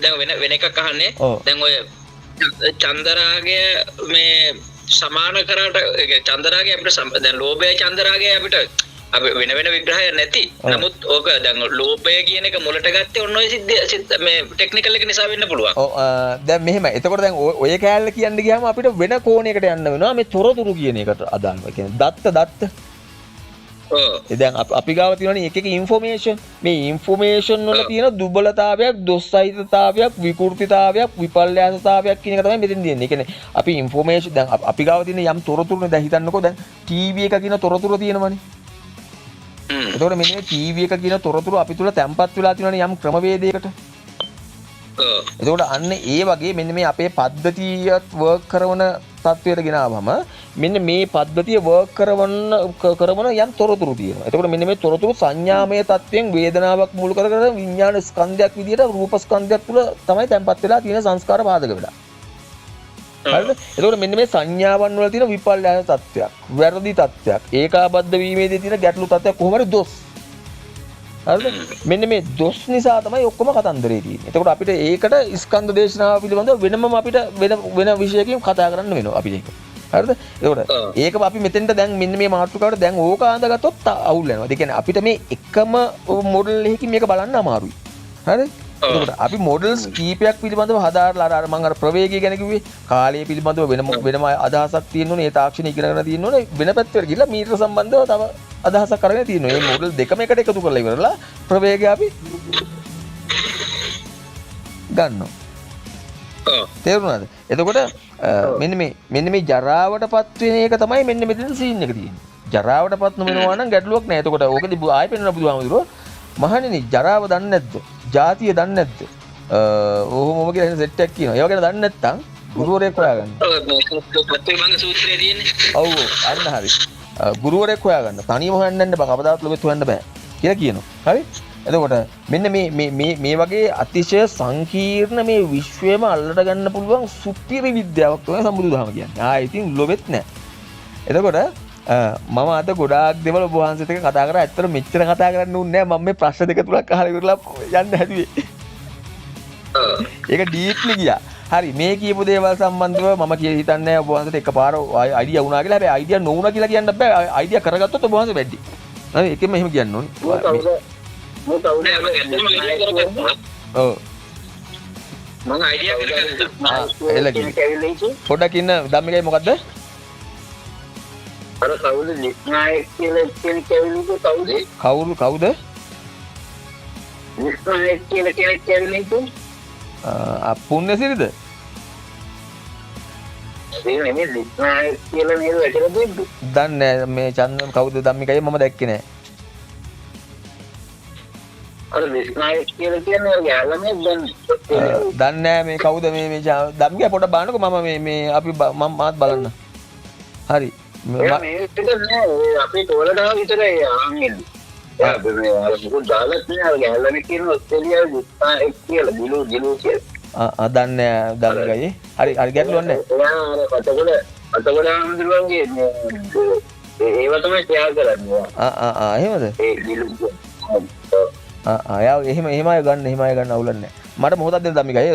දැන් වෙන එකක් අහන්නේ. දැන් ඔය චන්දරාගය මේ සමාන කරාට චන්දරාගය අපිට දැන් ලෝභය චන්දරාගය අපිට අපි වෙන විග්‍රහයක් නැති. නමුත් ඕක දැන් ලෝභය කියන එක මුලට ගත්තේ ඔන්න ඔය සිද්ධ මේ ටෙක්නිකල් එක නිසා වෙන්න පුළුවන්. ඔව් දැන් මෙහෙමයි. එතකොට දැන් ඔය කෑල්ල කියන්න ගියාම අපිට වෙන කෝණයකට යන්න වෙනවා. මේ තොරතුරු කියන එකට අදාළව. ඒ කියන්නේ දත්ත දැන් අපි ගාව තියෙනනේ එක එක ඉන්ෆෝමේෂන් මේ ඉන්ෆෝමේෂන් වල තියෙන දුබලතාවයක් දොස්සහිතතාවයක් විකෘතිතාවයක් විපල්යාසතාවයක් කියන එක තමයි මෙතෙන් තියෙන්නේ. ඒ කියන්නේ අපි ඉන්ෆෝමේෂන් දැන් අපි ගාව තියෙන යම් තොරතුරුනේ දැන් හිතන්නකෝ දැන් ටීවී එක කියන තොරතුරු තියෙනවනේ. එතකොට මෙන්න මේ ටීවී එක කියන තොරතුරු අපි තුල තැම්පත් වෙලා තියෙනවනේ යම් ක්‍රමවේදයකට. එතකොට අන්න ඒ වගේ මෙන්න මේ අපේ පද්ධතියත් වර්ක් කරන තත්වයට ගෙනාවම මෙන්න මේ පද්ධතිය වර්ක් කරන යම් තොරතුරු තියෙනවා. එතකොට මෙන්න මේ තොරතුරු සංඥාමය තත්වයෙන් වේදනාවක් මුල් කරගෙන විඥාන ස්කන්ධයක් විදියට රූප ස්කන්ධයක් තුළ තමයි තැම්පත් වෙලා තියෙන සංස්කාර පාදක වෙලා. හරිද? එතකොට මෙන්න මේ සංඥාවන් වල තියෙන විපල්යාස තත්වයක්, වැරදි තත්වයක්, ඒකාබද්ධ වීමේදී තියෙන ගැටලු තත්වයක් කොහොම හරි දොස්. හරිද? මෙන්න මේ දොස් නිසා තමයි ඔක්කොම කතන්දරේ තියෙන්නේ. එතකොට අපිට ඒකට ස්කන්ධ දේශනාව පිළිබඳව වෙනම අපිට වෙන විශේෂයකින් කතා කරන්න වෙනවා අපිට ඒක. හරිද? එතකොට ඒක අපි මෙතෙන්ට දැන් මෙන්න මේ මාතෘකාවට දැන් ඕක ආඳගත්තොත් අවුල් වෙනවා. ඒ කියන්නේ අපිට මේ එකම මොඩල් එකකින් මේක බලන්න අමාරුයි. හරිද? එතකොට අපි මොඩල්ස් කීපයක් පිළිබඳව හදාarලා අර මම අර ප්‍රවේගය ගැන කිව්වේ කාලය පිළිබඳව වෙනම අදහසක් තියෙන්න ඕනේ. ඒ තාක්ෂණය ඉගෙනගෙන තියෙන්න ඕනේ. වෙන පැත්තකට ගිහලා මීටර සම්බන්ධව තව අදහසක් අරගෙන තියෙනවා. මේ මොඩල් දෙකම එකට එකතු කරලා ඉවරලා ප්‍රවේගය අපි ගන්නවා. තේරුණාද? එතකොට මෙන්න මේ ජරාවටපත් වෙන එක තමයි මෙන්න මෙතන සීන් එක තියෙන්නේ. ජරාවටපත් නොවෙනවා නම් ගැටලුවක් නැහැ. එතකොට ඕකදී ආයෙ පෙන්නන බුදුහාමුදුරුවෝ මහණෙනි ජරාව දන්නේ නැද්ද? ජාතිය දන්නේ නැද්ද? ඔහොම කියලා සෙට් එකක් කියනවා. ඒව ගැන දන්නේ නැත්නම් ගුරුවරයෙක් හොයාගන්න. ප්‍රතිමංග සූත්‍රයේ තියෙන්නේ. ඔව් අන්න හරි. ගුරුවරයෙක් හොයාගන්න. තනියම හොයන්න යන්න බෑ. කවදාවත් ලොබෙත් හොයන්න බෑ කියලා කියනවා. හරි? එතකොට මෙන්න මේ වගේ අතිශය සංකීර්ණ මේ විශ්වයම අල්ලට ගන්න පුළුවන් සුපිරි විද්‍යාවක් තමයි සම්බුදුදහම කියන්නේ. ඉතින් ලොබෙත් නෑ. එතකොට මම අද ගොඩාක් දේවල් ඔබ වහන්සේත් එක්ක කතා කරා. ඇත්තට මෙච්චර කතා කරන්න උන්නේ නෑ. මම මේ ප්‍රශ්න දෙක තුනක් අහලා ඉවරලා යන්න හැදුවේ. ඒක ඩීප්ලි ගියා. හරි මේ කියපු දේවල් සම්බන්ධව මම හිතන්නේ ඔබ වහන්සේට එකපාර අයිඩියා වුණා කියලා. හැබැයි අයිඩියා නොවුණා කියලා කියන්න බෑ. අයිඩියා කරගත්තොත් ඔබ වහන්සේ වැඩි. හරි ඒකෙම එහෙම කියන්න ඕනේ. ඔව් මම අයිඩියා කරගත්තා. පොඩ්ඩක් ඉන්න ධම්මිකයි මොකද්ද? අර කවුද නිස්නායක කියලා කියන කැවිලිකෝ කවුද? කවුද? නිස්නායක කියලා කැවිලිකෝ පුණ්‍යසිරිද? ඒක නෙමෙයි නිස්නායක කියලා නේද වැටලා දෙන්නේ. දන්නේ මේ චන්දන කවුද ධම්මිකයි මම දැක්කේ නෑ. අර නිස්නායක කියලා කියන්නේ යාළුවනේ දන්නේ නෑ මේ කවුද මේ ධම්මිකයි පොඩ්ඩක් බලන්නකෝ මම මේ අපි මාත් බලන්න. හරි අපේ තෝලටම විතරයි ආන්නේ. මේ අර මොකද දාලා තියෙන අර ගැලවෙන කියන ඔස්ට්‍රේලියාවේ නිස්නායක කියලා දිලු කියලා. දන්නේ ධම්මිකයි. හරි ගැටලුවක් නෑ. අතකොට ආන්දරුවන්ගේ ඒව තමයි ෂෙයා කරන්නේ. එහෙමද? ඒ දිලු එහෙම අය ගන්න අවුලක් නැහැ. මට මොහොතක් දෙන්න ධම්මිකයි.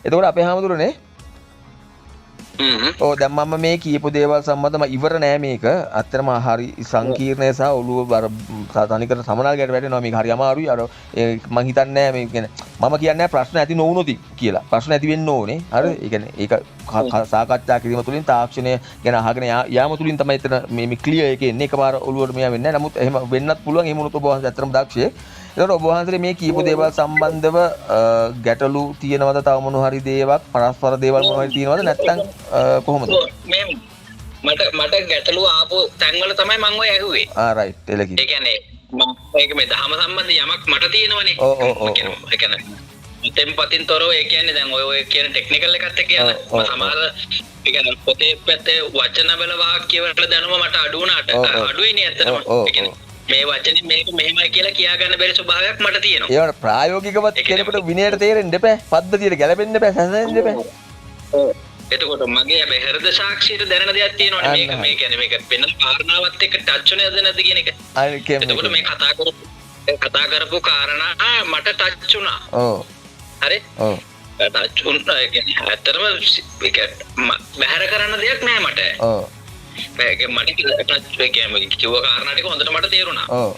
එතකොට අපේ හාමුදුරනේ ඕ දැන් මම මේ කියපු දේවල් සම්බන්ධව ඉවර නෑ මේක. අත්‍තරම හරි සංකීර්ණය සහ ඔළුව අර තනිකර සමනල්ගයට වැටෙනවා. මේක හරි අමාරුයි. අර මම හිතන්නේ නෑ මේ කියන්නේ මම කියන්නේ ප්‍රශ්න ඇති නොවුනොත් කියලා. ප්‍රශ්න ඇති වෙන්න ඕනේ. හරි? ඒ කියන්නේ ඒක සාකච්ඡා කිරීම තුළින් තාක්ෂණය ගැන අහගෙන යාම තුළින් තමයි එතන මේ ක්ලියර් එකේ එන්නේ. එකපාර ඔළුවට මෙයා වෙන්නේ නෑ. නමුත් එහෙම වෙන්නත් පුළුවන්. එහෙම වුණොත් ඔබ වහන්සේ ඇත්තටම දක්ෂයෙක්. එතකොට ඔබ වහන්සේ මේ කියපු දේවල් සම්බන්ධව ගැටලු තියෙනවද? තව මොන හරි දේවල් පරස්පර දේවල් මොන හරි තියෙනවද? නැත්නම් කොහොමද? මට ගැටලු ආපු තැන්වල තමයි මම ඔය ඇහුවේ. රයිට් එලකි. ඒ කියන්නේ මම ඒක මේ දහම සම්බන්ධ යමක් මට තියෙනවනේ. ඒ කියන්නේ තෙම්පතින් තොරව ඒ කියන්නේ දැන් ඔය කියන ටෙක්නිකල් එකත් එක්ක යන සමහර ඒ කියන්නේ පොතේ පැත්තේ වචන වල වාක්‍ය වල දැනුම මට අඩු වුණාට අඩුයිනේ ඇත්තටම. ඒ කියන්නේ මේ වචනේ මේක මෙහෙමයි කියලා කියා ගන්න බැරි ස්වභාවයක් මට තියෙනවා. ඒවට ප්‍රායෝගිකවත් කෙනෙකුට විනයට තේරෙන්න එපා. පද්ධතියට ගැලපෙන්න එපා. සැසඳෙන්න එපා. එතකොට මගේ හැබැයි හෘද සාක්ෂියට දැනෙන දෙයක් තියෙනවනේ. මේක මේ කියන්නේ මේක වෙන කාරණාවත් එක්ක ටච් වෙනවද නැද්ද කියන එක. එතකොට මේ කතා කරපු කාරණා මට ටච් වුණා. ඔව්. හරි? ඔව්. ටච් වුණා කියන්නේ ඇත්තටම මේක බැහැර කරන්න දෙයක් නෑ මට. ඔව්. ඒක මට ටච් කියන්නේ කිව්ව කාරණා ටික හොඳට මට තේරුණා. ඔව්.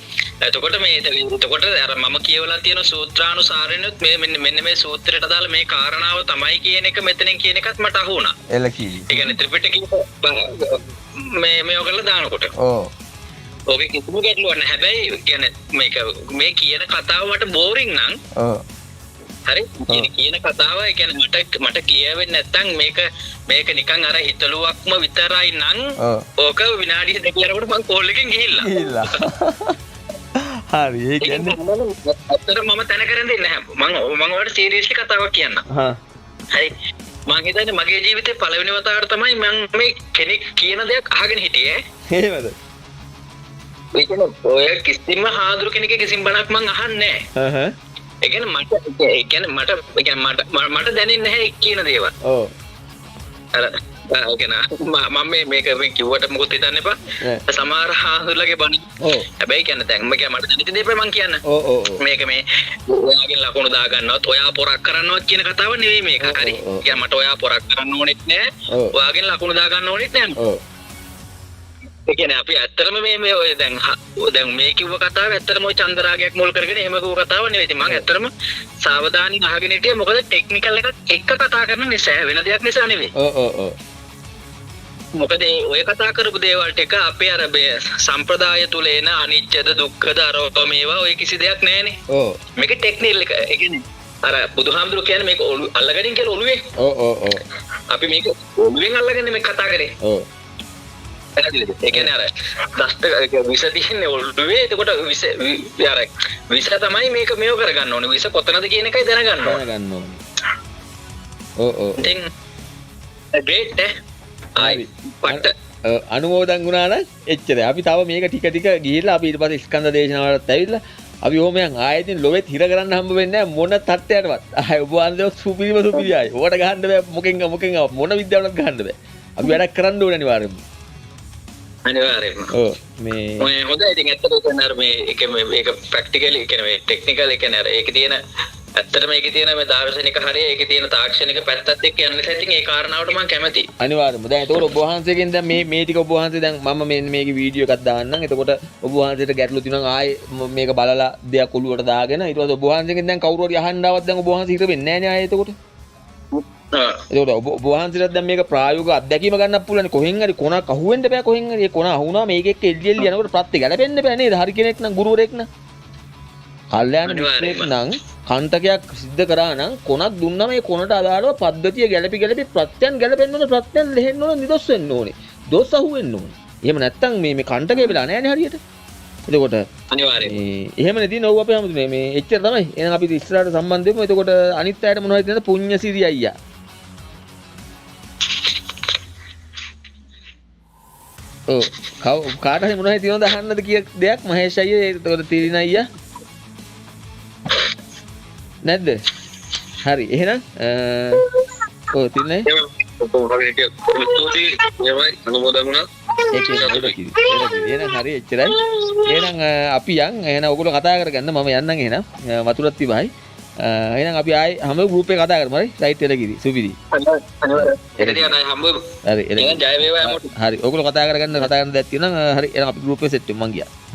එතකොට අර මම කියවලා තියෙන සූත්‍රානුසාරෙනුත් මෙන්න මේ සූත්‍රයට අදාළ මේ කාරණාව තමයි කියන එක මෙතනින් කියන එකත් මට අහු වුණා. එලකී. ඒ කියන්නේ ත්‍රිපිටකයේ මේ ඔයගොල්ලෝ දානකොට. ඔව්. ඔබේ කිසිම ගැටලුවක් නැහැ. හැබැයි කියන්නේ මේ කියන කතාව මට බෝරින් නම්. ඔව්. හරි? කියන කතාව ඒ කියන්නේ මට කියවෙන්නේ නැත්නම් මේක නිකන් අර හිතලුවක්ම විතරයි නම් ඕක විනාඩි 2 යනකොට මම කෝල් එකෙන් ගිහිල්ලා. හරි ඒ කියන්නේ අතර මම තැන කරන් දෙන්නේ නැහැ. මම ඔයාලට සීරියස්ලි කතාවක් කියන්නම්. හරි. මම හිතන්නේ මගේ ජීවිතේ පළවෙනි වතාවට තමයි මම මේ කෙනෙක් කියන දේක් අහගෙන හිටියේ. එහෙමද? ඒ කියන්නේ ඔය කිසිම හාදුරු කෙනෙක්ගේ කිසිම බණක් මම අහන්නේ නැහැ. ඒ කියන්නේ මට දැනෙන්නේ නැහැ කියන දේවල්. ඔව්. අර මම මේක කිව්වට මොකද හිතන්න එපා. සමහර හාමුදුරුවෝගේ බණ. ඔව්. හැබැයි කියන්නේ දැන් මට දැනෙච්ච දේ මම කියන්න. ඔව් ඔව්. මේක මේ ඔයාගෙන් ලකුණු දා ගන්නවත් ඔයා පොරක් කරනවත් කියන කතාව නෙවෙයි මේක. හරි. කියන්නේ මට ඔයා පොරක් කරන්න ඕනෙත් නෑ. ඔයාගෙන් ලකුණු දා ගන්න ඕනෙත් නෑ. ඔව්. ඒ කියන්නේ අපි ඇත්තටම මේ ඔය දැන් මේ කිව්ව කතාව ඇත්තටම ඔය චන්දරාගයක් මුල් කරගෙන එහෙම කිව්ව කතාව නෙවෙයි. මම ඇත්තටම සාවධානින් අහගෙන හිටියේ මොකද ටෙක්නිකල් එකක් එක්ක කතා කරන නිසා වෙන දෙයක් නිසා නෙවෙයි. ඔව් ඔව් ඔව්. මොකද ඔය කතා කරපු දේවල් ටික අපේ අර සම්ප්‍රදාය තුල එන අනිත්‍යද දුක්ඛද අරෝප මේවා ඔය කිසි දෙයක් නැහැනේ. ඔව්. මේක ටෙක්නිකල් එක. ඒ කියන්නේ අර බුදුහාමුදුරු කියන්නේ මේක අල්ලගනින් කියලා ඔළුවේ. ඔව් ඔව් ඔව්. අපි මේක ඔළුවෙන් අල්ලගෙන මේ කතා කරේ. ඔව්. ඒ කියන්නේ අර දස්ත විස තියෙන්නේ ඔළුවේ. එතකොට විස තමයි මේක මේව කරගන්න ඕනේ. විස කොතනද කියන එකයි දැනගන්න ඕනේ. ඔව් ඔව්. ඉතින් ග්‍රේට් අනුමෝදන් වුණා නම් එච්චරයි. අපි තව මේක ටික ටික ගිහිල්ලා අපි ඊට පස්සේ ස්කන්ධ දේශනාවලට ඇවිල්ලා අපි ඕමයන් ආයෙත් ලොවෙත් හිර කරන්න හම්බ වෙන්නේ නැහැ මොන තත්ත්වයකටවත්. ආයෙ ඔබ වහන්සේ සුපිරිමයි. ඕකට ගහන්න බෑ මොකෙන් මොන විද්‍යාවකට ගහන්න බෑ. අපි වැඩක් කරන්න ඕනේ අනිවාර්යයෙන්ම. අනිවාර්යයෙන්ම. ඔව් මේ හොඳයි. ඉතින් ඇත්තටම මේක ප්‍රැක්ටිකලි කියන්නේ ටෙක්නිකල් ඒ කියන්නේ ඒකේ තියෙන ඇත්තටම මේකේ තියෙන මේ දාර්ශනික හරිය ඒකේ තියෙන තාක්ෂණික පැත්තත් එක්ක යන නිසා ඉතින් ඒ කාරණාවට මම කැමතියි. අනිවාර්යයෙන්ම. දැන් ඒතකොට ඔබ වහන්සේගෙන් දැන් මේ ටික ඔබ වහන්සේ දැන් මම මේකේ වීඩියෝ එකක් දාන්නම්. එතකොට ඔබ වහන්සේට ගැටලු තියෙනවා ආයේ මේක බලලා දෙයක් ඔළුවට දාගෙන ඊට පස්සේ ඔබ වහන්සේගෙන් දැන් කවුරු හරි අහන්න ආවත් දැන් ඔබ වහන්සේ හිත වෙන්නේ නැහැ නේ ආයේ එතකොට. එතකොට ඔබ වහන්සේට දැන් මේක ප්‍රායෝගික අත්දැකීම ගන්නත් පුළුවන්. කොහෙන් හරි කොනක් අහුවෙන්න බෑ. කොහෙන් හරි ඒ කොන අහුණා මේක එක්ක එල්ලි යනකොට ප්‍රත්‍ය ගැලපෙන්න බෑ නේද? හරි කෙනෙක් නම් ගුරුවරයෙක් නම් කල්යාණ මිත්‍රයෙක් නම් කන්ටකයක් සිද්ධ කරා නම් කොනක් දුන්නම ඒ කොනට අදාළව පද්ධතිය ගැලපි ප්‍රත්‍යයන් ගැලපෙන්න ඕනේ. ප්‍රත්‍යයන් ලෙහෙන්න ඕනේ. නිදොස් වෙන්න ඕනේ. දොස් අහුවෙන්න ඕනේ. එහෙම නැත්තම් මේ කන්ටකේ වෙලා නැහැ හරියට. එතකොට අනිවාර්යයෙන් එහෙමනේ තියෙන ඔව් අපේ හැමෝටම මේ එච්චර තමයි. එහෙනම් අපි ඉස්සරහට සම්බන්ධ වෙමු. එතකොට අනිත් අයට මොනවද කියනද? පුඤ්ඤසිරි අයියා. ඔව් කාට හරි මොනවද තියෙනවද අහන්නද කිය දෙයක් මහේෂ් අයියා. එතකොට තිරින අයියා නැද්ද? හරි එහෙනම් ඔව් තිරිනේ එහෙනම් හරි එච්චරයි. එහෙනම් අපි යන් එහෙනම් ඔයගොල්ලෝ කතා කරගන්න මම යන්නම් එහෙනම් වතුරත් තිබයි. එහෙනම් අපි ආයි හැම ගෲප් එකේ කතා කරමු හරි සයිට් එකට ගිහි සුපිරි අනිවාර්යයෙන් ඒක ටික නයි හම්බෙමු හරි එහෙනම් ජය වේවා හැමෝටම හරි ඔයගොල්ලෝ කතා කරන්න දෙයක් තියෙනවා හරි එහෙනම් අපි ගෲප් එකේ සෙට් වෙමු මං ගියා